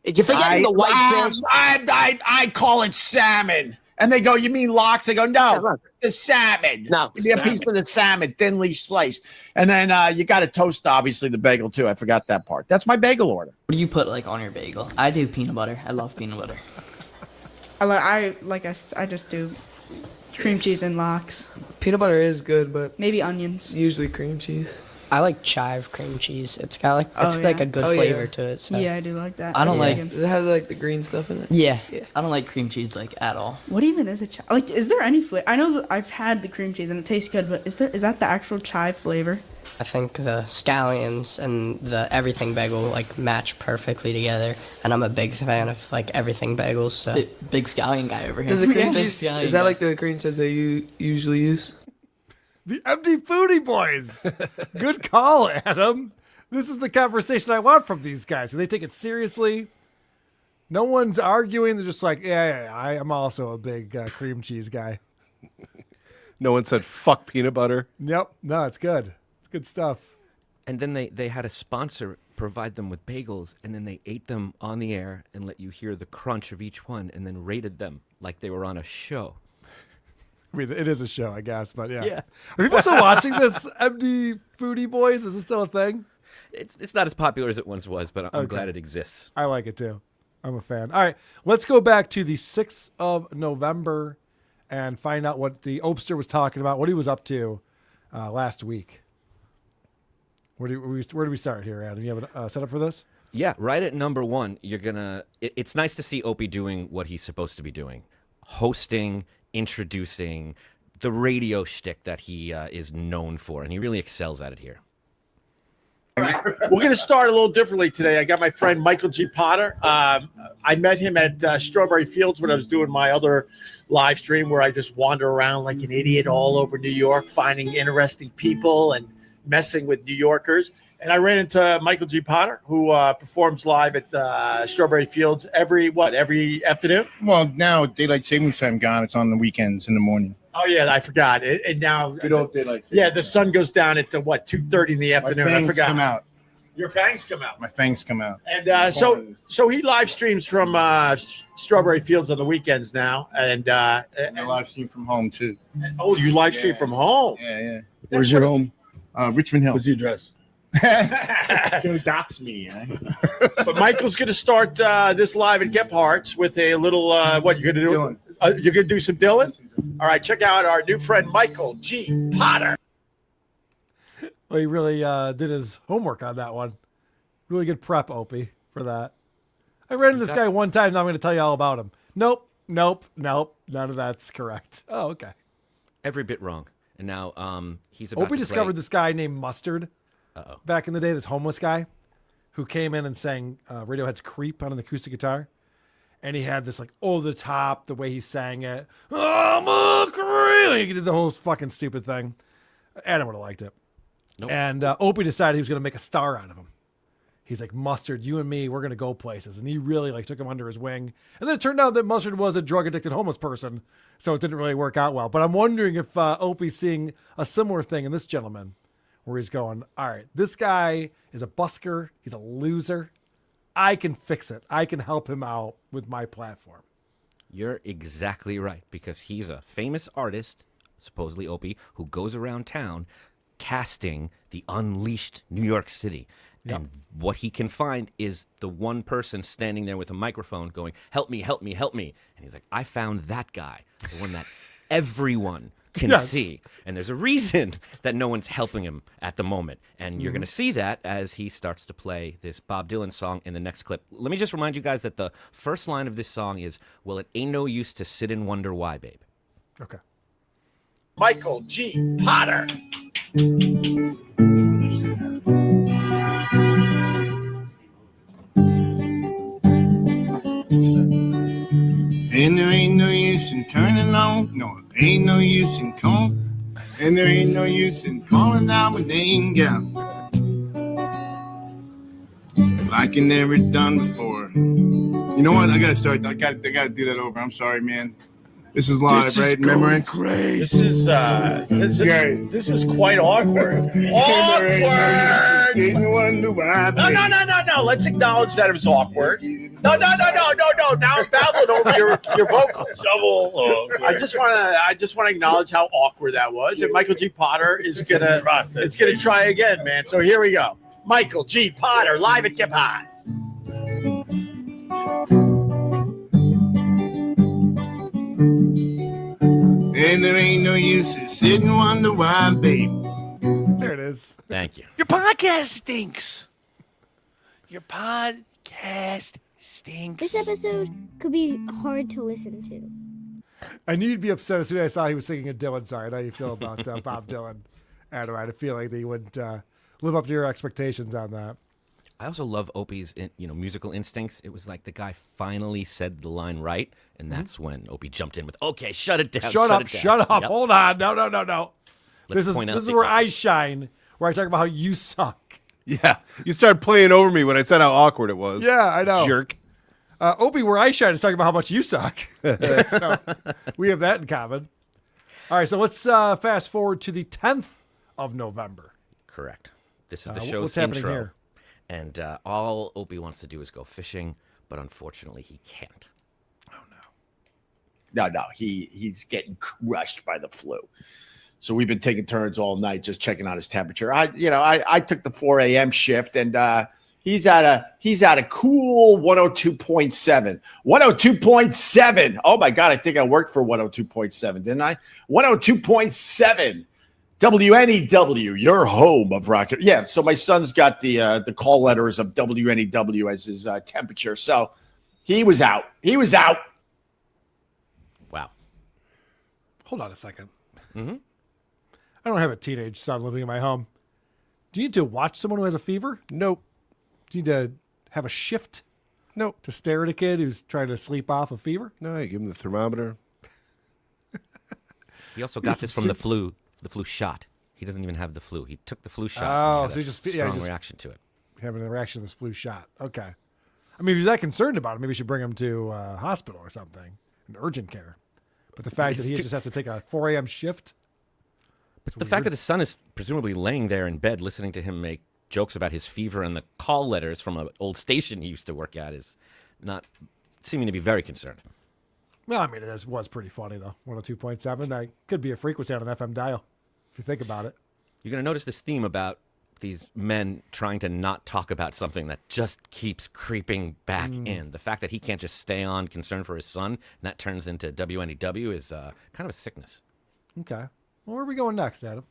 You're forgetting the white fish. I call it salmon. And they go, you mean lox? I go, no, the salmon. No. Give me a piece of the salmon, thinly sliced. And then you got to toast, obviously, the bagel, too. I forgot that part. That's my bagel order. What do you put, like, on your bagel? I do peanut butter. I love peanut butter. I just do cream cheese and lox. Peanut butter is good, but maybe onions. Usually cream cheese. I like chive cream cheese. It's got like a good flavor to it. So. Yeah, I do like that. I don't like. Does it have like the green stuff in it? Yeah. I don't like cream cheese like at all. What even is a chive? Like, is there any flavor? I know that I've had the cream cheese and it tastes good, but is that the actual chive flavor? I think the scallions and the everything bagel like match perfectly together, and I'm a big fan of like everything bagels. So big scallion guy over here. Does the cream cheese? Is that like the cream cheese that you usually use? The MD Foodie Boys. Good call, Adam. This is the conversation I want from these guys. So they take it seriously. No one's arguing. They're just like, yeah, I'm also a big cream cheese guy. No one said fuck peanut butter. Yep. No, it's good. It's good stuff. And then they had a sponsor provide them with bagels, and then they ate them on the air and let you hear the crunch of each one and then rated them like they were on a show. I mean, it is a show, I guess, but yeah. Yeah. Are people still watching this, MD Foodie Boys? Is it still a thing? It's not as popular as it once was, but I'm glad it exists. I like it too. I'm a fan. All right, let's go back to the 6th of November and find out what the Opster was talking about, what he was up to last week. Where do we start here, Adam? You have a setup for this? Yeah, right at number 1, you're gonna. It's nice to see Opie doing what he's supposed to be doing, hosting, introducing the radio shtick that he is known for, and he really excels at it here. We're going to start a little differently today. I got my friend Michael G. Potter. I met him at Strawberry Fields when I was doing my other live stream where I just wander around like an idiot all over New York, finding interesting people and messing with New Yorkers. And I ran into Michael G. Potter, who performs live at Strawberry Fields every afternoon. Well, now daylight savings time gone. It's on the weekends in the morning. Oh yeah, I forgot. And now Good old daylight savings. Yeah, the sun goes down at 2:30 in the afternoon. My fangs I forgot. come out. Your fangs come out. My fangs come out. And so he live streams from Strawberry Fields on the weekends now, and I live stream from home too. Oh, you live stream from home? Yeah. Where's your home? Richmond Hill. What's your address? Don't dox me. But Michael's going to start this live at Gephardt's with a little what you're going to do? You're going to do some Dylan? All right, check out our new friend Michael G. Potter. Well, he really did his homework on that one. Really good prep, Opie, for that. I ran into this guy one time. Now I'm going to tell you all about him. Nope. None of that's correct. Oh, okay. Every bit wrong. And now he's about Opie to discovered play. this guy named Mustard back in the day, this homeless guy who came in and sang Radiohead's Creep on an acoustic guitar. And he had this like over the top, the way he sang it. I'm a creep. He did the whole fucking stupid thing. Adam would have liked it. Nope. And Opie decided he was going to make a star out of him. He's like, Mustard, you and me, we're going to go places. And he really like took him under his wing. And then it turned out that Mustard was a drug-addicted homeless person, so it didn't really work out well. But I'm wondering if Opie's seeing a similar thing in this gentleman, where he's going, all right, this guy is a busker. He's a loser. I can fix it. I can help him out with my platform. You're exactly right, because he's a famous artist, supposedly Opie, who goes around town casting the unleashed New York City. Yep. And what he can find is the one person standing there with a microphone going, help me, help me, help me. And he's like, I found that guy, the one that everyone can see. And there's a reason that no one's helping him at the moment. And you're going to see that as he starts to play this Bob Dylan song in the next clip. Let me just remind you guys that the first line of this song is, well, it ain't no use to sit and wonder why, babe. Okay. Michael G. Potter. And there ain't no use in turning on. No, Ain't no use in calling, and there ain't no use in calling out my name, gal. Like you never done before. You know what? I gotta start. I gotta do that over. I'm sorry, man. This is live, right? Memorex. Great. This is quite awkward. Awkward. No. Let's acknowledge that it was awkward. No. Now I'm babbling over your vocals. I just want to acknowledge how awkward that was. And Michael G. Potter is gonna try again, man. So here we go. Michael G. Potter live at Kip High. And there ain't no use in sitting wonder why, baby. There it is. Thank you. Your podcast stinks. Your podcast stinks. This episode could be hard to listen to. I knew you'd be upset as soon as I saw he was singing a Dylan song. I know how you feel about Bob Dylan. Adam, I had a feeling that he wouldn't live up to your expectations on that. I also love Opie's musical instincts. It was like the guy finally said the line right, and that's when Opie jumped in with, okay, shut it down. Shut up. Yep. Hold on. No. This is point out where I shine, where I talk about how you suck. Yeah. You started playing over me when I said how awkward it was. Yeah, I know. Jerk. Opie, where I shine, is talking about how much you suck. So we have that in common. All right, so let's fast forward to the 10th of November. Correct. This is the show's what's happening intro. here? And all Opie wants to do is go fishing, but unfortunately he can't. No, he's getting crushed by the flu. So we've been taking turns all night just checking on his temperature. I took the 4 a.m. shift, and he's at a cool 102.7. 102.7. Oh my God, I think I worked for 102.7, didn't I? 102.7. WNEW, your home of rocket. Yeah, so my son's got the call letters of WNEW as his temperature. So he was out. Wow. Hold on a second. Mm-hmm. I don't have a teenage son living in my home. Do you need to watch someone who has a fever? Nope. Do you need to have a shift? Nope. To stare at a kid who's trying to sleep off a fever? No, you give him the thermometer. He also got this from the flu shot. He doesn't even have the flu. He took the flu shot. Oh, so he's just strong reaction to it. Having a reaction to this flu shot. Okay. I mean, if he's that concerned about it, maybe we should bring him to a hospital or something, an urgent care. But the fact that he just has to take a 4 a.m. shift. But the fact that his son is presumably laying there in bed listening to him make jokes about his fever and the call letters from an old station he used to work at is not seeming to be very concerned. Well, I mean, it was pretty funny, though. 102.7. That could be a frequency on an FM dial, if you think about it. You're going to notice this theme about these men trying to not talk about something that just keeps creeping back in. The fact that he can't just stay on concern for his son, and that turns into WNEW is kind of a sickness. Okay. Well, where are we going next, Adam?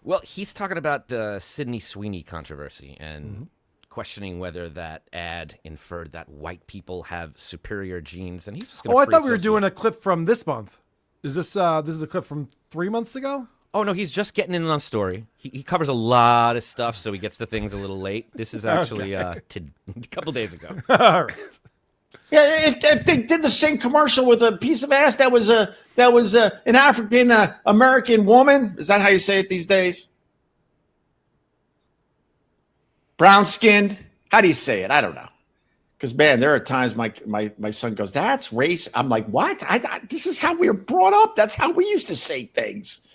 Well, he's talking about the Sydney Sweeney controversy and questioning whether that ad inferred that white people have superior genes, and he's just going to I thought we were doing a clip from this month. Is this is a clip from 3 months ago? Oh, no, he's just getting in on story. He covers a lot of stuff, so he gets to things a little late. This is actually a couple days ago. All right. Yeah, if they did the same commercial with a piece of ass that was an African American woman, is that how you say it these days? Brown skinned. How do you say it? I don't know. Because man, there are times my son goes, "That's race." I'm like, "What? This is how we were brought up. That's how we used to say things."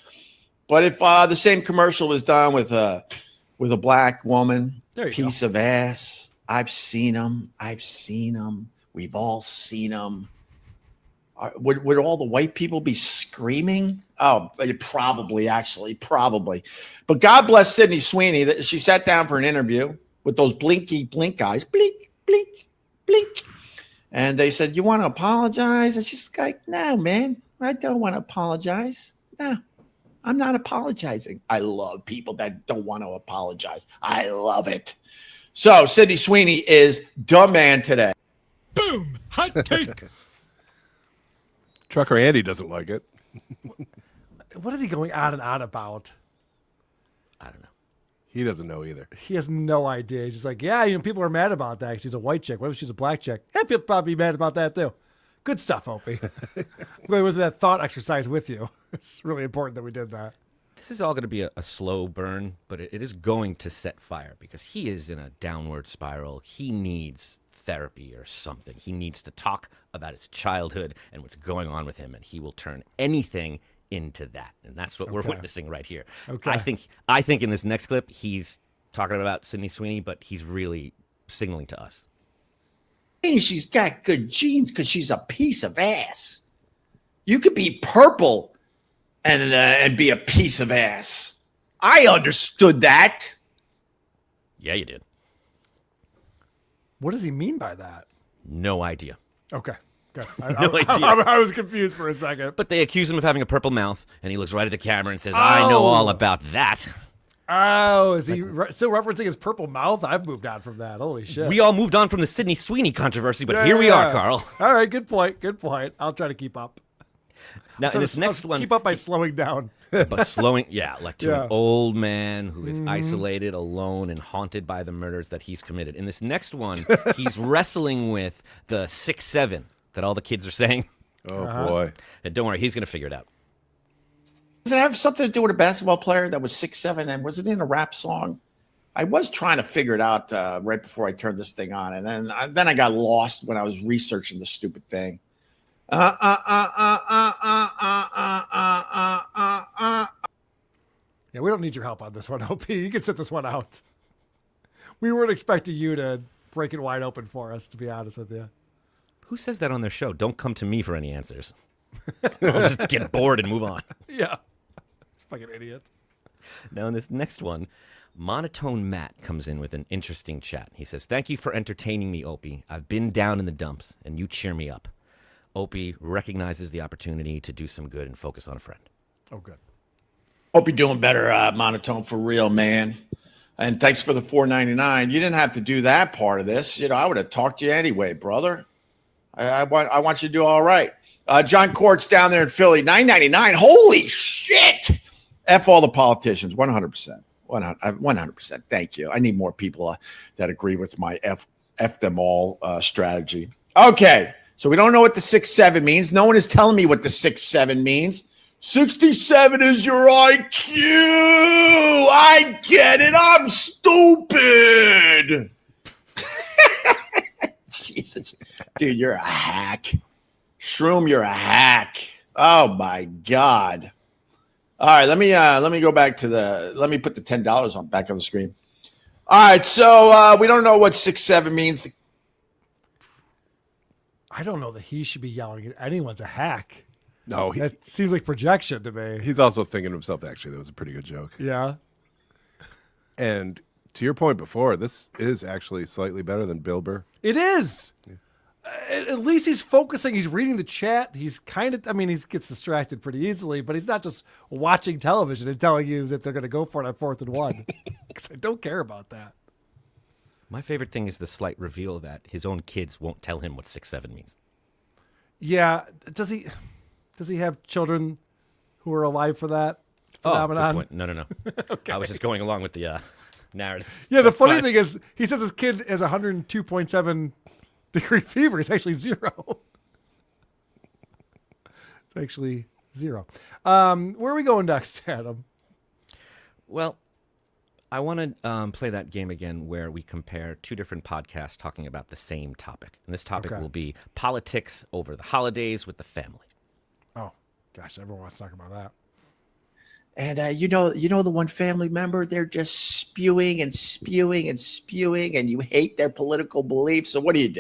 But if the same commercial was done with a black woman, piece of ass, I've seen them. We've all seen them. Would all the white people be screaming? Oh, probably. But God bless Sydney Sweeney. She sat down for an interview with those blinky blink guys. Blink, blink, blink. And they said, "You want to apologize?" And she's like, "No, man, I don't want to apologize. No, I'm not apologizing." I love people that don't want to apologize. I love it. So Sydney Sweeney is the man today. Boom! Hot take. Trucker Andy doesn't like it. What is he going on and on about? I don't know. He doesn't know either. He has no idea. He's just like, yeah, people are mad about that. She's a white chick. What if she's a black chick? Yeah, people probably be mad about that too. Good stuff, Opie. It was that thought exercise with you. It's really important that we did that. This is all going to be a slow burn, but it is going to set fire because he is in a downward spiral. He needs therapy or something. He needs to talk about his childhood and what's going on with him, and he will turn anything into that. And that's what we're witnessing right here. Okay. I think in this next clip, he's talking about Sydney Sweeney, but he's really signaling to us. She's got good genes because she's a piece of ass. You could be purple and be a piece of ass. I understood that. Yeah, you did. What does he mean by that? No idea. Okay. Good. No idea. I was confused for a second. But they accuse him of having a purple mouth, and he looks right at the camera and says, I know all about that. Oh, is he still referencing his purple mouth? I've moved on from that. Holy shit. We all moved on from the Sydney Sweeney controversy, but here we are, Carl. All right, good point. Good point. I'll try to keep up. Now, in this next one... Keep up by slowing down. But slowing, like to an old man who is isolated, alone, and haunted by the murders that he's committed. In this next one, he's wrestling with the 6'7" that all the kids are saying. Oh, boy. And don't worry, he's going to figure it out. Does it have something to do with a basketball player that was 6'7", and was it in a rap song? I was trying to figure it out right before I turned this thing on, and then I got lost when I was researching the stupid thing. Yeah, we don't need your help on this one, OP. You can sit this one out. We weren't expecting you to break it wide open for us, to be honest with you. Who says that on their show? Don't come to me for any answers. I'll just get bored and move on. Yeah. Fucking idiot. Now, in this next one, Monotone Matt comes in with an interesting chat. He says, thank you for entertaining me, Opie. I've been down in the dumps, and you cheer me up. Opie recognizes the opportunity to do some good and focus on a friend. Oh, good. Hope you're doing better, Monotone, for real, man. And thanks for the $4.99. You didn't have to do that part of this. I would have talked to you anyway, brother. I want you to do all right. John Court's down there in Philly, $9.99. Holy shit! F all the politicians, 100%. 100%. Thank you. I need more people that agree with my F them all strategy. Okay, so we don't know what the 6'7" means. No one is telling me what the 6'7" means. 67 is your IQ. I get it. I'm stupid. Jesus, dude, you're a hack. Shroom, you're a hack. Oh my God. All right, let me go back to let me put the $10 back on the screen. All right, so we don't know what 6'7" means. I don't know that he should be yelling at anyone's a hack. No, that seems like projection to me. He's also thinking to himself, actually, that was a pretty good joke. Yeah. And to your point before, this is actually slightly better than Bill Burr. It is. Yeah. At least he's focusing. He's reading the chat. He's kind of, he gets distracted pretty easily, but he's not just watching television and telling you that they're going to go for it on 4th and 1. Because I don't care about that. My favorite thing is the slight reveal that his own kids won't tell him what 6'7" means. Yeah. Does he have children who are alive for that phenomenon? Good point. No. Okay. I was just going along with the narrative. Yeah, the funny thing is he says his kid has 102.7 degree fever. It's actually 0. It's actually 0. Where are we going next, Adam? Well, I want to play that game again where we compare two different podcasts talking about the same topic. And this topic will be politics over the holidays with the family. Oh, gosh, everyone wants to talk about that. And you know the one family member, they're just spewing and spewing and spewing, and you hate their political beliefs. So what do?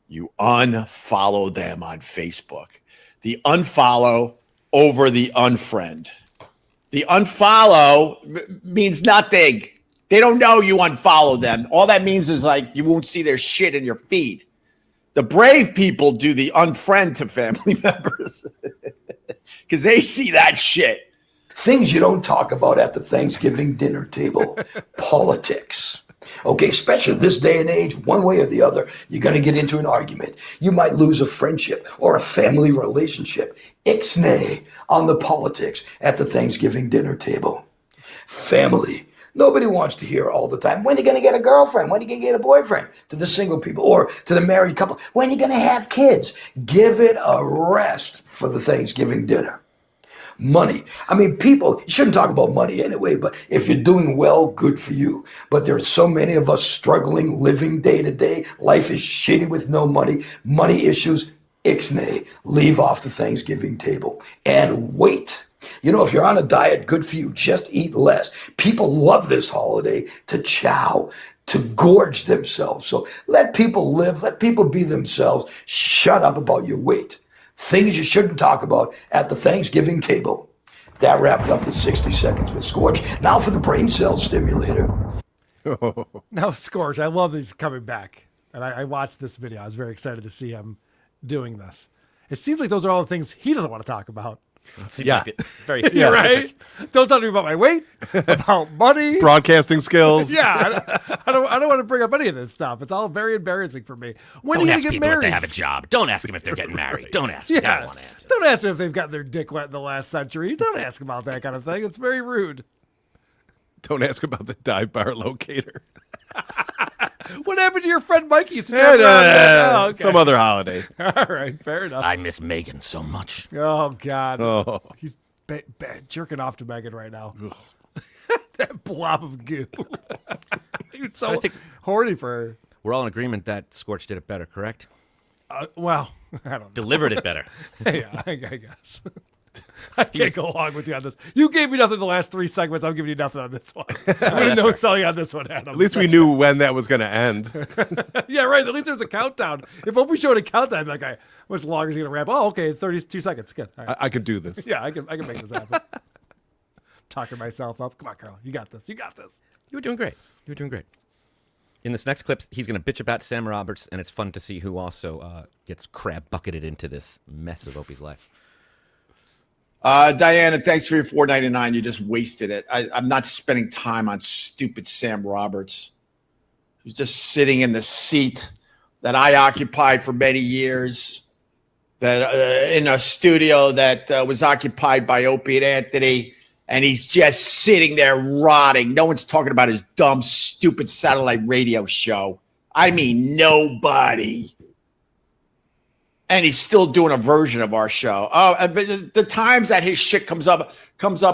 You unfollow them on Facebook. The unfollow over the unfriend. The unfollow means nothing. They don't know you unfollow them. All that means is you won't see their shit in your feed. The brave people do the unfriend to family members because they see that shit. Things you don't talk about at the Thanksgiving dinner table. Politics. Okay, especially this day and age, one way or the other, you're going to get into an argument. You might lose a friendship or a family relationship. Ixnay on the politics at the Thanksgiving dinner table. Family Nobody wants to hear all the time, when are you going to get a girlfriend? When are you going to get a boyfriend? To the single people or to the married couple. When are you going to have kids? Give it a rest for the Thanksgiving dinner. Money. I mean, people, you shouldn't talk about money anyway, but if you're doing well, good for you. But there are so many of us struggling, living day to day. Life is shitty with no money. Money issues, ixnay. Leave off the Thanksgiving table and wait. You know, if you're on a diet, good for you. Just eat less. People love this holiday to chow, to gorge themselves. So let people live. Let people be themselves. Shut up about your weight. Things you shouldn't talk about at the Thanksgiving table. That wrapped up the 60 seconds with Scorch. Now for the brain cell stimulator. Now, Scorch, I love that he's coming back. And I watched this video. I was very excited to see him doing this. It seems like those are all the things he doesn't want to talk about. Like it. Very You're right. Don't talk to me about my weight, about money, broadcasting skills. Yeah, I don't want to bring up any of this stuff. It's all very embarrassing for me. When Don't are you ask gonna get people married? if they have a job. Don't ask them if they're getting married. Don't ask. Yeah, They don't want to answer. don't ask them if they've gotten their dick wet in the last century. Don't ask about that kind of thing. It's very rude. Don't ask about the dive bar locator. What happened to your friend Mikey? You Some other holiday. All right, fair enough. I miss Megan so much. Oh God, Oh. he's jerking off to Megan right now. That blob of goo. He was so horny for her. We're all in agreement that Scorch did it better, correct? Well, I don't know. Delivered it better. Yeah, I guess. I can't go along with you on this. You gave me nothing the last 3 segments. I'm giving you nothing on this one. No selling on this one, Adam. At least we knew when that was going to end. Yeah, right. At least there's a countdown. If Opie showed a countdown, I'd be like, how much longer is he going to wrap? Oh, okay, 32 seconds. Good. All right. I could do this. Yeah, I can make this happen. Talking myself up. Come on, Carl. You got this. You got this. You were doing great. You were doing great. In this next clip, he's going to bitch about Sam Roberts, and it's fun to see who also gets crab bucketed into this mess of Opie's life. Diana, thanks for your $4.99. You just wasted it. I'm not spending time on stupid Sam Roberts, who's just sitting in the seat that I occupied for many years, that in a studio that was occupied by Opie and Anthony, and he's just sitting there rotting. No one's talking about his dumb, stupid satellite radio show. I mean, nobody. And he's still doing a version of our show. Oh, but the times that his shit comes up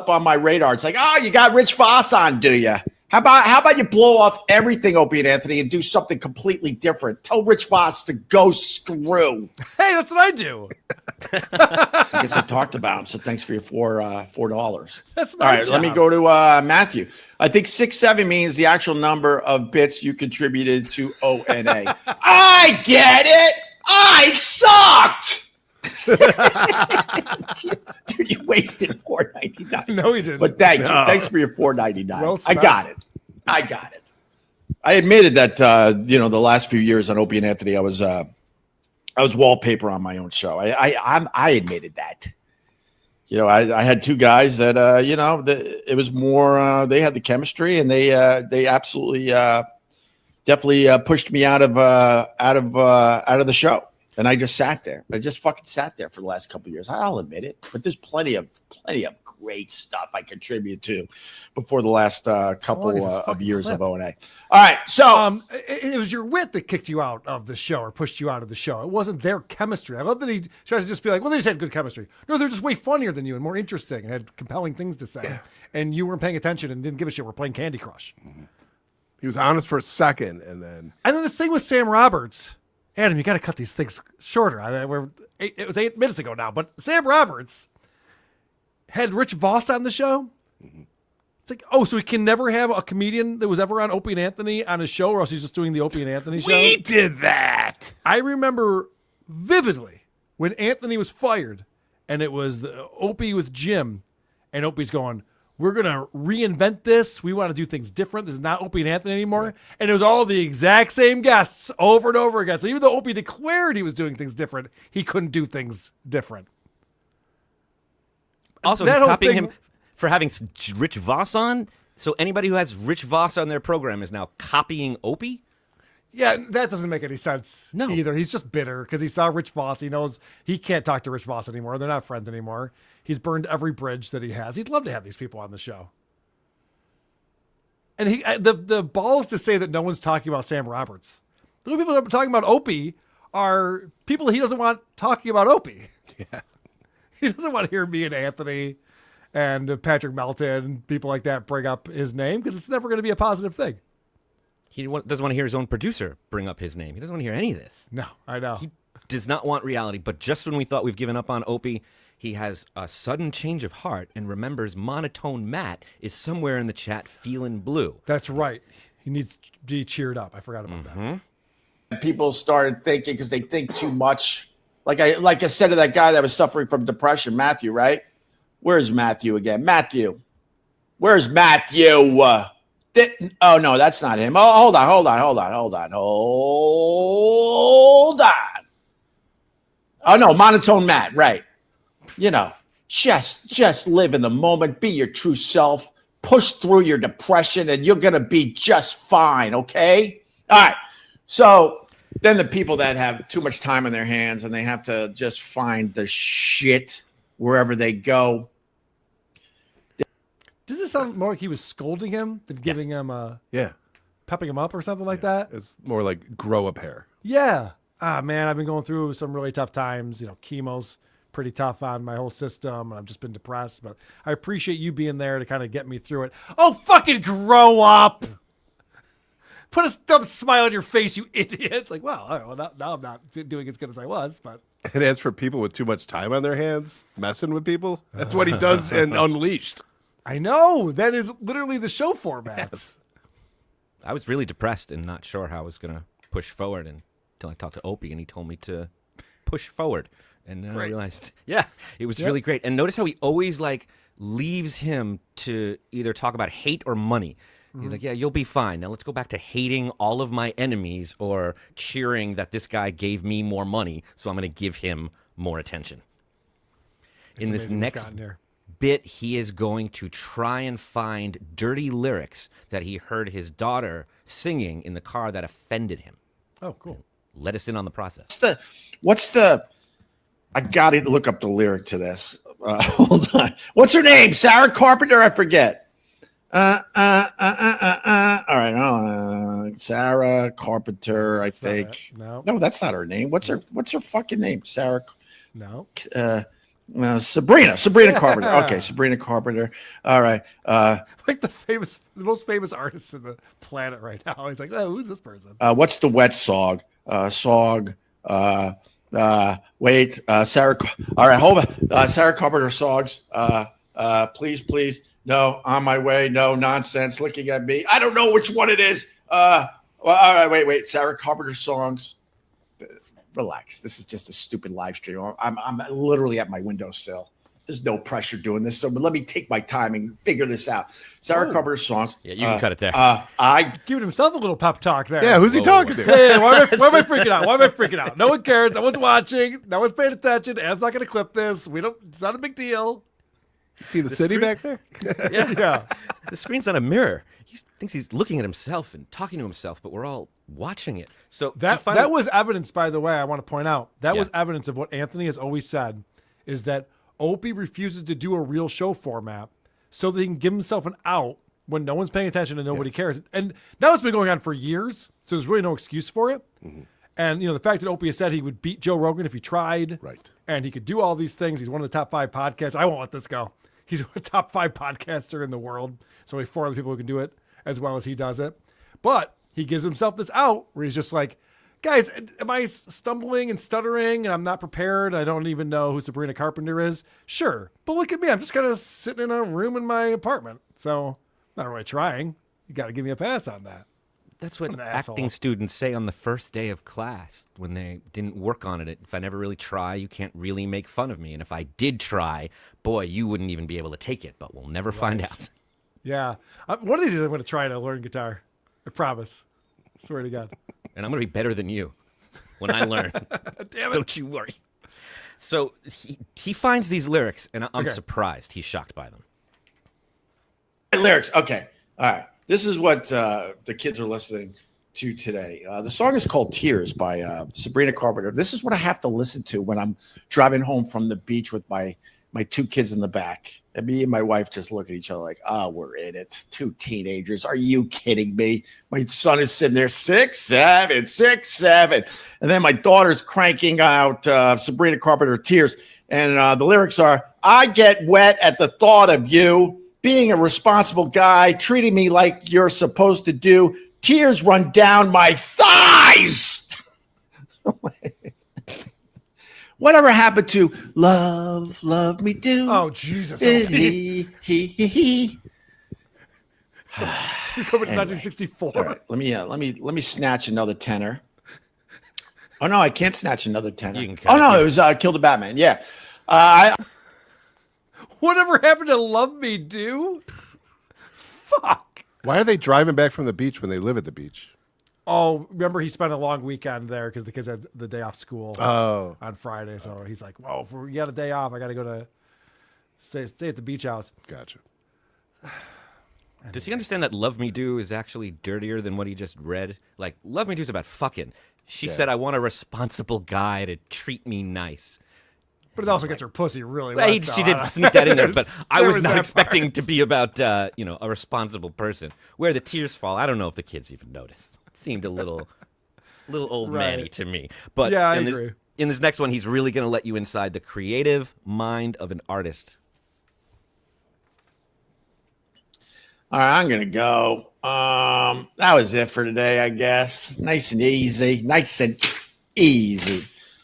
on my radar, it's like, oh, you got Rich Voss on, do you? How about you blow off everything, Opie and Anthony, and do something completely different? Tell Rich Voss to go screw. Hey, that's what I do. I guess I talked about him, so thanks for your $4. That's my All right, job. let me go to Matthew. I think 6-7 means the actual number of bits you contributed to ONA. I get it. I sucked. Dude, you wasted $4.99. No, he didn't. But thanks for your $4.99. Well I got it. I admitted that the last few years on Opie and Anthony, I was wallpaper on my own show. I admitted that. I had two guys that it was more they had the chemistry, and they absolutely definitely pushed me out of the show. And I just sat there. I just fucking sat there for the last couple of years. I'll admit it. But there's plenty of great stuff I contribute to before the last couple of years of ONA. All right. So it was your wit that kicked you out of the show or pushed you out of the show. It wasn't their chemistry. I love that he tries to just be like, well, they just had good chemistry. No, they're just way funnier than you and more interesting and had compelling things to say. Yeah. And you weren't paying attention and didn't give a shit. We're playing Candy Crush. Mm-hmm. He was honest for a second, and then this thing with Sam Roberts. Adam, you got to cut these things shorter. It was 8 minutes ago now, but Sam Roberts had Rich Voss on the show. Mm-hmm. It's like, oh, so he can never have a comedian that was ever on Opie and Anthony on his show, or else he's just doing the Opie and Anthony show. We did that. I remember vividly when Anthony was fired, and it was the Opie with Jim, and Opie's going, we're going to reinvent this. We want to do things different. This is not Opie and Anthony anymore. Right. And it was all the exact same guests over and over again. So even though Opie declared he was doing things different, he couldn't do things different. Also, he's copying him for having Rich Voss on. So anybody who has Rich Voss on their program is now copying Opie? Yeah, that doesn't make any sense either. He's just bitter because he saw Rich Voss. He knows he can't talk to Rich Voss anymore. They're not friends anymore. He's burned every bridge that he has. He'd love to have these people on the show. And the balls to say that no one's talking about Sam Roberts. The only people that are talking about Opie are people he doesn't want talking about Opie. Yeah. He doesn't want to hear me and Anthony and Patrick Melton, people like that bring up his name because it's never going to be a positive thing. He doesn't want to hear his own producer bring up his name. He doesn't want to hear any of this. No, I know. He does not want reality. But just when we thought we've given up on Opie, he has a sudden change of heart and remembers Monotone Matt is somewhere in the chat feeling blue. That's right. He needs to be cheered up. I forgot about that. People started thinking because they think too much. Like I said to that guy that was suffering from depression, Matthew, right? Where's Matthew again? Matthew. Where's Matthew? Oh, no, that's not him. Oh, hold on. Oh, no, Monotone Matt, right. You know, just live in the moment. Be your true self. Push through your depression, and you're going to be just fine, okay? All right. So then the people that have too much time on their hands and they have to just find the shit wherever they go. Does this sound more like he was scolding him than giving him pepping him up or something like that? It's more like grow a pair. Yeah. Ah, man, I've been going through some really tough times. You know, chemo's pretty tough on my whole system, and I've just been depressed. But I appreciate you being there to kind of get me through it. Oh, fucking grow up! Put a dumb smile on your face, you idiot. It's like, well, all right, well now I'm not doing as good as I was, but. And as for people with too much time on their hands, messing with people, that's what he does in Unleashed. I know. That is literally the show format. Yes. I was really depressed and not sure how I was going to push forward until I talked to Opie, and he told me to push forward. And then I realized, it was really great. And notice how he always, leaves him to either talk about hate or money. He's like, yeah, you'll be fine. Now let's go back to hating all of my enemies or cheering that this guy gave me more money, so I'm going to give him more attention. In this next bit, he is going to try and find dirty lyrics that he heard his daughter singing in the car that offended him. Oh, cool. Let us in on the process. What's the I got to look up the lyric to this. Hold on. What's her name? Sarah Carpenter? I forget. All right. Sarah Carpenter, I think. No, that's not her name. What's her fucking name? Sarah. No. Sabrina Carpenter. Okay, Sabrina Carpenter. All right. Like the most famous artist in the planet right now. He's like, oh, who's this person? What's the wet song? Wait, Sarah. All right, hold on. Sarah Carpenter songs. Please. No, on my way. No nonsense. Looking at me. I don't know which one it is. All right, wait. Sarah Carpenter songs. Relax. This is just a stupid live stream. I'm literally at my windowsill. There's no pressure doing this. So let me take my time and figure this out. Sarah Carpenter songs. Yeah, you can cut it there. I giving himself a little pep talk there. Yeah, who's he talking to? Hey, why am I freaking out? Why am I freaking out? No one cares. No one's watching. No one's paying attention. Am's not going to clip this. It's not a big deal. See the city back there? Yeah. The screen's not a mirror. He thinks he's looking at himself and talking to himself, but we're all watching it. So that was evidence, by the way, I want to point out. That was evidence of what Anthony has always said, is that Opie refuses to do a real show format so that he can give himself an out when no one's paying attention and nobody cares. And now it's been going on for years, so there's really no excuse for it. Mm-hmm. And, the fact that Opie has said he would beat Joe Rogan if he tried. Right. And he could do all these things. He's one of the top 5 podcasts. I won't let this go. He's a top 5 podcaster in the world. So only 4 other people who can do it as well as he does it. But he gives himself this out where he's just like, guys, am I stumbling and stuttering and I'm not prepared? I don't even know who Sabrina Carpenter is. Sure. But look at me. I'm just kind of sitting in a room in my apartment. So not really trying. You got to give me a pass on that. That's what acting students say on the first day of class when they didn't work on it. If I never really try, you can't really make fun of me. And if I did try, boy, you wouldn't even be able to take it. But we'll never find out. Yeah. One of these days I'm going to try to learn guitar. I promise. I swear to God. And I'm going to be better than you when I learn. Damn it. Don't you worry. So he finds these lyrics, and I'm surprised. He's shocked by them. Lyrics. Okay. All right. This is what the kids are listening to today. The song is called Tears by Sabrina Carpenter. This is what I have to listen to when I'm driving home from the beach with my my 2 kids in the back. And me and my wife just look at each other like, we're in it. 2 teenagers. Are you kidding me? My son is sitting there 6, 7, 6, 7. And then my daughter's cranking out Sabrina Carpenter Tears. And the lyrics are, I get wet at the thought of you being a responsible guy, treating me like you're supposed to do. Tears run down my thighs. Whatever happened to love me do? Oh, Jesus. He. You're coming to 1964. All right, let me snatch another tenor. Oh no, I can't snatch another tenor. You can cut Oh no, it. it was Kill the Batman. Yeah. Whatever happened to Love Me Do? Fuck. Why are they driving back from the beach when they live at the beach? Oh, remember he spent a long weekend there because the kids had the day off school on Friday. So he's like, well, if we got a day off, I got to go to stay at the beach house. Gotcha. Does he understand that Love Me Do is actually dirtier than what he just read? Like, Love Me Do is about fucking. She said, I want a responsible guy to treat me nice. But it also gets her pussy really Well, wet. she did sneak that in there, but I There was was not that expecting part. to be about, a responsible person. Where the tears fall, I don't know if the kids even noticed. It seemed a little old Right. manny to me. But Yeah, I in agree. In this next one, he's really going to let you inside the creative mind of an artist. All right, I'm gonna go. That was it for today, I guess. Nice and easy.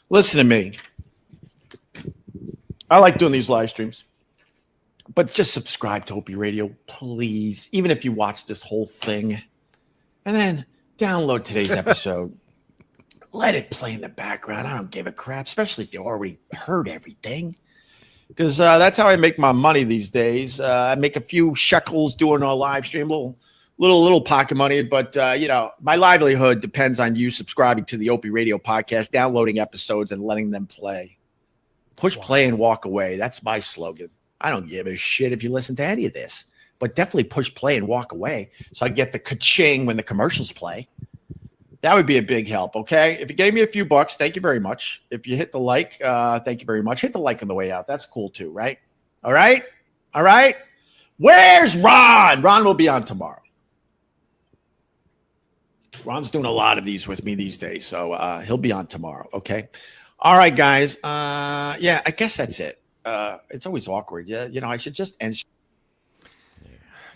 Listen to me. I like doing these live streams, but just subscribe to Opie Radio, please. Even if you watch this whole thing, and then download today's episode. Let it play in the background. I don't give a crap, especially if you already heard everything. Because that's how I make my money these days. I make a few shekels doing a live stream, little pocket money. But, my livelihood depends on you subscribing to the Opie Radio podcast, downloading episodes, and letting them play. Push play and walk away. That's my slogan. I don't give a shit if you listen to any of this. But definitely push play and walk away so I get the ka-ching when the commercials play. That would be a big help, okay? If you gave me a few bucks, thank you very much. If you hit the like, thank you very much. Hit the like on the way out. That's cool too, right? All right? All right? Where's Ron? Ron will be on tomorrow. Ron's doing a lot of these with me these days, so he'll be on tomorrow, okay? All right, guys. Yeah, I guess that's it. It's always awkward. Yeah, I should just end.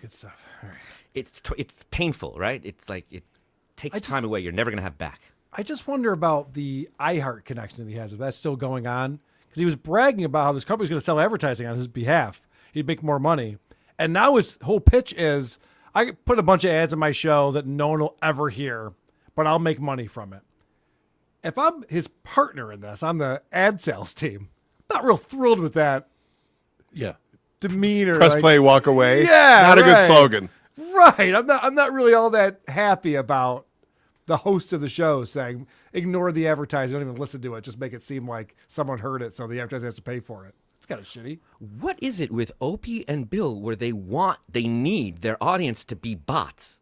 Good stuff. All right. It's painful, right? It's like it takes time away you're never going to have back. I just wonder about the iHeart connection that he has, if that's still going on. Because he was bragging about how this company's going to sell advertising on his behalf. He'd make more money. And now his whole pitch is, I put a bunch of ads on my show that no one will ever hear, but I'll make money from it. If I'm his partner in this, I'm the ad sales team. I'm not real thrilled with that. Yeah. Demeanor. Press play, walk away. Yeah. Not a good right. slogan. Right. I'm not really all that happy about the host of the show saying, ignore the advertising, don't even listen to it, just make it seem like someone heard it so the advertiser has to pay for it. It's kind of shitty. What is it with Opie and Bill where they need their audience to be bots?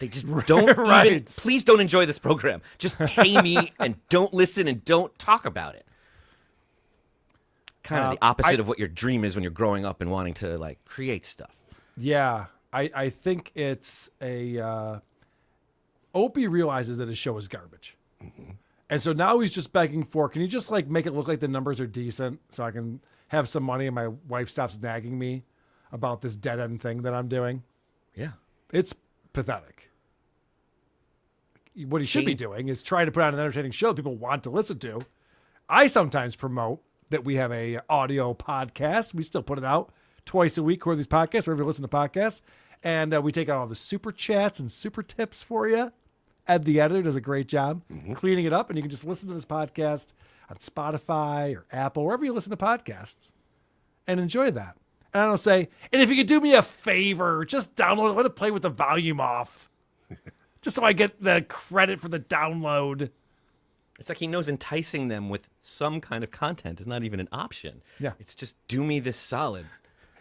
They just don't Right. even, please don't enjoy this program. Just pay me and don't listen and don't talk about it. Kind of the opposite of what your dream is when you're growing up and wanting to like create stuff. Yeah. I think it's a Opie realizes that his show is garbage. Mm-hmm. And so now he's just begging for, can you just like make it look like the numbers are decent so I can have some money and my wife stops nagging me about this dead end thing that I'm doing? Yeah. It's pathetic. What he should be doing is try to put on an entertaining show that people want to listen to. I sometimes promote that we have a audio podcast. We still put it out twice a week for these podcasts, wherever you listen to podcasts. And we take out all the super chats and super tips for you. Ed, the editor, does a great job cleaning it up. And you can just listen to this podcast on Spotify or Apple, wherever you listen to podcasts, and enjoy that. And I don't say, and if you could do me a favor, just download it, let it play with the volume off. Just so I get the credit for the download. It's like he knows enticing them with some kind of content is not even an option. Yeah. It's just do me this solid.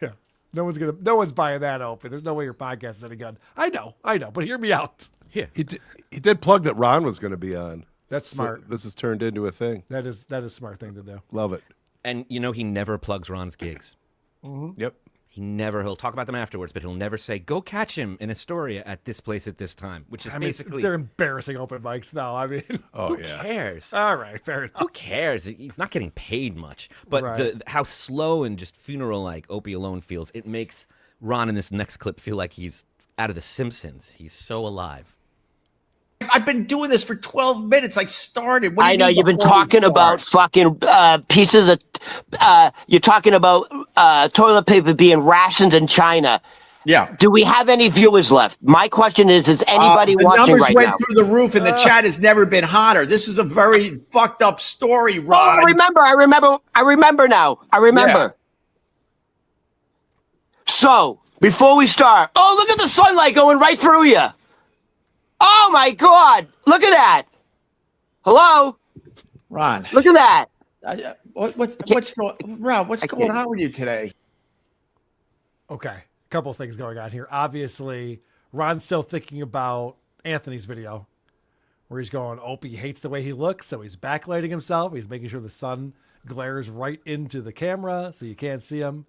Yeah. No one's buying that open. There's no way your podcast is any good. I know, but hear me out. Here. He did plug that Ron was going to be on. That's So smart. this has turned into a thing. That is a smart thing to do. Love it. And you know he never plugs Ron's gigs. Yep. He'll talk about them afterwards, but he'll never say, go catch him in Astoria at this place at this time, which is basically... They're embarrassing open mics, though. I mean... Who cares? All right, fair enough. Who cares? He's not getting paid much. But how slow and just funeral-like Opie alone feels, it makes Ron in this next clip feel like he's out of The Simpsons. He's so alive. I've been doing this for 12 minutes. I started. I know you've been talking about fucking pieces of. You're talking about toilet paper being rationed in China. Yeah. Do we have any viewers left? My question is anybody the watching numbers right went now? through the roof, and the chat has never been hotter. This is a very fucked up story, Ron. Oh, I remember now. Yeah. So before we start, look at the sunlight going right through you. Oh my God! Look at that. Hello, Ron. Look at that. What's going on with you today? Okay, a couple of things going on here. Obviously, Ron's still thinking about Anthony's video, where he's going, Opie hates the way he looks, so he's backlighting himself. He's making sure the sun glares right into the camera, so you can't see him.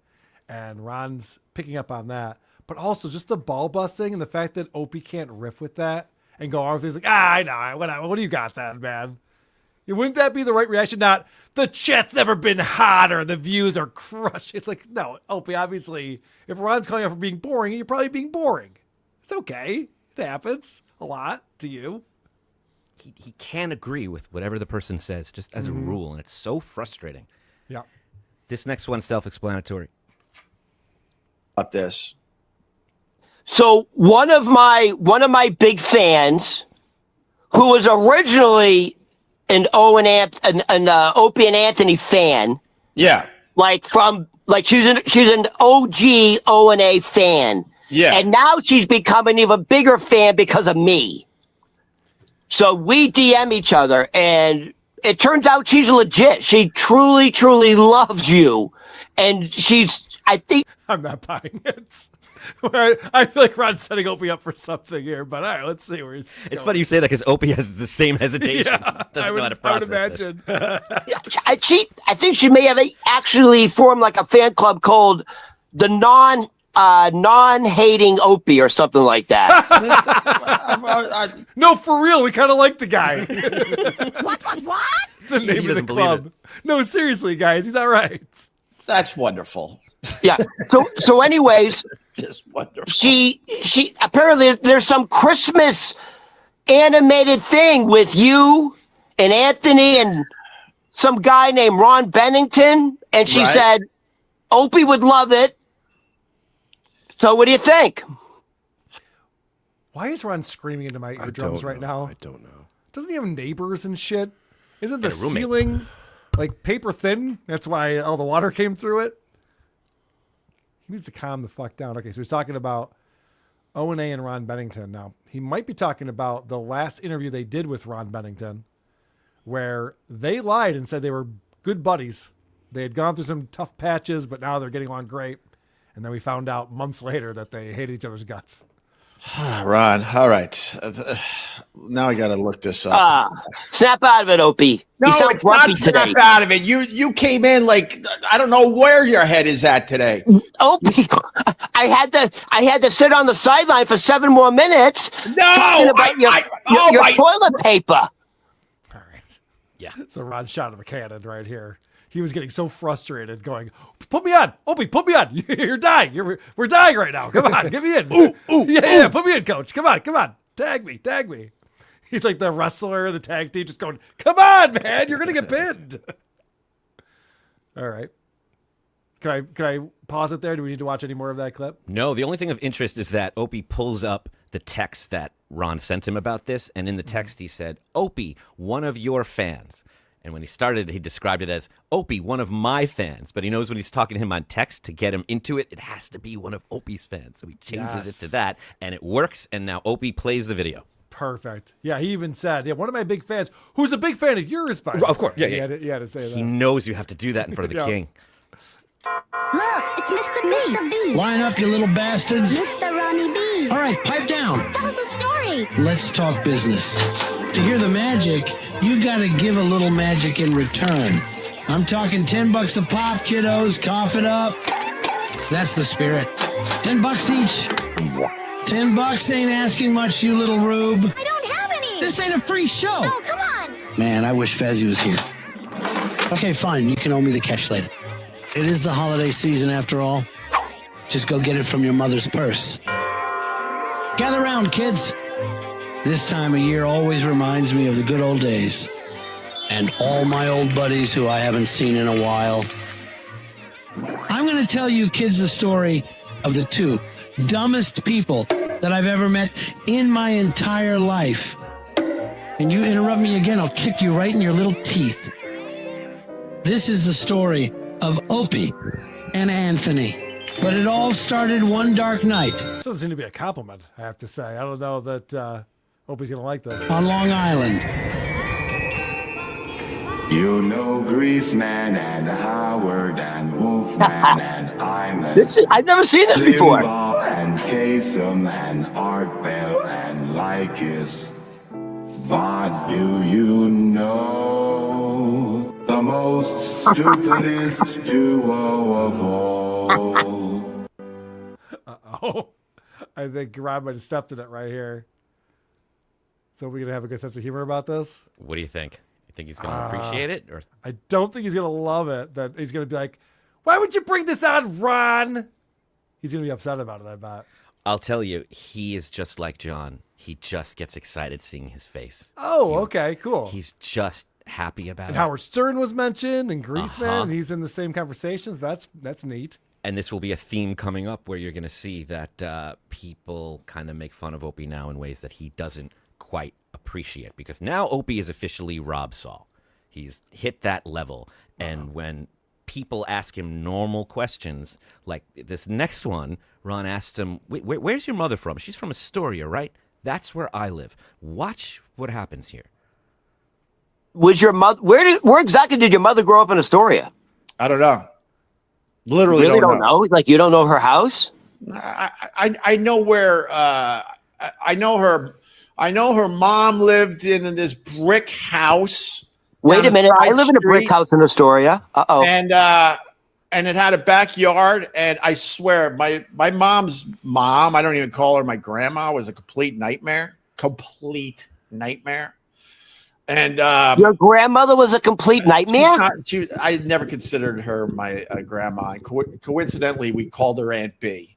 And Ron's picking up on that, but also just the ball busting and the fact that Opie can't riff with that. And go on with things like, I know, what do you got then, man? Wouldn't that be the right reaction? Not, the chat's never been hotter, the views are crushed. It's like, no, Opie, obviously, if Ron's calling out for being boring, you're probably being boring. It's okay. It happens a lot to you. He can't agree with whatever the person says, just as a rule, and it's so frustrating. Yeah. This next one's self-explanatory. About this. So one of my big fans, who was originally an Opie and Anthony fan, yeah, she's an OG O&A fan, yeah, and now she's become an even bigger fan because of me. So we DM each other, and it turns out she's legit. She truly, truly loves you, and I think I'm not buying it. I feel like Ron's setting Opie up for something here, but all right, let's see where he's going. It's funny you say that because Opie has the same hesitation. Yeah, Doesn't know how to process I would imagine. I think she may have actually formed like a fan club called the non-hating Opie or something like that. No, for real, we kind of like the guy. What? The name of the club. No, seriously, guys, he's all right. That's wonderful. Yeah. So anyways, just wonderful. She apparently there's some Christmas animated thing with you and Anthony and some guy named Ron Bennington, and she said Opie would love it. So what do you think? Why is Ron screaming into my eardrums right now? I don't know. Doesn't he have neighbors and shit? Isn't the ceiling like paper thin? That's why all the water came through it. He needs to calm the fuck down. Okay, so he's talking about O&A and Ron Bennington. Now, he might be talking about the last interview they did with Ron Bennington, where they lied and said they were good buddies. They had gone through some tough patches, but now they're getting along great. And then we found out months later that they hated each other's guts. Ron, all right. Now I got to look this up. Snap out of it, Opie. No, it's not snap out of it. You came in like I don't know where your head is at today. Opie, I had to sit on the sideline for 7 more minutes. No, about your toilet paper. All right. Yeah. So Ron shot of the cannon right here. He was getting so frustrated, going, "Put me on, Opie, put me on. You're dying. We're dying right now. Come on, get me in. Yeah, put me in, coach. Come on. Tag me. He's like the wrestler, the tag team, just going, "Come on, man, you're gonna get pinned." All right. Can I pause it there? Do we need to watch any more of that clip? No, the only thing of interest is that Opie pulls up the text that Ron sent him about this, and in the text he said, "Opie, one of your fans." And when he started, he described it as, Opie, one of my fans. But he knows when he's talking to him on text to get him into it, it has to be one of Opie's fans. So he changes it to that, and it works, and now Opie plays the video. Perfect. Yeah, he even said, one of my big fans, who's a big fan of yours, by the way. Of course, yeah. He had to say that. He knows you have to do that in front of the king. Look, it's Mr. B. Line up, you little bastards. Mr. Ronnie B. All right, pipe down. Tell us a story. Let's talk business. To hear the magic, you gotta give a little magic in return. I'm talking $10 a pop, kiddos. Cough it up. That's the spirit. $10 each. $10 ain't asking much, you little rube. I don't have any. This ain't a free show. Oh, come on. Man, I wish Fezzi was here. Okay, fine. You can owe me the cash later. It is the holiday season after all. Just go get it from your mother's purse. Gather round, kids. This time of year always reminds me of the good old days. And all my old buddies who I haven't seen in a while. I'm going to tell you kids the story of the two dumbest people that I've ever met in my entire life. And you interrupt me again, I'll kick you right in your little teeth. This is the story of Opie and Anthony. But it all started one dark night. This doesn't seem to be a compliment, I have to say. I don't know that Opie's going to like this. On Long Island. You know Greaseman and Howard and Wolfman and Imus. I've never seen this before. Limbaugh and Kasem and Art Bell and Lycus. But do you know the most stupidest duo of all? Uh-oh. I think Rob might have stepped in it right here. So we're going to have a good sense of humor about this? What do you think? You think he's going to appreciate it? Or I don't think he's going to love it. That he's going to be like, why would you bring this on, Ron? He's going to be upset about it, I bet. I'll tell you, he is just like John. He just gets excited seeing his face. Oh, okay, cool. He's just happy about And it. Howard Stern was mentioned, and Greaseman, Uh-huh. and he's in the same conversations. That's neat. And this will be a theme coming up where you're going to see that people kind of make fun of Opie now in ways that he doesn't quite appreciate. Because now Opie is officially Rob Saul. He's hit that level. And when people ask him normal questions, like this next one, Ron asked him, where's your mother from? She's from Astoria, right? That's where I live. Watch what happens here. Was your mother? Where exactly did your mother grow up in Astoria? I don't know. Literally really don't know. Like you don't know her house? I know where. I know her. I know her mom lived in this brick house. Wait a minute. I live in a brick house in Astoria. Uh-oh. And it had a backyard. And I swear, my mom's mom, I don't even call her my grandma, was a complete nightmare. Complete nightmare. And your grandmother was a complete nightmare? I never considered her my grandma. And coincidentally, we called her Aunt B.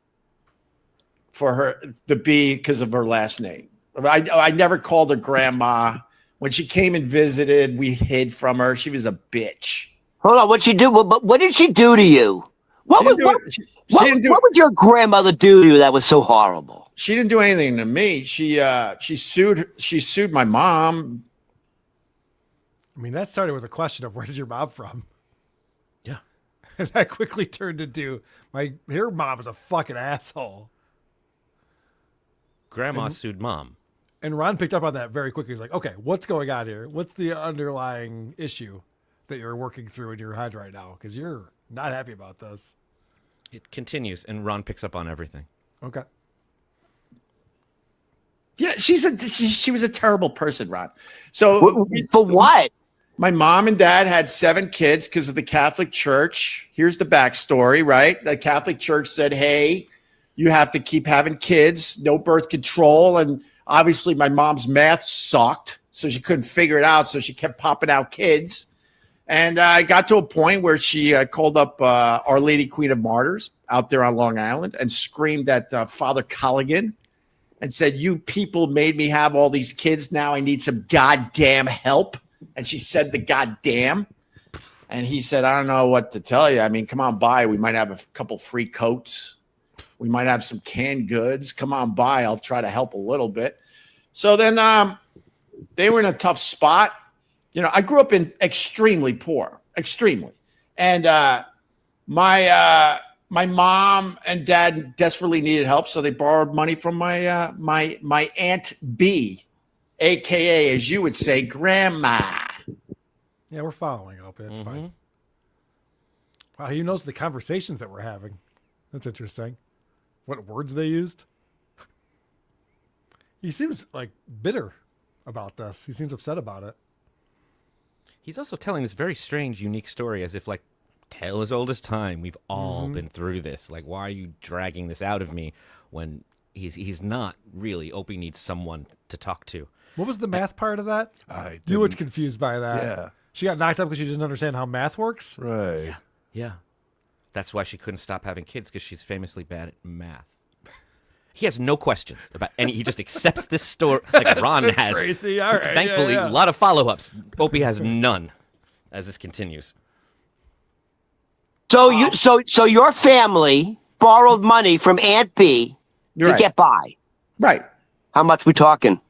For her, the B because of her last name. I never called her grandma. When she came and visited, we hid from her. She was a bitch. Hold on, what'd she do? What did she do to you? What would your grandmother do to you that was so horrible? She didn't do anything to me. She sued my mom. I mean, that started with a question of where's your mom from? Yeah. And that quickly turned into her mom is a fucking asshole. Grandma sued mom. And Ron picked up on that very quickly. He's like, okay, what's going on here? What's the underlying issue that you're working through in your head right now? Because you're not happy about this. It continues, and Ron picks up on everything. Okay. Yeah, she was a terrible person, Ron. So for what? My mom and dad had 7 kids because of the Catholic Church. Here's the backstory, right? The Catholic Church said, hey, you have to keep having kids, no birth control. And obviously my mom's math sucked, so she couldn't figure it out. So she kept popping out kids. And I got to a point where she called up Our Lady Queen of Martyrs out there on Long Island and screamed at Father Colligan and said, you people made me have all these kids. Now I need some goddamn help. And she said the goddamn. And he said, I don't know what to tell you. I mean, come on by. We might have a couple free coats. We might have some canned goods. Come on by. I'll try to help a little bit. So then they were in a tough spot. You know, I grew up in extremely poor, extremely. And my mom and dad desperately needed help. So they borrowed money from my my Aunt B, AKA, as you would say, Grandma. Yeah, we're following up. It's fine. Wow, he knows the conversations that we're having. That's interesting. What words they used. He seems like bitter about this. He seems upset about it. He's also telling this very strange, unique story as if, like, tale as old as time. We've all been through this. Like, why are you dragging this out of me when he's not really? Opie needs someone to talk to. What was the math part of that? I You looked confused by that. Yeah. She got knocked up because she didn't understand how math works? Right. Yeah. That's why she couldn't stop having kids, because she's famously bad at math. He has no questions about any. He just accepts this story like Ron That's has. crazy. All right. Thankfully, Yeah. a lot of follow-ups. Opie has none as this continues. So your family borrowed money from Aunt B to Right. get by. Right. How much we talking?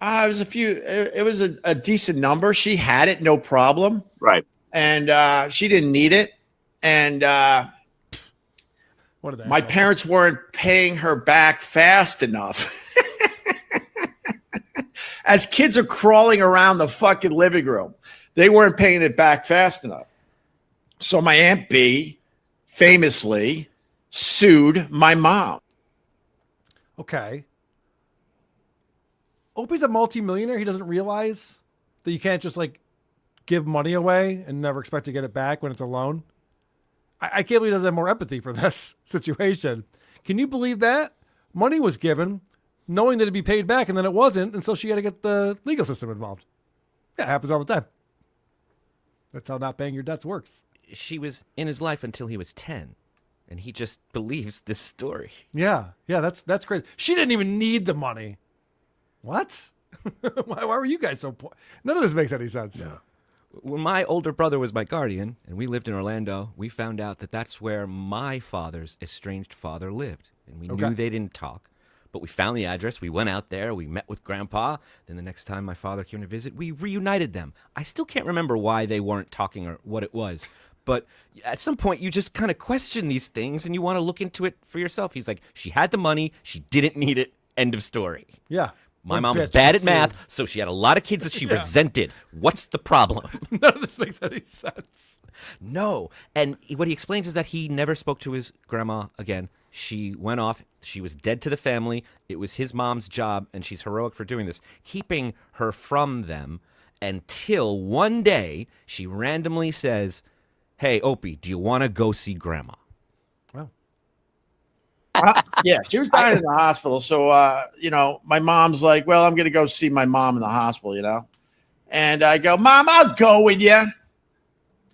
It was a few. It was a decent number. She had it, no problem. Right. And she didn't need it. And What are they? my parents weren't paying her back fast enough. As kids are crawling around the fucking living room, they weren't paying it back fast enough. So my Aunt B famously sued my mom. Okay. Opie's a multimillionaire. He doesn't realize that you can't just like give money away and never expect to get it back when it's a loan. I can't believe he doesn't have more empathy for this situation. Can you believe that? Money was given knowing that it'd be paid back and then it wasn't. And so she had to get the legal system involved. Yeah, it happens all the time. That's how not paying your debts works. She was in his life until he was 10, and he just believes this story. Yeah, that's crazy. She didn't even need the money. What? why were you guys so poor? None of this makes any sense. Yeah. When my older brother was my guardian, and we lived in Orlando, we found out that that's where my father's estranged father lived. And we knew they didn't talk, but we found the address. We went out there. We met with Grandpa. Then the next time my father came to visit, we reunited them. I still can't remember why they weren't talking or what it was. But at some point, you just kind of question these things, and you want to look into it for yourself. He's like, she had the money. She didn't need it. End of story. Yeah. My mom was bad at math, so she had a lot of kids that she resented. What's the problem? None of this makes any sense. No. And what he explains is that he never spoke to his grandma again. She went off. She was dead to the family. It was his mom's job, and she's heroic for doing this, keeping her from them until one day she randomly says, "Hey, Opie, do you want to go see Grandma?" Yeah, she was dying in the hospital. So, my mom's like, well, I'm going to go see my mom in the hospital, And I go, Mom, I'll go with you.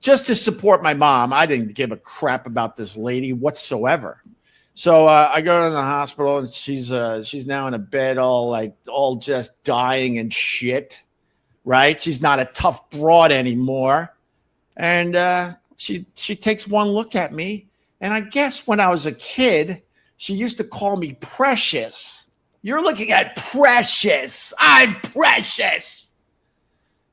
Just to support my mom. I didn't give a crap about this lady whatsoever. So I go to the hospital, and she's now in a bed all just dying and shit, right? She's not a tough broad anymore. And she takes one look at me. And I guess when I was a kid, she used to call me Precious. You're looking at Precious. I'm Precious.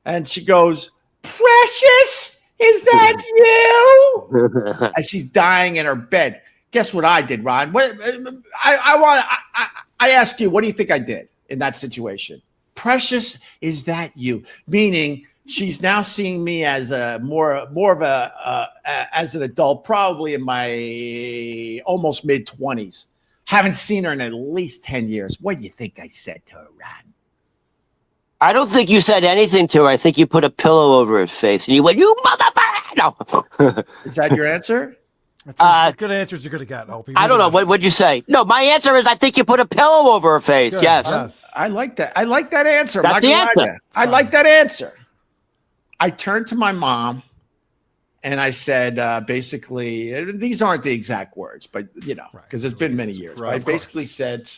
And she goes, Precious? Is that you? And she's dying in her bed. Guess what I did, Ron? I ask you, what do you think I did in that situation? Precious, is that you? Meaning she's now seeing me as a more of a as an adult, probably in my almost mid-20s. Haven't seen her in at least 10 years. What do you think I said to her, Ron? I don't think you said anything to her. I think you put a pillow over her face and you went, "You motherfucker!" No. Is that your answer? That's as good answers you're going to get, Opie. I don't know. What'd you say? No, my answer is I think you put a pillow over her face. Good. Yes. I like that. I like that answer. That's the answer. I like that answer. I turned to my mom and I said, basically, these aren't the exact words, but because it's been many years. But I basically said,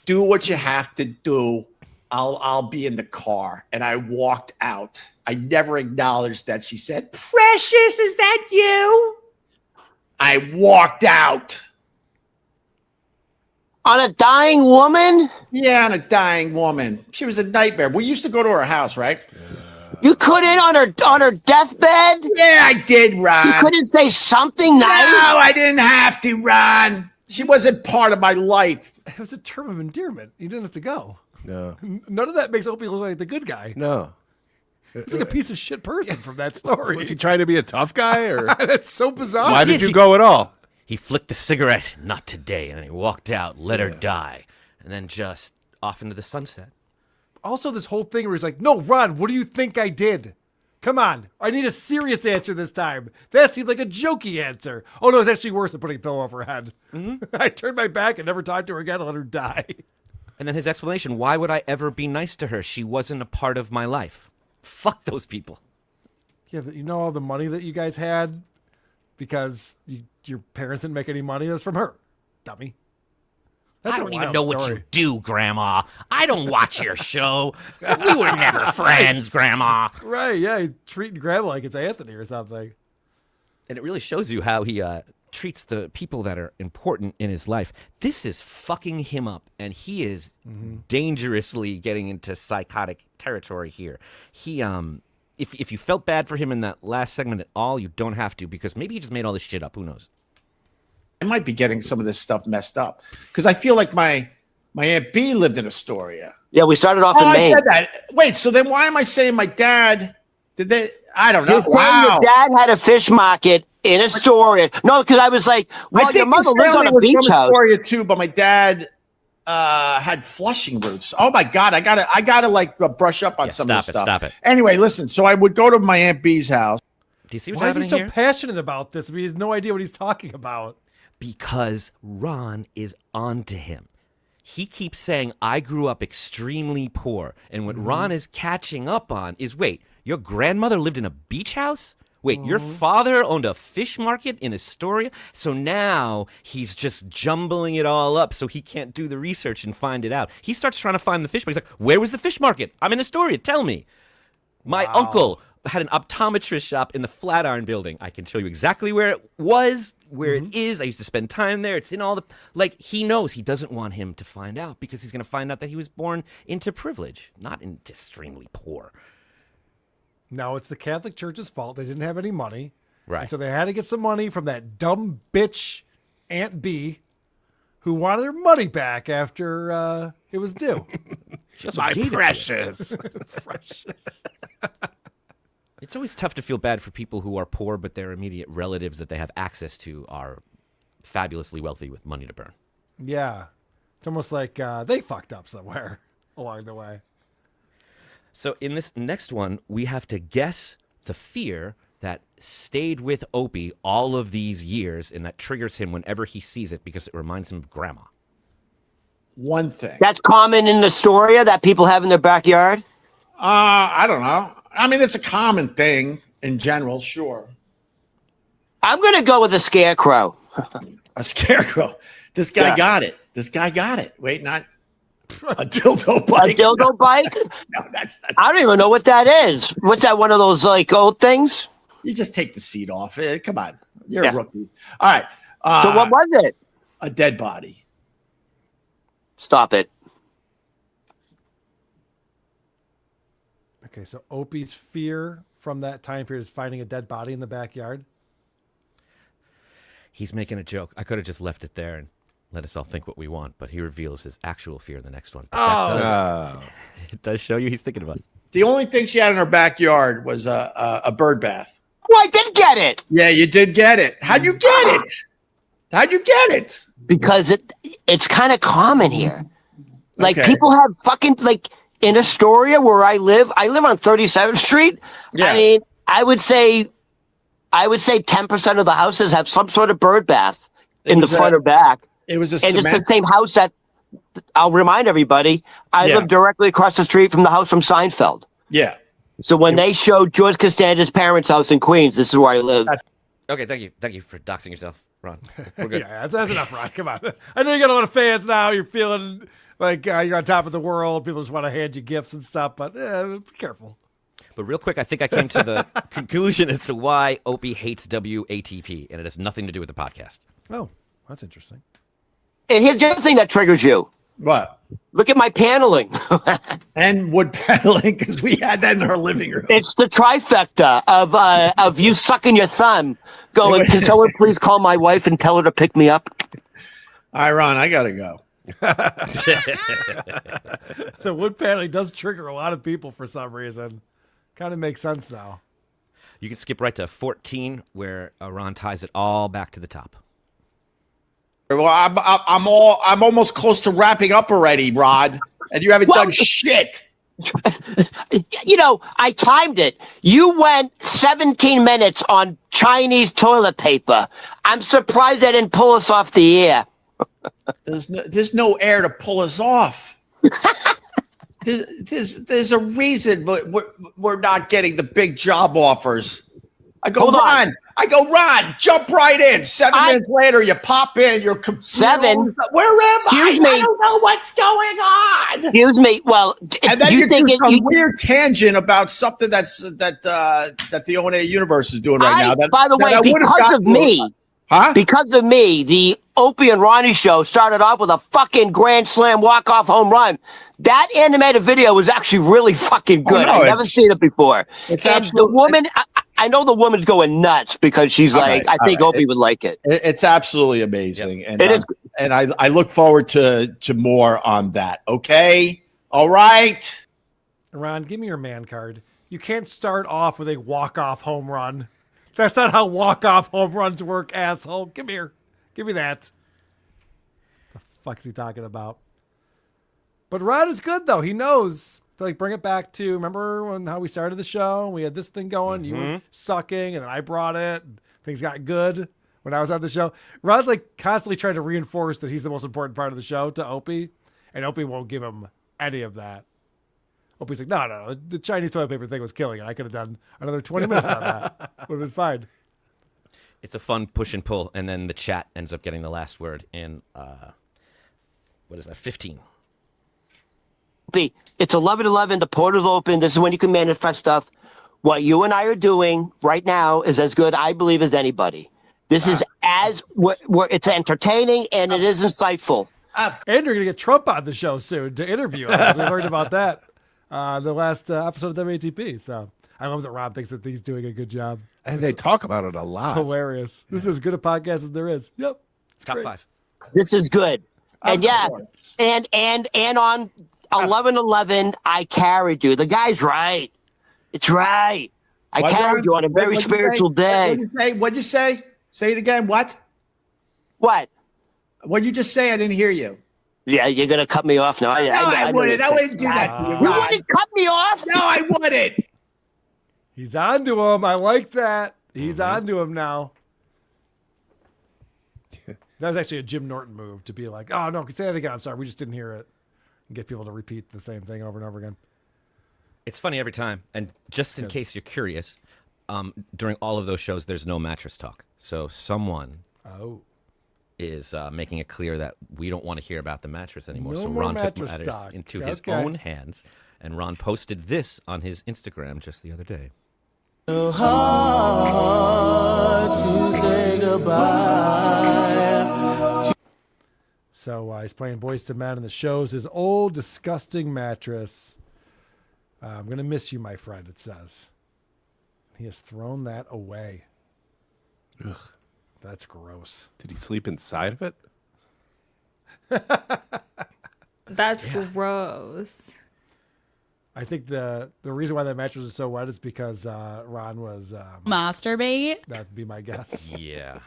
do what you have to do. I'll be in the car. And I walked out. I never acknowledged that she said, Precious, is that you? I walked out. On a dying woman? Yeah, on a dying woman. She was a nightmare. We used to go to her house, right? You couldn't on her deathbed? Yeah, I did, Ron. You couldn't say something nice? No, I didn't have to, Ron. She wasn't part of my life. It was a term of endearment. You didn't have to go. No. None of that makes Opie look like the good guy. No. He's like a piece of shit person from that story. Was he trying to be a tough guy, or that's so bizarre. why did you go at all? He flicked the cigarette, not today, and he walked out, let her die, and then just off into the sunset. Also, this whole thing where he's like, "No, Ron, what do you think I did?" Come on. I need a serious answer this time. That seemed like a jokey answer. Oh, no, it's actually worse than putting a pillow over her head. I turned my back and never talked to her again and let her die. And then his explanation, why would I ever be nice to her? She wasn't a part of my life. Fuck those people. Yeah, you know all the money that you guys had because your parents didn't make any money? That's from her. Dummy. That's I a don't even wild know what story. you do, Grandma. I don't watch your show. We were never friends, Grandma. Right, yeah, he's treating Grandma like it's Anthony or something. And it really shows you how he treats the people that are important in his life. This is fucking him up, and he is dangerously getting into psychotic territory here. He, if you felt bad for him in that last segment at all, you don't have to, because maybe he just made all this shit up. Who knows? I might be getting some of this stuff messed up because I feel like my Aunt B lived in Astoria. Yeah, we started off in I Maine. said that. Wait, so then why am I saying my dad? Did they? I don't know. You're saying your dad had a fish market in Astoria. No, because I was like, well, I your think his mother lives on family a was beach from house. Astoria too, but my dad had Flushing roots. Oh my God, I gotta like brush up on some of this stuff. Stop it. Anyway, listen. So I would go to my Aunt B's house. Do you see what's Why is he happening so here? passionate about this? I mean, he has no idea what he's talking about. Because Ron is onto him. He keeps saying, I grew up extremely poor. And what Ron is catching up on is, wait, your grandmother lived in a beach house? Wait, your father owned a fish market in Astoria? So now he's just jumbling it all up so he can't do the research and find it out. He starts trying to find the fish market. He's like, where was the fish market? I'm in Astoria. Tell me. My uncle had an optometrist shop in the Flatiron building. I can show you exactly where it was, where it is. I used to spend time there. It's in all the... Like, he knows he doesn't want him to find out because he's going to find out that he was born into privilege, not into extremely poor. No, it's the Catholic Church's fault. They didn't have any money. Right. And so they had to get some money from that dumb bitch Aunt B who wanted her money back after it was due. My precious. Precious. It's always tough to feel bad for people who are poor, but their immediate relatives that they have access to are fabulously wealthy with money to burn. Yeah. It's almost like they fucked up somewhere along the way. So in this next one, we have to guess the fear that stayed with Opie all of these years and that triggers him whenever he sees it because it reminds him of Grandma. One thing. That's common in Astoria that people have in their backyard? I don't know. I mean, it's a common thing in general, sure. I'm going to go with a scarecrow. A scarecrow. This guy got it. This guy got it. Wait, not a dildo bike. A dildo bike? No, that's not. I don't even know what that is. What's that, one of those like old things? You just take the seat off. Come on. You're a rookie. All right. So what was it? A dead body. Stop it. Okay, so Opie's fear from that time period is finding a dead body in the backyard. He's making a joke. I could have just left it there and let us all think what we want, but he reveals his actual fear in the next one. But it does show you he's thinking of us. The only thing she had in her backyard was a bird bath. Oh, I did get it. Yeah, you did get it. How'd you get it? How'd you get it? Because it's kind of common here. Like Okay. people have fucking like in Astoria where I live on 37th Street. Yeah. I mean, I would say 10% of the houses have some sort of bird bath in the front or back. It was a and it's the cement- same house that I'll remind everybody. I Yeah. live directly across the street from the house from Seinfeld. Yeah. So when they showed George Costanza's parents' house in Queens, this is where I live. Okay, thank you. Thank you for doxing yourself, Ron. We're good. Yeah, that's enough, Ron. Come on. I know you got a lot of fans now. You're feeling like you're on top of the world. People just want to hand you gifts and stuff, but be careful. But real quick, I think I came to the conclusion as to why Opie hates WATP, and it has nothing to do with the podcast. Oh, that's interesting. And here's the other thing that triggers you. What? Look at my paneling. And wood paneling, because we had that in our living room. It's the trifecta of you sucking your thumb, going, can someone please call my wife and tell her to pick me up? All right, Ron, I got to go. The wood paneling does trigger a lot of people for some reason. Kind of makes sense now. You can skip right to 14, where Ron ties it all back to the top. Well, I'm almost close to wrapping up already, Rod, and you haven't done shit. You know, I timed it. You went 17 minutes on Chinese toilet paper. I'm surprised they didn't pull us off the air. There's no air to pull us off. There's a reason we're not getting the big job offers. I go, Ron. I go, Ron, jump right in. 7 minutes later, you pop in. You're Seven. Where am Excuse I? me. I don't know what's going on. Excuse me. Well, And then you you think do it, some you, weird tangent about something that the ONA universe is doing right now. by the way, because of me, because of me, the Opie and Ronnie show started off with a fucking grand slam walk-off home run. That animated video was actually really fucking good. no, I've never seen it before. It's and the woman, I know the woman's going nuts because she's like, I think Opie would like it. It's absolutely amazing, and It is. and I look forward to more on that. Okay, all right. Ron, give me your man card. You can't start off with a walk-off home run. That's not how walk-off home runs work, asshole. Come here. Give me that. The fuck's he talking about? But Ron is good, though. He knows to like bring it back to, remember how we started the show? We had this thing going. You were sucking, and then I brought it. And things got good when I was on the show. Ron's like constantly trying to reinforce that he's the most important part of the show to Opie, and Opie won't give him any of that. Opie's like, no. The Chinese toilet paper thing was killing it. I could have done another 20 minutes on that. Would have been fine. It's a fun push and pull, and then the chat ends up getting the last word in, what is that, 15. It's 11:11. The portal's open. This is when you can manifest stuff. What you and I are doing right now is as good, I believe, as anybody. This is it's entertaining and it is insightful. And you're going to get Trump on the show soon to interview him. We learned about that the last episode of WATP. So I love that Rob thinks that he's doing a good job. And they talk about it a lot. It's hilarious. This is as good a podcast as there is. Yep. It's top 5. This is good. And and on 11:11, I carried you. The guy's right. It's right. I carried you on a very spiritual day. What'd you say? Say it again. What? What? What'd you just say? I didn't hear you. Yeah, you're gonna cut me off now. I wouldn't. I wouldn't do that to you. You wouldn't cut me off? No, I wouldn't. He's on to him. I like that. He's on to him now. That was actually a Jim Norton move to be like, oh, no, say that again. I'm sorry. We just didn't hear it. And get people to repeat the same thing over and over again. It's funny every time. And just in case you're curious, during all of those shows, there's no mattress talk. So someone is making it clear that we don't want to hear about the mattress anymore. No so more Ron took mattress matters talk. into his own hands. And Ron posted this on his Instagram just the other day. So hard to say goodbye. So he's playing Boys to Men, and the show's his old, disgusting mattress. I'm going to miss you, my friend, it says. He has thrown that away. Ugh. That's gross. Did he sleep inside of it? That's gross. I think the reason why that mattress is so wet is because Ron was... masturbate? That'd be my guess. Yeah.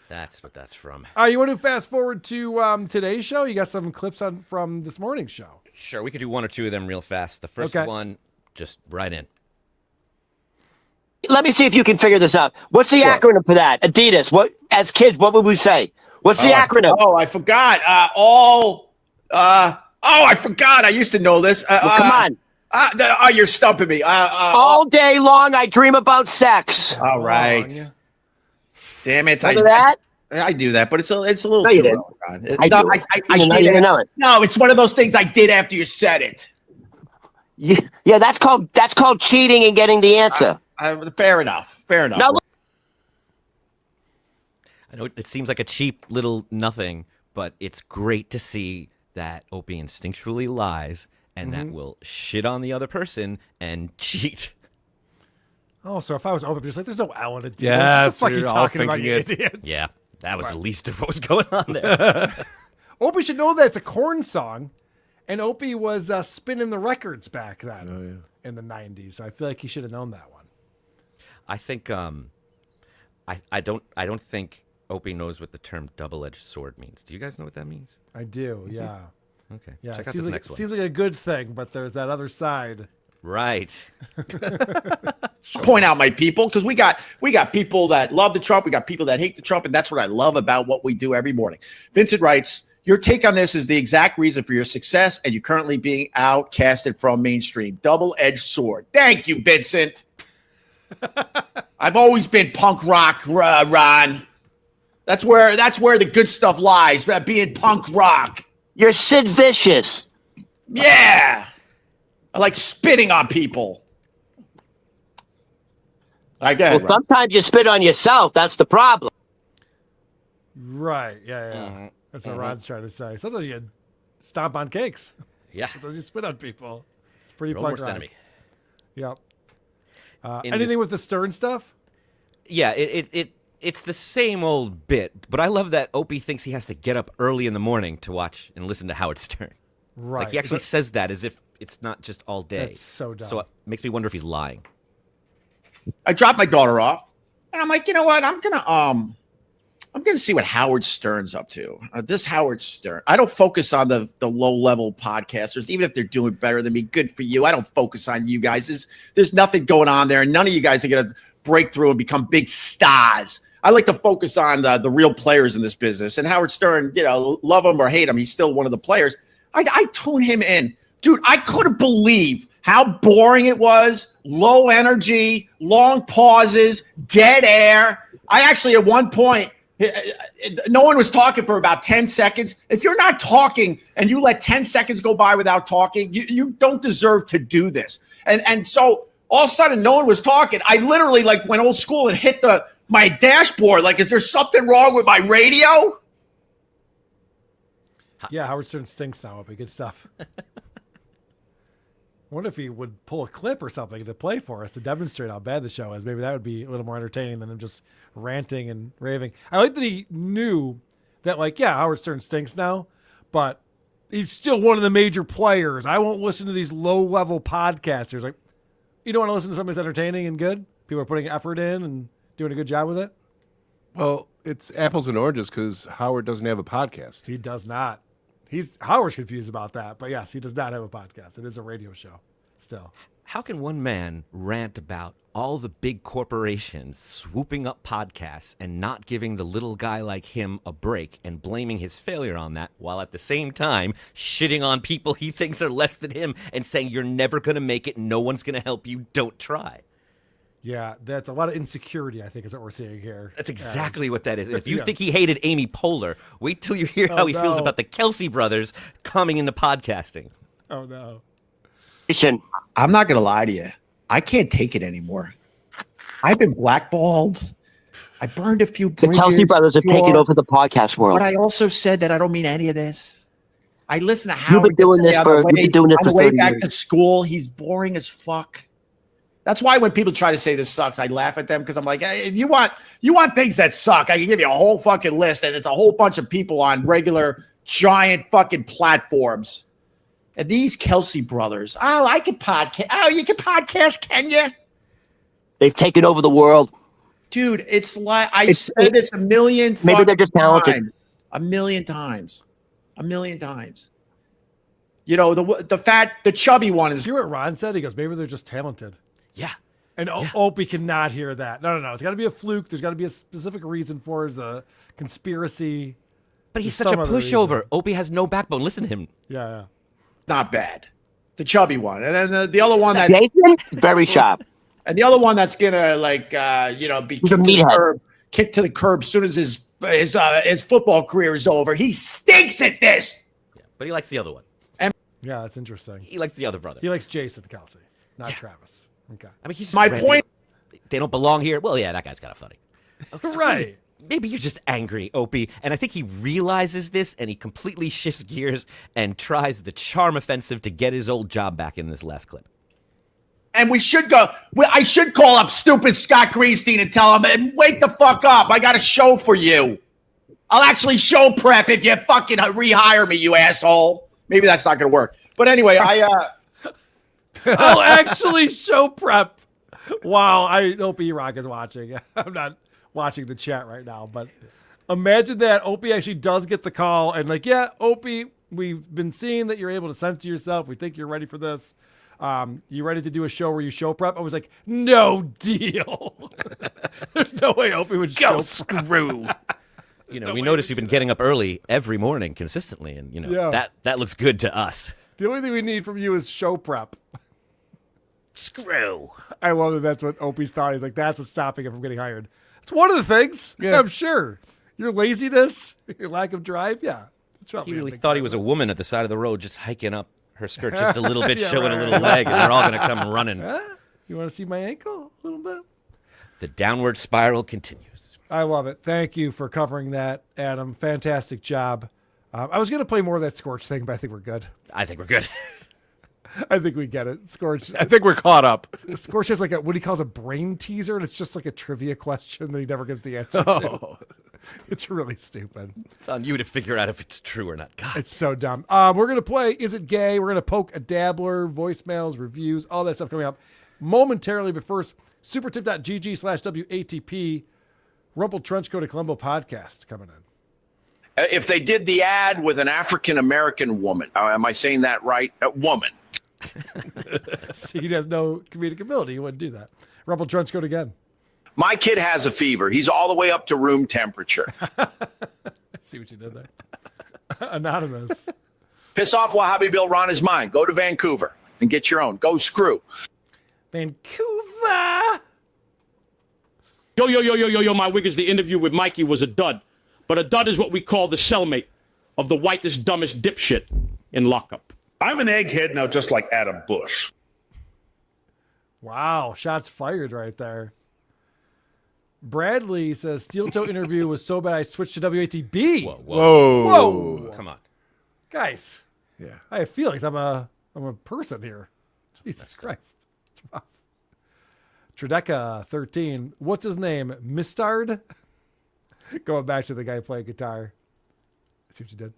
That's what that's from. All right, you want to fast forward to today's show? You got some clips from this morning's show. Sure, we could do one or two of them real fast. The first one, just right in. Let me see if you can figure this out. What's the acronym for that? Adidas. What, as kids, what would we say? What's the acronym? I forgot. I forgot. I used to know this. Come on. You're stumping me. All day long, I dream about sex. All right. Damn it. Remember that? I do that, but it's a little No, you too didn't. early. I do. I You did know it. No, it's one of those things I did after you said it. Yeah, that's called cheating and getting the answer. Fair enough. Now, I know it seems like a cheap little nothing, but it's great to see that Opie instinctually lies and that will shit on the other person and cheat. Oh, so if I was Opie, just like, there's no L in it. Yes, what the fuck are you you're all talking about, you thinking it. idiot? Yeah, that was the least of what was going on there. Opie should know that it's a Korn song, and Opie was spinning the records back then in the 90s, so I feel like he should have known that one. I think I don't think Opie knows what the term double-edged sword means. Do you guys know what that means? I do, yeah. Okay. Yeah, Check it out seems this like next one. seems like a good thing, but there's that other side. Right. Point out my people, because we got people that love the Trump, we got people that hate the Trump, and that's what I love about what we do every morning. Vincent writes, your take on this is the exact reason for your success and you currently being outcasted from mainstream. Double-edged sword. Thank you, Vincent. I've always been punk rock, Ron. That's where the good stuff lies, being punk rock. You're Sid Vicious. Yeah. I like spitting on people. Well, sometimes you spit on yourself. That's the problem. Right. Yeah. That's what Ron's trying to say. Sometimes you stomp on cakes. Yeah. Sometimes you spit on people. It's pretty Your punk worst rock. enemy. Yep. Anything with the Stern stuff? Yeah, it's the same old bit, but I love that Opie thinks he has to get up early in the morning to watch and listen to Howard Stern. Right. Like he actually says that as if it's not just all day. That's so dumb. So it makes me wonder if he's lying. I dropped my daughter off, and I'm like, you know what? I'm gonna see what Howard Stern's up to. This Howard Stern. I don't focus on the low-level podcasters, even if they're doing better than me. Good for you. I don't focus on you guys. There's nothing going on there, and none of you guys are gonna break through and become big stars. I like to focus on the real players in this business. And Howard Stern, love him or hate him, he's still one of the players. I tune him in. Dude, I couldn't believe how boring it was. Low energy, long pauses, dead air. I actually, at one point, no one was talking for about 10 seconds. If you're not talking and you let 10 seconds go by without talking, you don't deserve to do this. And so all of a sudden, no one was talking. I literally went old school and hit my dashboard. Like, is there something wrong with my radio? Yeah, Howard Stern stinks now. Opie. Good stuff. I wonder if he would pull a clip or something to play for us to demonstrate how bad the show is. Maybe that would be a little more entertaining than him just ranting and raving. I like that he knew that, Howard Stern stinks now, but he's still one of the major players. I won't listen to these low-level podcasters. Like, you don't want to listen to something that's entertaining and good? People are putting effort in and doing a good job with it? Well, it's apples and oranges because Howard doesn't have a podcast. He does not. Howard's confused about that, but yes, he does not have a podcast. It is a radio show still. How can one man rant about all the big corporations swooping up podcasts and not giving the little guy like him a break and blaming his failure on that, while at the same time shitting on people he thinks are less than him and saying you're never going to make it, no one's going to help you, don't try? Yeah, that's a lot of insecurity, I think, is what we're seeing here. That's exactly what that is. If you think he hated Amy Poehler, wait till you hear how he feels no. about the Kelsey brothers coming into podcasting. Oh, no. I'm not going to lie to you. I can't take it anymore. I've been blackballed. I burned a few bridges. The Kelsey brothers are taking over the podcast world. But I also said that I don't mean any of this. I listen to Howard. You've been doing this for 30 back years. to school. He's boring as fuck. That's why when people try to say this sucks, I laugh at them because I'm like, hey, if you want things that suck, I can give you a whole fucking list, and it's a whole bunch of people on regular giant fucking platforms. And these Kelsey brothers, I can podcast. Oh, you can podcast, can you? They've taken over the world. Dude, it's like I said this a million Maybe they're just talented. times. A million times. The chubby one is. See what Ron said? He goes, maybe they're just talented. Yeah. And Opie cannot hear that. No. It's got to be a fluke. There's got to be a specific reason for it. It's a conspiracy. But he's There's such a some other pushover. reason. Opie has no backbone. Listen to him. Yeah. Not bad. The chubby one. And then the other one that very sharp. And the other one that's gonna be kicked to the curb as soon as his football career is over. He stinks at this. Yeah, but he likes the other one. Yeah, that's interesting. He likes the other brother. He likes Jason Kelsey, not Travis. Okay. I mean, he's my point. They don't belong here. Well, yeah, that guy's kind of funny. Right. Maybe you're just angry, Opie. And I think he realizes this and he completely shifts gears and tries the charm offensive to get his old job back in this last clip. And I should call up stupid Scott Greenstein and tell him, wake the fuck up. I got a show for you. I'll actually show prep if you fucking rehire me, you asshole. Maybe that's not going to work. But anyway, I'll actually show prep. Wow, I hope E-Rock is watching. I'm not watching the chat right now, but imagine that Opie actually does get the call and Opie, we've been seeing that you're able to censor yourself. We think you're ready for this. You ready to do a show where you show prep? I was like, no deal. There's no way Opie would Go show prep. screw. We noticed you've been getting up early every morning consistently, and that looks good to us. The only thing we need from you is show prep. Screw. I love that that's what Opie's thought. He's like, that's what's stopping him from getting hired. It's one of the things. Yeah. I'm sure. Your laziness, your lack of drive. Yeah. He really thought he was a woman at the side of the road just hiking up her skirt just a little bit, showing a little leg, and they're all going to come running. You want to see my ankle a little bit? The downward spiral continues. I love it. Thank you for covering that, Adam. Fantastic job. I was going to play more of that Scorch thing, but I think we're good. I think we're good. I think we get it. Scorch. I think we're caught up. Scorch has like what he calls a brain teaser, and it's just like a trivia question that he never gives the answer to. It's really stupid. It's on you to figure out if it's true or not. God. It's so dumb. We're going to play Is It Gay? We're going to poke a dabbler, voicemails, reviews, all that stuff coming up momentarily. But first, supertip.gg/WATP, Rumpled Trenchcoat of Columbo podcast coming in. If they did the ad with an African-American woman, am I saying that right? A woman. See, he has no comedic ability. He wouldn't do that. Rumpled Trenchcoat again. My kid has a fever. He's all the way up to room temperature. See what you did there. Anonymous. Piss off Wahhabi Bill Ron is mine. Go to Vancouver and get your own. Go screw. Vancouver. Yo, my Wiggins, the interview with Mikey was a dud. But a dud is what we call the cellmate of the whitest, dumbest dipshit in lockup. I'm an egghead now, just like Adam Busch. Wow, shots fired right there. Bradley says, Steel Toe interview was so bad I switched to WATB. Whoa. Come on. Guys. Yeah. I have feelings. I'm a person here. Jesus Christ. It's rough. Trideca 13. What's his name? Mistard? Going back to the guy playing guitar. See what you did.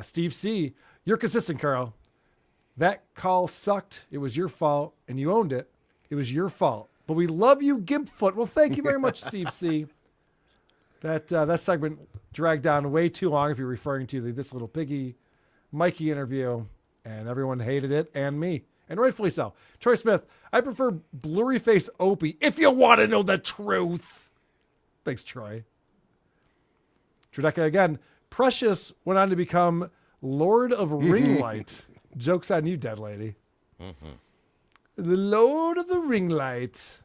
Steve C. You're consistent, Carl. That call sucked. It was your fault, and you owned it. It was your fault. But we love you, Gimpfoot. Well, thank you very much, Steve C. That segment dragged on way too long if you're referring to the This Little Piggy Mikey interview, and everyone hated it, and me. And rightfully so. Troy Smith, I prefer blurry face Opie if you want to know the truth. Thanks, Troy. Trideca again. Precious went on to become Lord of Ringlight. Joke's on you, dead lady. Mm-hmm. The Lord of the Ringlight.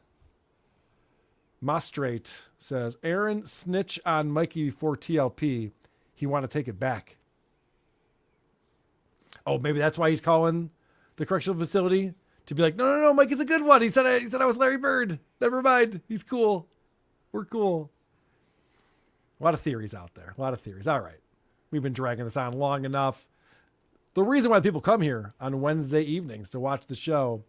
Mostrate says, Aaron snitch on Mikey before TLP. He want to take it back. Oh, maybe that's why he's calling the correctional facility to be like, no, Mike is a good one. He said I was Larry Bird. Never mind. He's cool. We're cool. A lot of theories out there. A lot of theories. All right. We've been dragging this on long enough. The reason why people come here on Wednesday evenings to watch the show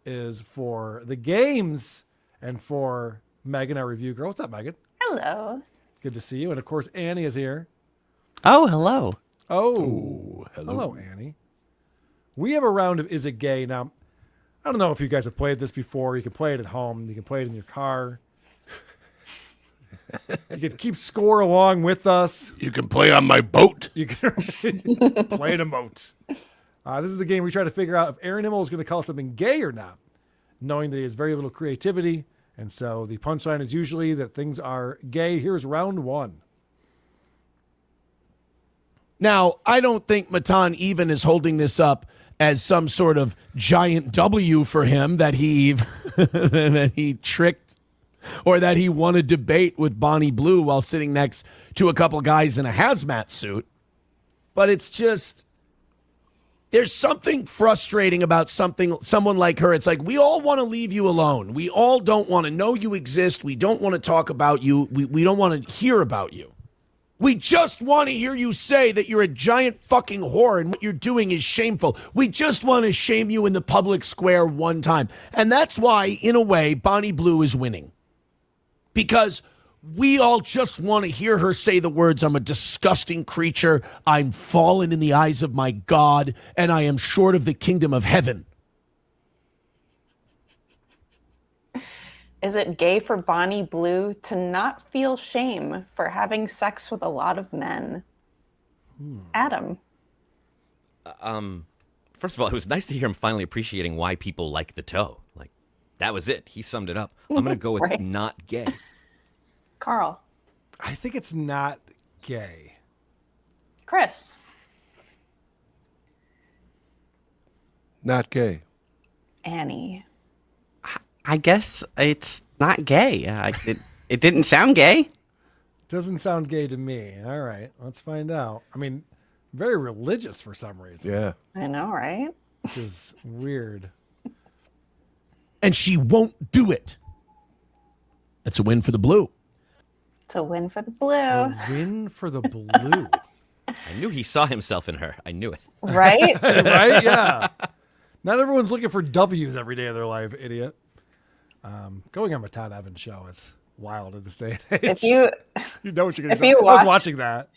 is for the games and for Megan, our review girl. What's up, Megan? Hello. Good to see you. And of course, Annie is here. Oh, hello. Oh, hello, Annie. We have a round of Is It Gay? Now, I don't know if you guys have played this before. You can play it at home. You can play it in your car. You can keep score along with us. You can play on my boat. You can play in a boat. This is the game we try to figure out if Aaron Himmel is going to call something gay or not, knowing that he has very little creativity. And so the punchline is usually that things are gay. Here's round one. Now, I don't think Matan even is holding this up as some sort of giant W for him that he that he tricked or that he won a debate with Bonnie Blue while sitting next to a couple guys in a hazmat suit. But it's just, there's something frustrating about someone like her. It's like, we all want to leave you alone. We all don't want to know you exist. We don't want to talk about you. We don't want to hear about you. We just want to hear you say that you're a giant fucking whore and what you're doing is shameful. We just want to shame you in the public square one time. And that's why, in a way, Bonnie Blue is winning. Because we all just want to hear her say the words, I'm a disgusting creature, I'm fallen in the eyes of my God, and I am short of the kingdom of heaven. Is it gay for Bonnie Blue to not feel shame for having sex with a lot of men? Adam. First of all, it was nice to hear him finally appreciating why people like the toe. Like, that was it. He summed it up. I'm going to go with Right. not gay. Carl. I think it's not gay. Chris. Not gay. Annie. I guess it's not gay. It didn't sound gay. Doesn't sound gay to me. All right, let's find out. I mean, very religious for some reason. Yeah. I know, right? Which is weird. And she won't do it. That's a win for the blue. It's a win for the blue. A win for the blue. I knew he saw himself in her. I knew it. Right? Right? Yeah. Not everyone's looking for W's every day of their life, idiot. Going on my Todd Evans show is wild in this day and age. If you know what you're going if to say. you I was watch- watching that.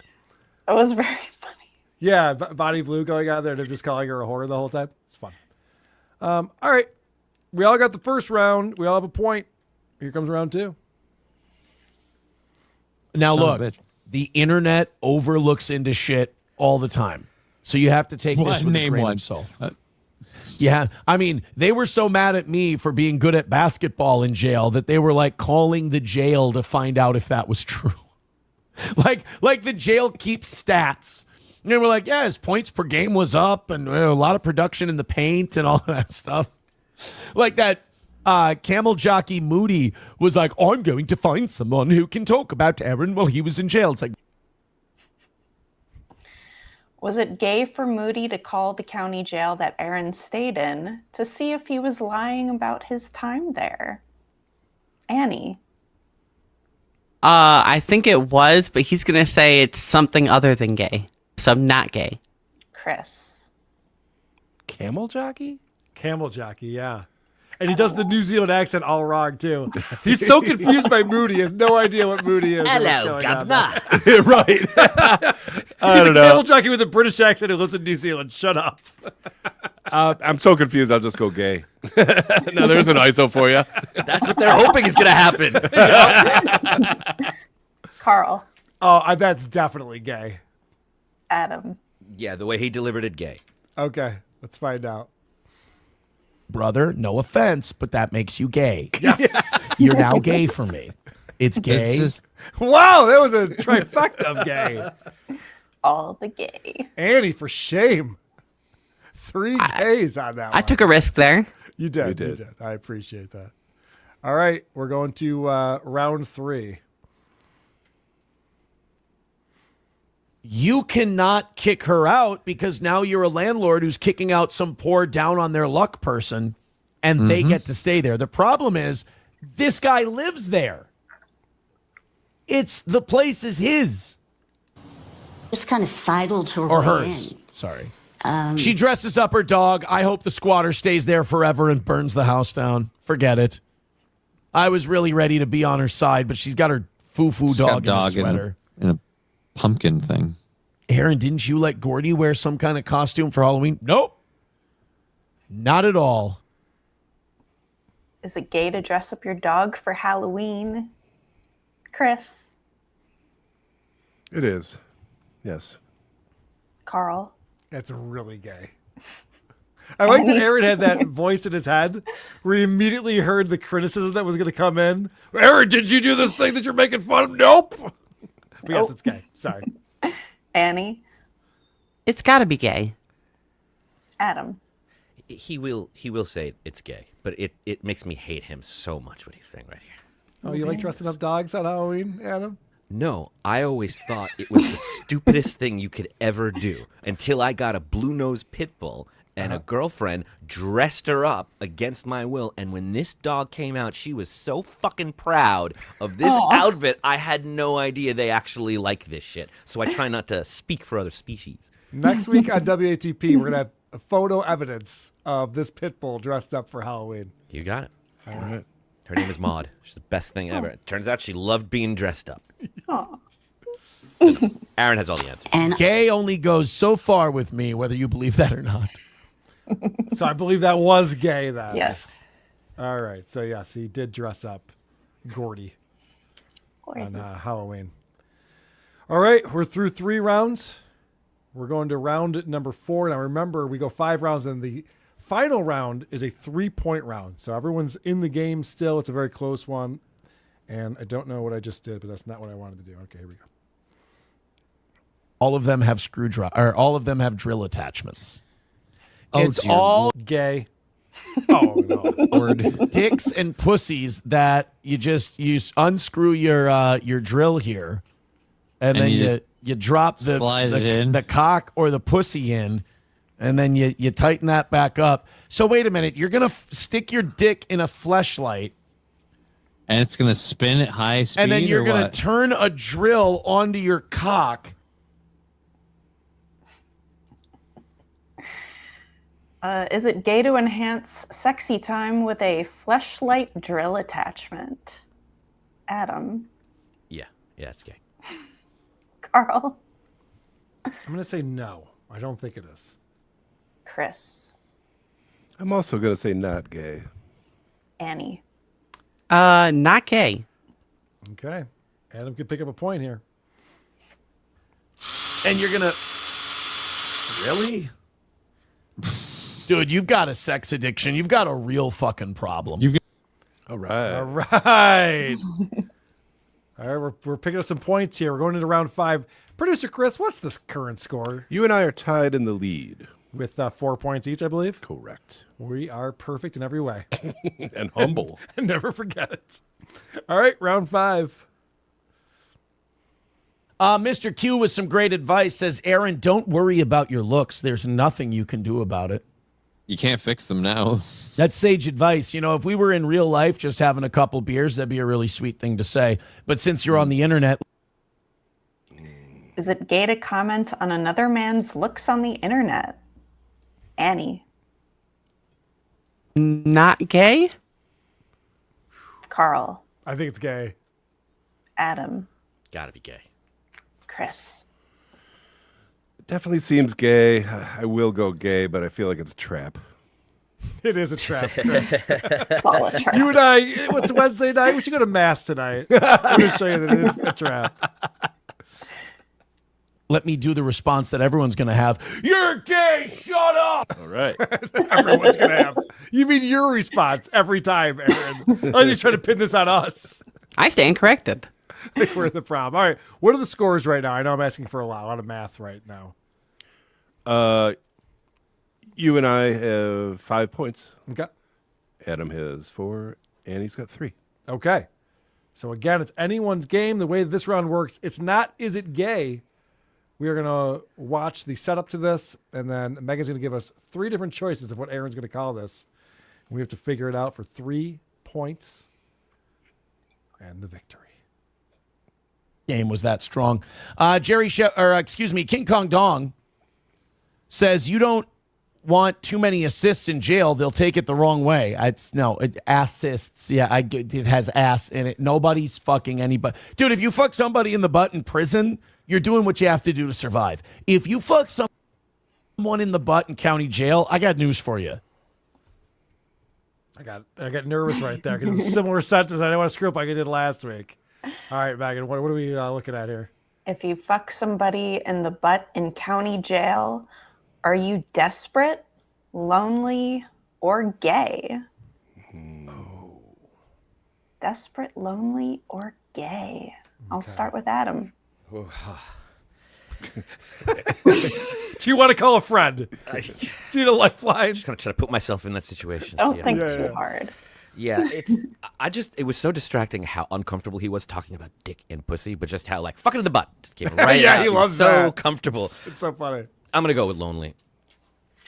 It was very funny. Yeah, Bonnie Blue going out there and just calling her a whore the whole time. It's fun. All right. We all got the first round. We all have a point. Here comes round two. Now Son of a look, the internet overlooks into shit all the time. So you have to take this with a grain of salt. Yeah, I mean, they were so mad at me for being good at basketball in jail that they were like calling the jail to find out if that was true. like the jail keeps stats. And they were like, yeah, his points per game was up and a lot of production in the paint and all that stuff. Like that camel jockey Moody was like, I'm going to find someone who can talk about Aaron while he was in jail. It's like, Was it gay for Moody to call the county jail that Aaron stayed in to see if he was lying about his time there? Annie. I think it was, but he's going to say it's something other than gay. So not gay. Chris. Camel jockey? Camel jockey, yeah. And he does the New Zealand accent all wrong, too. He's so confused by Moody. He has no idea what Moody is. Hello, governor. Right. I He's don't a camel know. jockey with a British accent who lives in New Zealand. Shut up. I'm so confused. I'll just go gay. No, there's an ISO for you. That's what they're hoping is going to happen. Carl. Oh, that's definitely gay. Adam. Yeah, the way he delivered it, gay. Okay, let's find out. brother, no offense, but that makes you gay. Yes. You're now gay for me. It's gay. Wow, that was a trifecta of gay. All the gay. Annie, for shame. 3 gays on that one. I took a risk there. You did. You did. I appreciate that. All right, we're going to round 3. You cannot kick her out because now you're a landlord who's kicking out some poor down on their luck person and they get to stay there. The problem is this guy lives there. The place is his. Just kind of sidled her Or way hers. in. Sorry. She dresses up her dog. I hope the squatter stays there forever and burns the house down. Forget it. I was really ready to be on her side, but she's got her foo-foo dog in a sweater. In a pumpkin thing. Aaron, didn't you let Gordy wear some kind of costume for Halloween? Nope. Not at all. Is it gay to dress up your dog for Halloween? Chris. It is. Yes. Carl. That's really gay. I like that Aaron had that voice in his head where he immediately heard the criticism that was going to come in. Aaron, did you do this thing that you're making fun of? Nope. But yes, it's gay. Sorry. Annie. It's got to be gay. Adam. He will say it's gay, but it makes me hate him so much what he's saying right here. Oh, you like dressing up dogs on Halloween, Adam? No, I always thought it was the stupidest thing you could ever do until I got a blue-nosed pit bull and a girlfriend dressed her up against my will. And when this dog came out, she was so fucking proud of this outfit. I had no idea they actually like this shit. So I try not to speak for other species. Next week on WATP, we're going to have photo evidence of this pit bull dressed up for Halloween. You got it. All right. Her name is Maud. She's the best thing ever. It turns out she loved being dressed up. Aaron has all the answers. Gay only goes so far with me, whether you believe that or not. So I believe that was gay then. Yes. All right. So yes, he did dress up Gordy. on Halloween. All right. We're through 3 rounds. We're going to round number 4. Now, remember, we go 5 rounds, and the final round is a 3-point round. So everyone's in the game still. It's a very close one. And I don't know what I just did, but that's not what I wanted to do. Okay, here we go. All of them have all of them have drill attachments. It's dear all gay. Oh, no. Lord. Dicks and pussies that you unscrew your drill here, and then you drop the cock or the pussy in, and then you tighten that back up. So wait a minute, you're gonna stick your dick in a fleshlight, and it's gonna spin at high speed, and then you're or gonna what? turn a drill onto your cock. Is it gay to enhance sexy time with a fleshlight drill attachment? Adam. Yeah, it's gay. Carl. I'm going to say no. I don't think it is. Chris. I'm also going to say not gay. Annie. Not gay. Okay. Adam could pick up a point here. And you're gonna really? Dude, you've got a sex addiction. You've got a real fucking problem. All right. All right. All right, we're picking up some points here. We're going into round 5. Producer Chris, what's this current score? You and I are tied in the lead. With 4 points each, I believe? Correct. We are perfect in every way. And humble. And never forget it. All right, round 5. Mr. Q with some great advice says, Aaron, don't worry about your looks. There's nothing you can do about it. You can't fix them now. That's sage advice. You know, if we were in real life just having a couple beers, that'd be a really sweet thing to say. But since you're on the internet. Is it gay to comment on another man's looks on the internet? Annie. Not gay? Carl. I think it's gay. Adam. Gotta be gay. Chris. Definitely seems gay. I will go gay, but I feel like it's a trap. It is a trap, Chris. All a trap. You and I, what's Wednesday night? We should go to Mass tonight. I'm going to show you that it is a trap. Let me do the response that everyone's going to have. You're gay! Shut up! All right. Everyone's going to have. You mean your response every time, Aaron. Are you trying to pin this on us? I stand corrected. I think we're the problem. All right. What are the scores right now? I know I'm asking for a lot of math right now. You and I have 5 points. Okay. Adam has 4, and he's got 3. Okay. So again, it's anyone's game. The way this round works, it's not is it gay. We are going to watch the setup to this, and then Megan's going to give us 3 different choices of what Aaron's going to call this. We have to figure it out for 3 points and the victory. Game was that strong. King Kong Dong says you don't want too many assists in jail. They'll take it the wrong way. Assists. Yeah, it has ass in it. Nobody's fucking anybody. Dude, if you fuck somebody in the butt in prison, you're doing what you have to do to survive. If you fuck someone in the butt in county jail, I got news for you. I got nervous right there because it's a similar sentence. I didn't want to screw up like I did last week. All right, Megan, what are we looking at here? If you fuck somebody in the butt in county jail, are you desperate, lonely, or gay? Oh. Desperate, lonely, or gay? I'll start with Adam. Do you want to call a friend? Do you need a lifeline? I'm just going to try to put myself in that situation. Don't think too hard. Yeah, it was so distracting how uncomfortable he was talking about dick and pussy, but just how like fucking in the butt just came right yeah, out. he loves so that. comfortable. It's so funny. I'm gonna go with lonely.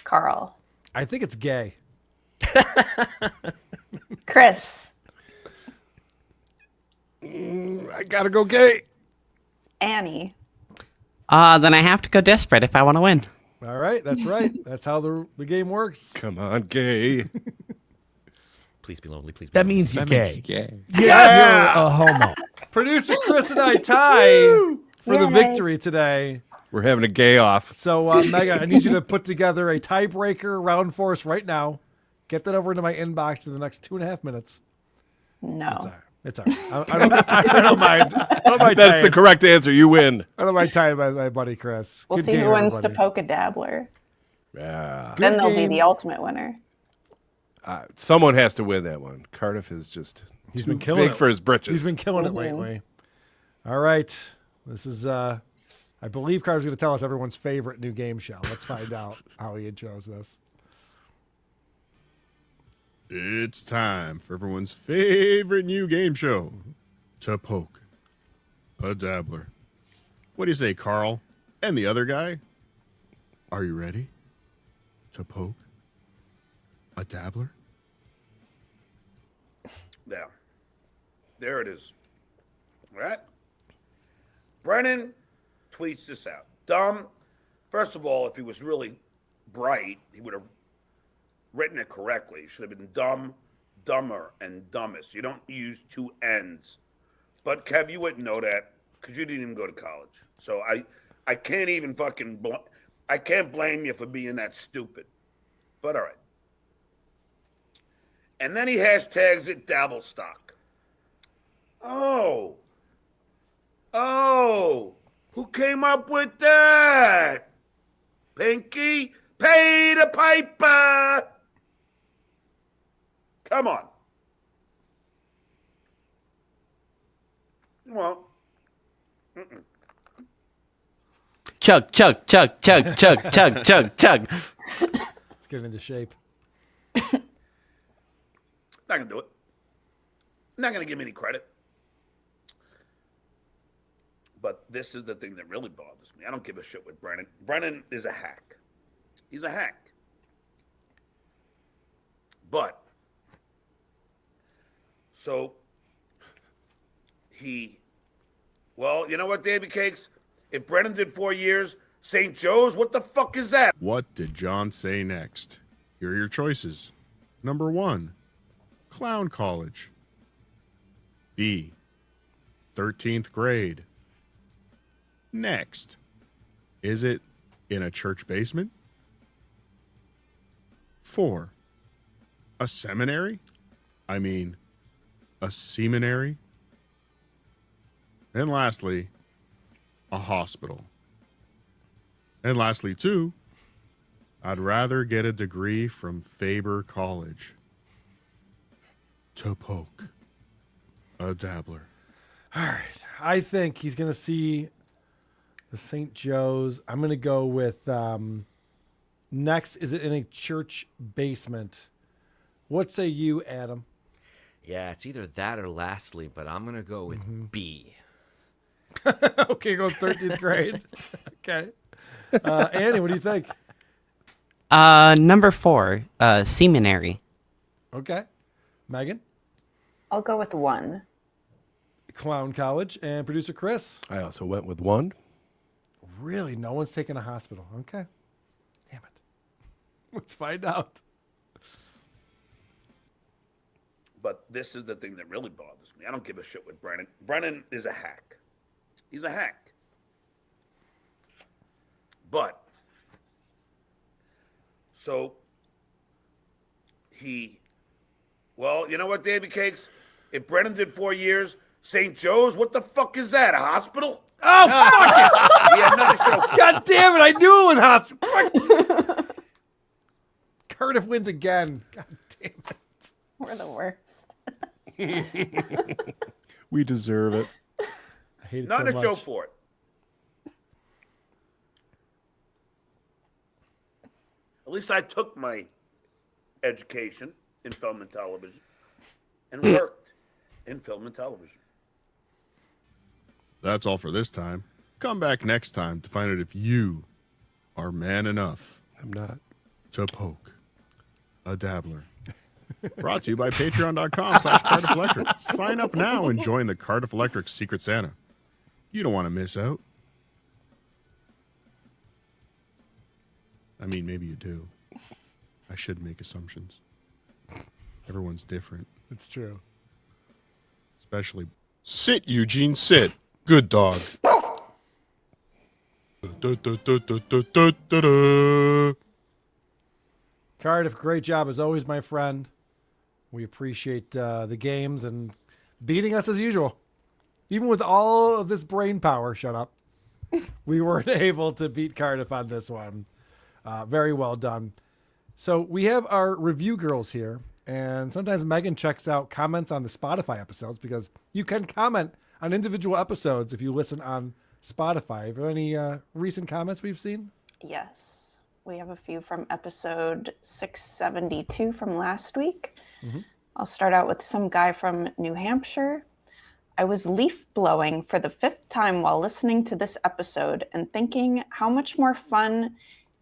Carl. I think it's gay. Chris. I gotta go gay. Annie. Then I have to go desperate if I want to win. All right, that's right. That's how the game works. Come on, gay. Please be lonely. Please. Be That lonely. means you're gay. Yeah, You're a homo. Producer Chris and I tie for the victory today. We're having a gay off. So, Megan, I need you to put together a tiebreaker round for us right now. Get that over into my inbox in the next 2.5 minutes. No. It's all right. I don't mind. I don't mind That's the tying. correct answer. You win. I don't mind tying my buddy Chris. We'll Good see game, who wins everybody. to poke a dabbler. Yeah. Then Good they'll be game. the ultimate winner. Someone has to win that one. Cardiff is just He's too been killing big it. for his britches. He's been killing it lately. All right. This is I believe Carter's going to tell us everyone's favorite new game show. Let's find out how he intros this. It's time for everyone's favorite new game show, To Poke a Dabbler. What do you say, Carl? And the other guy? Are you ready to poke a dabbler? Now, there it is. All right? Brennan tweets this out. Dumb. First of all, if he was really bright, he would have written it correctly. It should have been dumb, dumber, and dumbest. You don't use two N's. But, Kev, you wouldn't know that because you didn't even go to college. So I can't even fucking I can't blame you for being that stupid. But all right. And then he hashtags it dabble stock. Oh, who came up with that? Pinky, pay the piper. Come on. Well, Chug, chug, chug, chug, chug, chug, chug, chug. Let's get into shape. not gonna do it. Not gonna give me any credit. But this is the thing that really bothers me. I don't give a shit with Brennan. Brennan is a hack. He's a hack. But so well, you know what, Davy Cakes? If Brennan did 4 years, St. Joe's, what the fuck is that? What did John say next? Here are your choices. Number 1, Clown College. B, 13th grade. Next, is it in a church basement? 4, a seminary? I mean, a seminary? And lastly, a hospital. And lastly, too, I'd rather get a degree from Faber College. To poke a dabbler. All right. I think he's going to see the St. Joe's. I'm going to go with next. Is it in a church basement? What say you, Adam? Yeah, it's either that or lastly, but I'm going to go with B. Okay, go 13th grade. Okay. Annie, what do you think? Number 4, seminary. Okay. Megan? I'll go with 1. Clown College. And producer Chris? I also went with 1. Really? No one's taking a hospital. Okay. Damn it. Let's find out. But this is the thing that really bothers me. I don't give a shit with Brennan. Brennan is a hack. He's a hack. But, so, well, you know what, Davy Cakes? If Brennan did 4 years, St. Joe's, what the fuck is that, a hospital? Oh, fuck it! Yeah, another show. God damn it, I knew it was hospital. Cardiff wins again. God damn it. We're the worst. We deserve it. I hate it Not so a much. show for it. At least I took my education in film and television and worked in film and television. That's all for this time. Come back next time to find out if you are man enough. I'm not. To poke a dabbler. Brought to you by patreon.com/Cardiff Electric. Sign up now and join the Cardiff Electric Secret Santa. You don't want to miss out. I mean, maybe you do. I should make assumptions. Everyone's different. It's true. Especially. Sit, Eugene, sit. Good dog. Cardiff, great job as always, my friend. We appreciate the games and beating us as usual. Even with all of this brain power, shut up. We weren't able to beat Cardiff on this one. Very well done. So we have our review girls here, and sometimes Megan checks out comments on the Spotify episodes because you can comment on individual episodes if you listen on Spotify. Are there any recent comments we've seen? Yes, we have a few from episode 672 from last week. Mm-hmm. I'll start out with some guy from New Hampshire. I was leaf blowing for the 5th time while listening to this episode and thinking how much more fun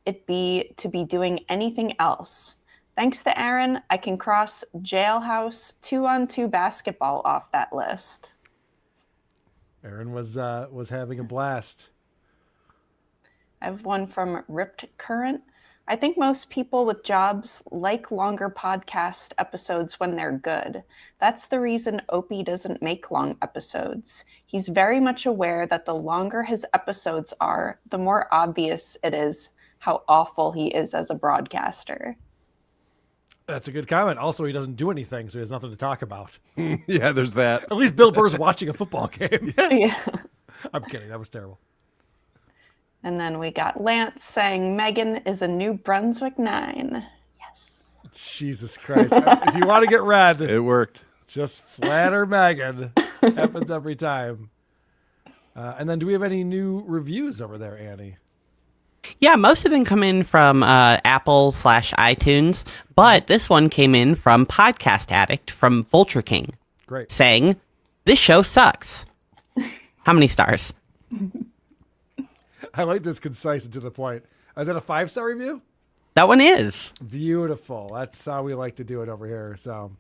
it'd be to be doing anything else. Thanks to Aaron, I can cross Jailhouse 2-on-2 basketball off that list. Aaron was having a blast. I have one from Ripped Current. I think most people with jobs like longer podcast episodes when they're good. That's the reason Opie doesn't make long episodes. He's very much aware that the longer his episodes are, the more obvious it is how awful he is as a broadcaster. That's a good comment. Also, he doesn't do anything, so he has nothing to talk about. Yeah, there's that. At least Bill Burr's watching a football game. Yeah. I'm kidding. That was terrible. And then we got Lance saying Megan is a New Brunswick 9. Jesus Christ. If you want to get red, it worked. Just flatter Megan. Happens every time. And then do we have any new reviews over there, Annie? Yeah, most of them come in from Apple/iTunes, but this one came in from Podcast Addict from Vulture King. Great. Saying, this show sucks. How many stars? I like this concise and to the point. Is that a 5-star review? That one is. Beautiful. That's how we like to do it over here. So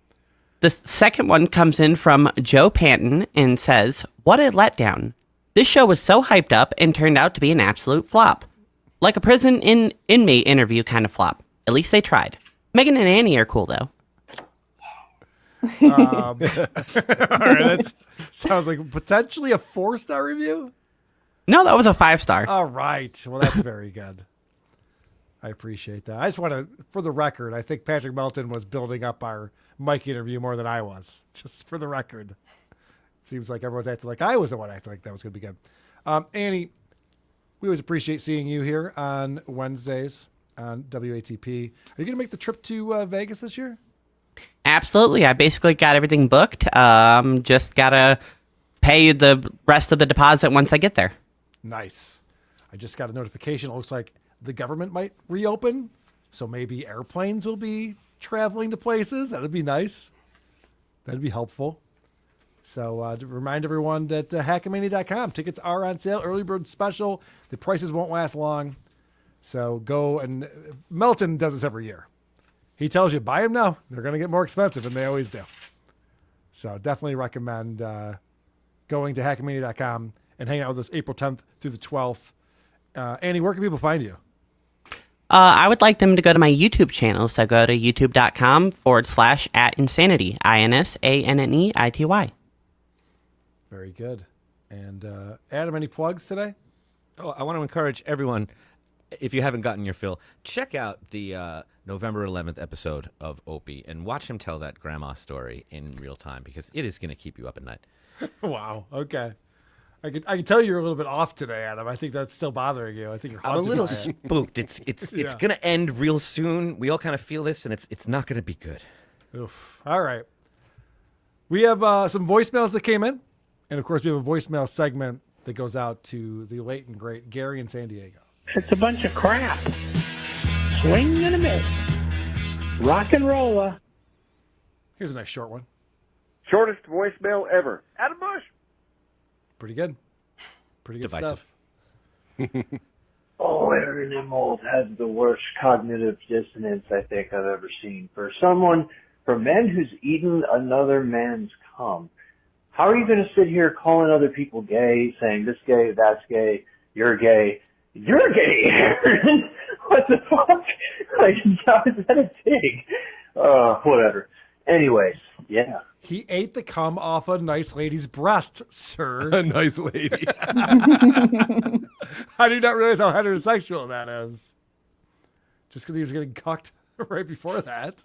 the second one comes in from Joe Panton and says, what a letdown. This show was so hyped up and turned out to be an absolute flop. Like a prison inmate interview kind of flop. At least they tried. Megan and Annie are cool, though. All right, that sounds like potentially a 4-star review. No, that was a 5-star. All right. Well, that's very good. I appreciate that. I just want to, for the record, I think Patrick Melton was building up our Mike interview more than I was. Just for the record. It seems like everyone's acting like I was the one acting like that was going to be good. Annie, we always appreciate seeing you here on Wednesdays on WATP. Are you going to make the trip to Vegas this year? Absolutely. I basically got everything booked. Just got to pay the rest of the deposit once I get there. Nice. I just got a notification. It looks like the government might reopen, so maybe airplanes will be traveling to places. That would be nice. That'd be helpful. So to remind everyone that Hackamania.com tickets are on sale, early bird special. The prices won't last long. So go, and Melton does this every year. He tells you, buy them now. They're going to get more expensive, and they always do. So definitely recommend going to Hackamania.com and hang out with us April 10th through the 12th. Annie, where can people find you? I would like them to go to my YouTube channel. So go to youtube.com/@insanity. INSANNEITY. Very good. And Adam, any plugs today? Oh, I want to encourage everyone, if you haven't gotten your fill, check out the November 11th episode of Opie and watch him tell that grandma story in real time because it is going to keep you up at night. Wow. Okay. I can tell you're a little bit off today, Adam. I think that's still bothering you. I think you're I'm a haunted little by it. spooked. It's Yeah. going to end real soon. We all kind of feel this, and it's not going to be good. Oof. All right. We have some voicemails that came in. And, of course, we have a voicemail segment that goes out to the late and great Gary in San Diego. It's a bunch of crap. Swing and a miss. Rock and rolla. Here's a nice short one. Shortest voicemail ever. Adam Busch. Pretty good. Pretty good Divisive. stuff. Oh, Aaron Immold has the worst cognitive dissonance I think I've ever seen. For a man who's eaten another man's cum, how are you going to sit here calling other people gay, saying this gay, that's gay, you're gay? You're gay, Aaron! What the fuck? Like, how is that a dig? Whatever. Anyways, yeah. He ate the cum off a nice lady's breast, sir. A nice lady. I do not realize how heterosexual that is. Just because he was getting cucked right before that.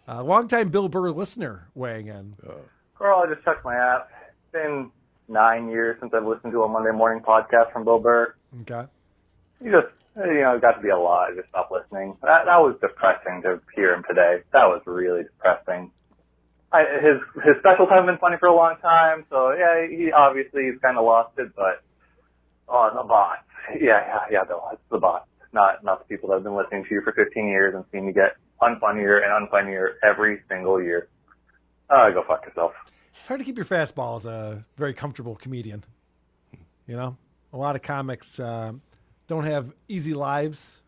Longtime Bill Burr listener weighing in. Carl, I just checked my app. It's been 9 years since I've listened to a Monday morning podcast from Bill Burr. Okay. You just, it got to be a lot. I just stopped listening. That was depressing to hear him today. That was really depressing. His specials haven't been funny for a long time, so yeah, he's kind of lost it, but the bots. Yeah, Bill, it's the bots, not the people that have been listening to you for 15 years and seeing you get unfunnier and unfunnier every single year. Go fuck yourself. It's hard to keep your fastball as a very comfortable comedian. A lot of comics don't have easy lives,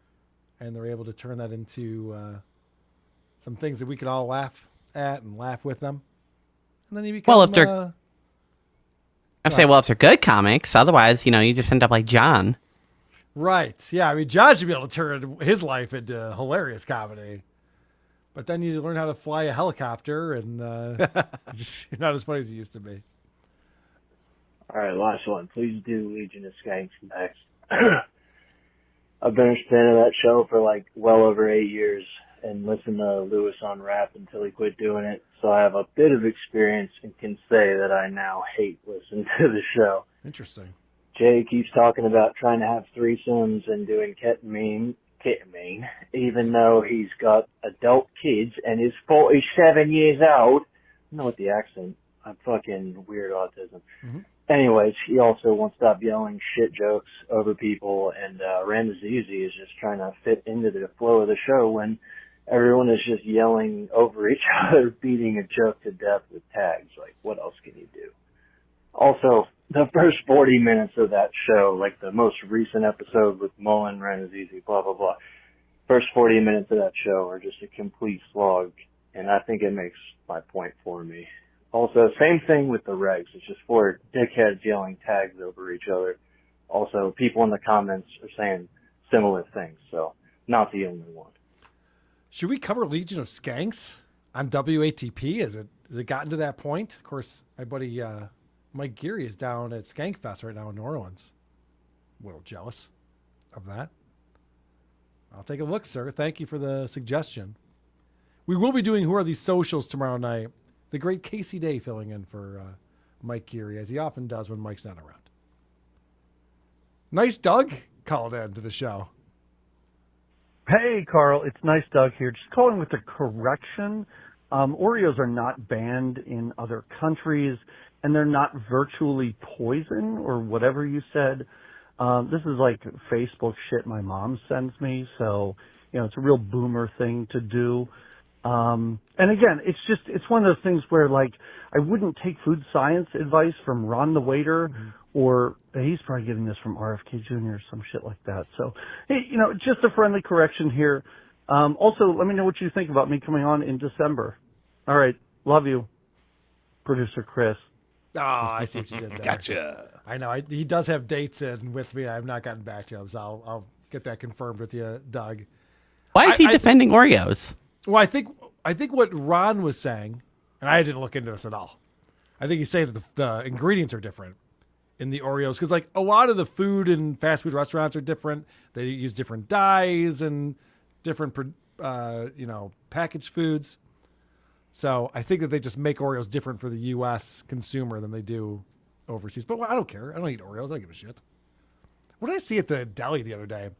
and they're able to turn that into some things that we can all laugh at and laugh with them. And then you become... Well, if they're... if they're good comics. Otherwise, you just end up like John. Right. Yeah, I mean, John should be able to turn his life into hilarious comedy. But then you learn how to fly a helicopter, and you're not as funny as you used to be. All right, last one. Please do Legion of Skanks next. I've been a fan of that show for well over 8 years and listened to Lewis on rap until he quit doing it. So I have a bit of experience and can say that I now hate listening to the show. Interesting. Jay keeps talking about trying to have threesomes and doing ketamine, even though he's got adult kids and is 47 years old. I know what the accent. I'm fucking weird autism. Mm-hmm. Anyways, he also won't stop yelling shit jokes over people, and Ramsey is just trying to fit into the flow of the show when everyone is just yelling over each other, beating a joke to death with tags. What else can you do? Also, the first 40 minutes of that show, the most recent episode with Mullen, Ramsey, blah, blah, blah, first 40 minutes of that show are just a complete slog, and I think it makes my point for me. Also, same thing with the regs. It's just four dickheads yelling tags over each other. Also, people in the comments are saying similar things, so not the only one. Should we cover Legion of Skanks on WATP? Has it gotten to that point? Of course, my buddy Mike Geary is down at Skankfest right now in New Orleans. A little jealous of that. I'll take a look, sir. Thank you for the suggestion. We will be doing Who Are These Socials tomorrow night. The great Casey Day filling in for Mike Geary, as he often does when Mike's not around. Nice Doug called in to the show. Hey, Carl, it's Nice Doug here. Just calling with a correction. Oreos are not banned in other countries, and they're not virtually poison or whatever you said. This is like Facebook shit my mom sends me, so, it's a real boomer thing to do. And again, it's one of those things where I wouldn't take food science advice from Ron the waiter, or he's probably getting this from RFK Jr. or some shit like that. So, hey, just a friendly correction here. Also, let me know what you think about me coming on in December. All right. Love you, producer Chris. Oh, I see what you did there. Gotcha. I know. He does have dates in with me. I've not gotten back to him, so I'll get that confirmed with you, Doug. Why is he defending Oreos? Well, I think what Ron was saying, and I didn't look into this at all. I think he's saying that the ingredients are different in the Oreos because a lot of the food in fast food restaurants are different. They use different dyes and different packaged foods. So I think that they just make Oreos different for the U.S. consumer than they do overseas. But I don't care. I don't eat Oreos. I don't give a shit. What did I see at the deli the other day?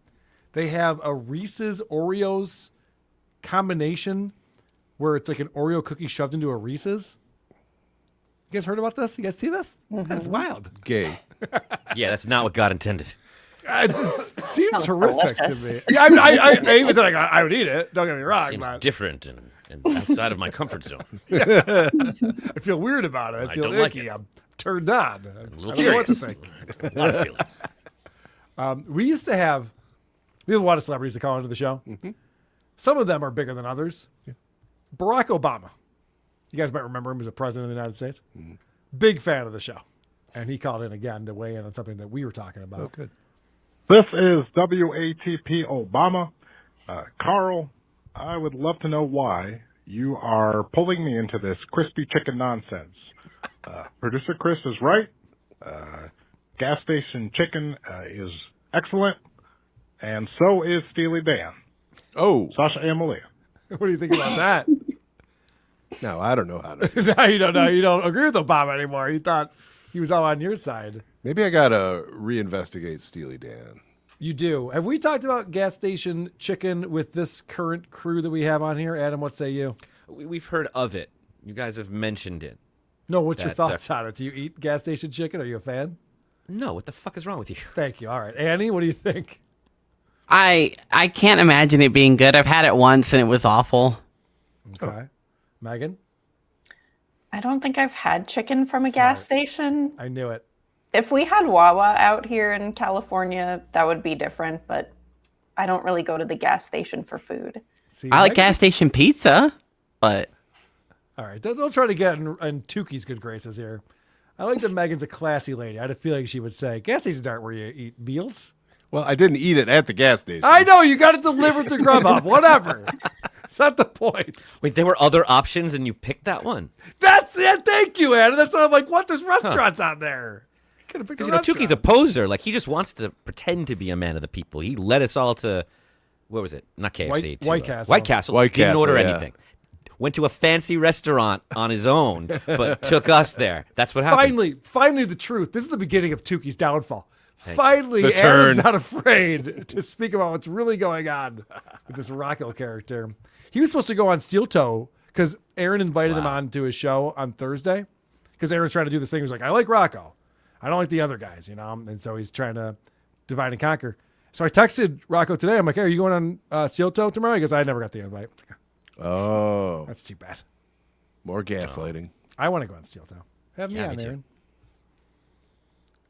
They have a Reese's Oreos combination where it's like an Oreo cookie shoved into a Reese's. You guys heard about this? You guys see this? That's wild. Gay. Yeah, that's not what God intended. It seems horrific to me. Yeah, I even said I would eat it. Don't get me wrong. Seems but different and outside of my comfort zone. Yeah. I feel weird about it. I feel don't like icky. it. I'm turned on. A I little don't know what to curious. think. A lot of feelings. We have a lot of celebrities that call into the show. Mm-hmm. Some of them are bigger than others. Yeah. Barack Obama. You guys might remember him as a president of the United States. Mm-hmm. Big fan of the show. And he called in again to weigh in on something that we were talking about. Oh, good. This is WATP Obama. Carl, I would love to know why you are pulling me into this crispy chicken nonsense. Producer Chris is right. Gas station chicken is excellent. And so is Steely Dan. Oh. Sasha and Malia. What do you think about that? No, I don't know how to. Now you don't know. You don't agree with Obama anymore. You thought he was all on your side. Maybe I gotta reinvestigate Steely Dan. You do. Have we talked about gas station chicken with this current crew that we have on here? Adam, what say you? We've heard of it. You guys have mentioned it. No, what's your thoughts on it? Do you eat gas station chicken? Are you a fan? No, what the fuck is wrong with you? Thank you. All right. Annie, what do you think? I can't imagine it being good. I've had it once and it was awful. Okay. Megan? I don't think I've had chicken from a gas station. I knew it. If we had Wawa out here in California, that would be different, but I don't really go to the gas station for food. See, I like gas station pizza, but... All right. Don't try to get in Tuki's good graces here. I like that Megan's a classy lady. I had a feeling she would say, gas stations aren't where you eat meals. Well, I didn't eat it at the gas station. I know. You got it delivered to Grubhub. Whatever. It's not the point. Wait, there were other options and you picked that one? That's it. Thank you, Adam. That's why I'm like, what? There's restaurants out there. Because Tuki's a poser. Like, he just wants to pretend to be a man of the people. He led us all to, what was it? Not KFC. White Castle. White Castle. White Didn't Castle, order yeah. anything. Went to a fancy restaurant on his own, but took us there. That's what happened. Finally, the truth. This is the beginning of Tuki's downfall. Thank Finally, The turn. Adam's not afraid to speak about what's really going on with this Rocco character. He was supposed to go on Steel Toe because Aaron invited him on to his show on Thursday because Aaron's trying to do this thing. He was like, I like Rocco. I don't like the other guys, you know? And so he's trying to divide and conquer. So I texted Rocco today. I'm like, hey, are you going on Steel Toe tomorrow? He goes, I never got the invite. Oh. That's too bad. More gaslighting. I want to go on Steel Toe. Have me Yeah, on, me too. Aaron.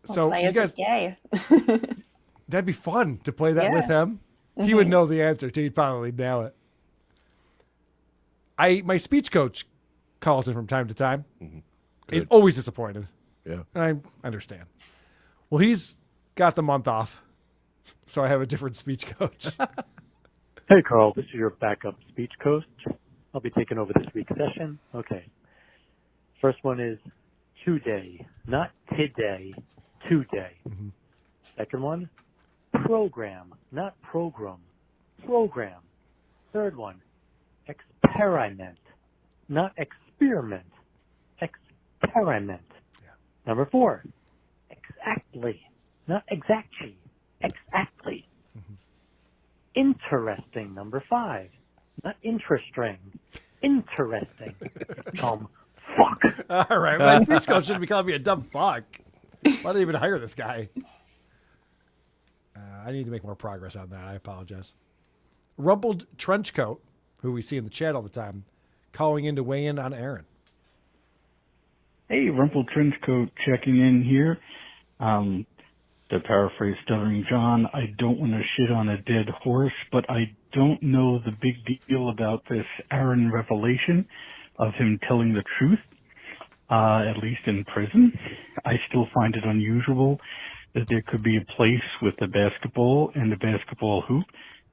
I'll So play you as guys, a gay. that'd be fun to play that Yeah. with him. He would know the answer too. He'd probably nail it. My speech coach calls in from time to time. He's always disappointed. Yeah. And I understand. Well, he's got the month off, so I have a different speech coach. Hey, Carl, this is your backup speech coach. I'll be taking over this week's session. Okay. First one is today, not today, today. Second one, program, not program, program. Third one, experiment, not experiment, experiment. Number 4, exactly, not exactly, exactly. Interesting, number 5, not interesting, interesting. Fuck. All right. My speech coach shouldn't be calling me a dumb fuck. Why did they even hire this guy? I need to make more progress on that. I apologize. Rumpled Trenchcoat, who we see in the chat all the time, calling in to weigh in on Aaron. Hey, Rumpled Trenchcoat checking in here. To paraphrase Stuttering John, I don't want to shit on a dead horse, but I don't know the big deal about this Aaron revelation of him telling the truth, at least in prison. I still find it unusual that there could be a place with a basketball and a basketball hoop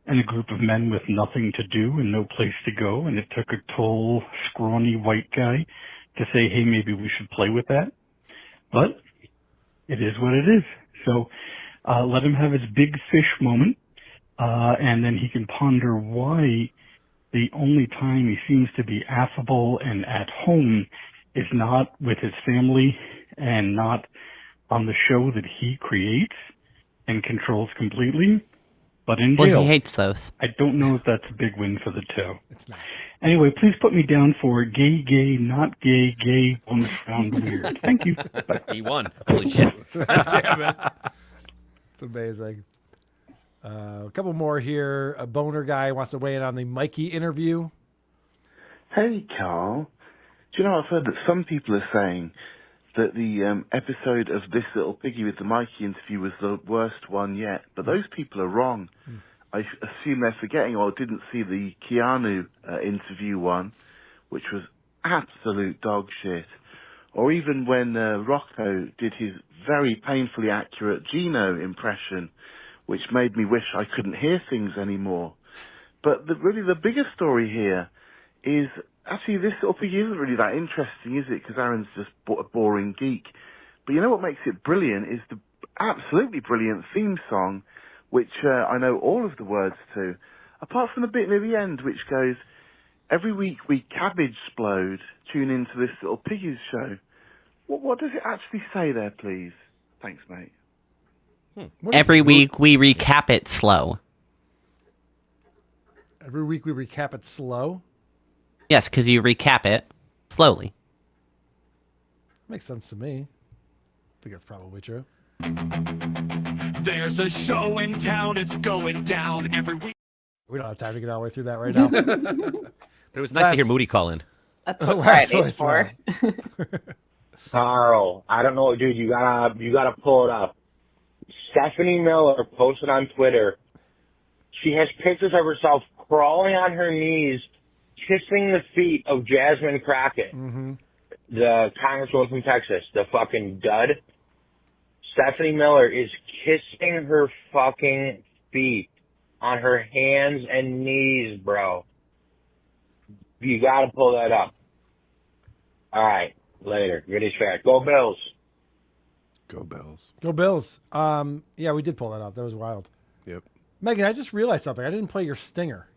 and a group of men with nothing to do and no place to go, and it took a tall, scrawny white guy to say, hey, maybe we should play with that. But it is what it is. So let him have his big fish moment, and then he can ponder why the only time he seems to be affable and at home is not with his family and not on the show that he creates and controls completely, but in jail. Well, he hates those. I don't know if that's a big win for the two. It's not. Anyway, please put me down for gay, not gay, bonus round weird. Thank you. Bye. He won. Holy shit. Damn it. It's amazing. A couple more here. A boner guy wants to weigh in on the Mikey interview. Hey, Carl. Do you know, I've heard that some people are saying that the episode of This Little Piggy with the Mikey interview was the worst one yet, but those people are wrong. I assume they're forgetting or didn't see the Keanu interview one, which was absolute dog shit. Or even when Rocco did his very painfully accurate Gino impression, which made me wish I couldn't hear things anymore. But really the bigger story here is, actually This Little Piggy isn't really that interesting, is it? Because Aaron's just a boring geek. But you know what makes it brilliant is the absolutely brilliant theme song, which I know all of the words to, apart from the bit near the end, which goes, every week we cabbage splode tune into This Little Piggy's show. What does it actually say there, please? Thanks, mate. Every week we recap it slow. Every week we recap it slow. Yes, because you recap it slowly. Makes sense to me. I think that's probably true. There's a show in town, it's going down every week. We don't have time to get all the way through that right now. But it was nice to hear Moody call in. That's what Friday's voice, for. Carl, I don't know, dude. You gotta pull it up. Stephanie Miller posted on Twitter. She has pictures of herself crawling on her knees, kissing the feet of Jasmine Crockett, the congresswoman from Texas, the fucking dud. Stephanie Miller is kissing her fucking feet on her hands and knees, bro. You gotta pull that up. All right, later. Goodies fact. Go Bills. Go Bills. Go Bills. Yeah, we did pull that up. That was wild. Yep. Megan, I just realized something. I didn't play your stinger.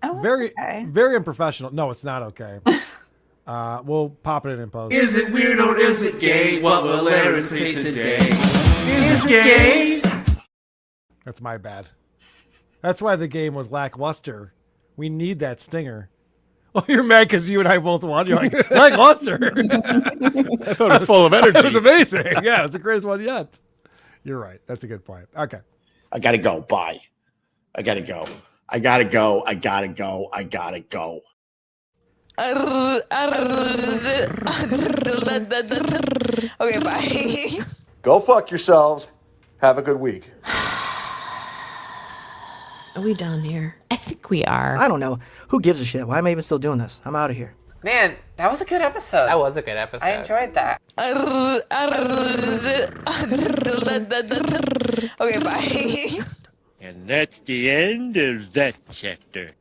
Oh, very, okay. very unprofessional. No, it's not okay. We'll pop it in post. Is it weird or is it gay? What will Aaron say today? Is it gay? That's my bad. That's why the game was lackluster. We need that stinger. Oh, you're mad because you and I both won. You're like, lackluster. I thought it was full of energy. It was amazing. Yeah, it's the greatest one yet. You're right. That's a good point. Okay. I gotta go. Bye. I gotta go. I gotta go. I gotta go. I gotta go. Okay, bye. Go fuck yourselves. Have a good week. Are we done here? I think we are. I don't know. Who gives a shit? Why am I even still doing this? I'm out of here. Man, that was a good episode. That was a good episode. I enjoyed that. Okay, bye. And that's the end of that chapter.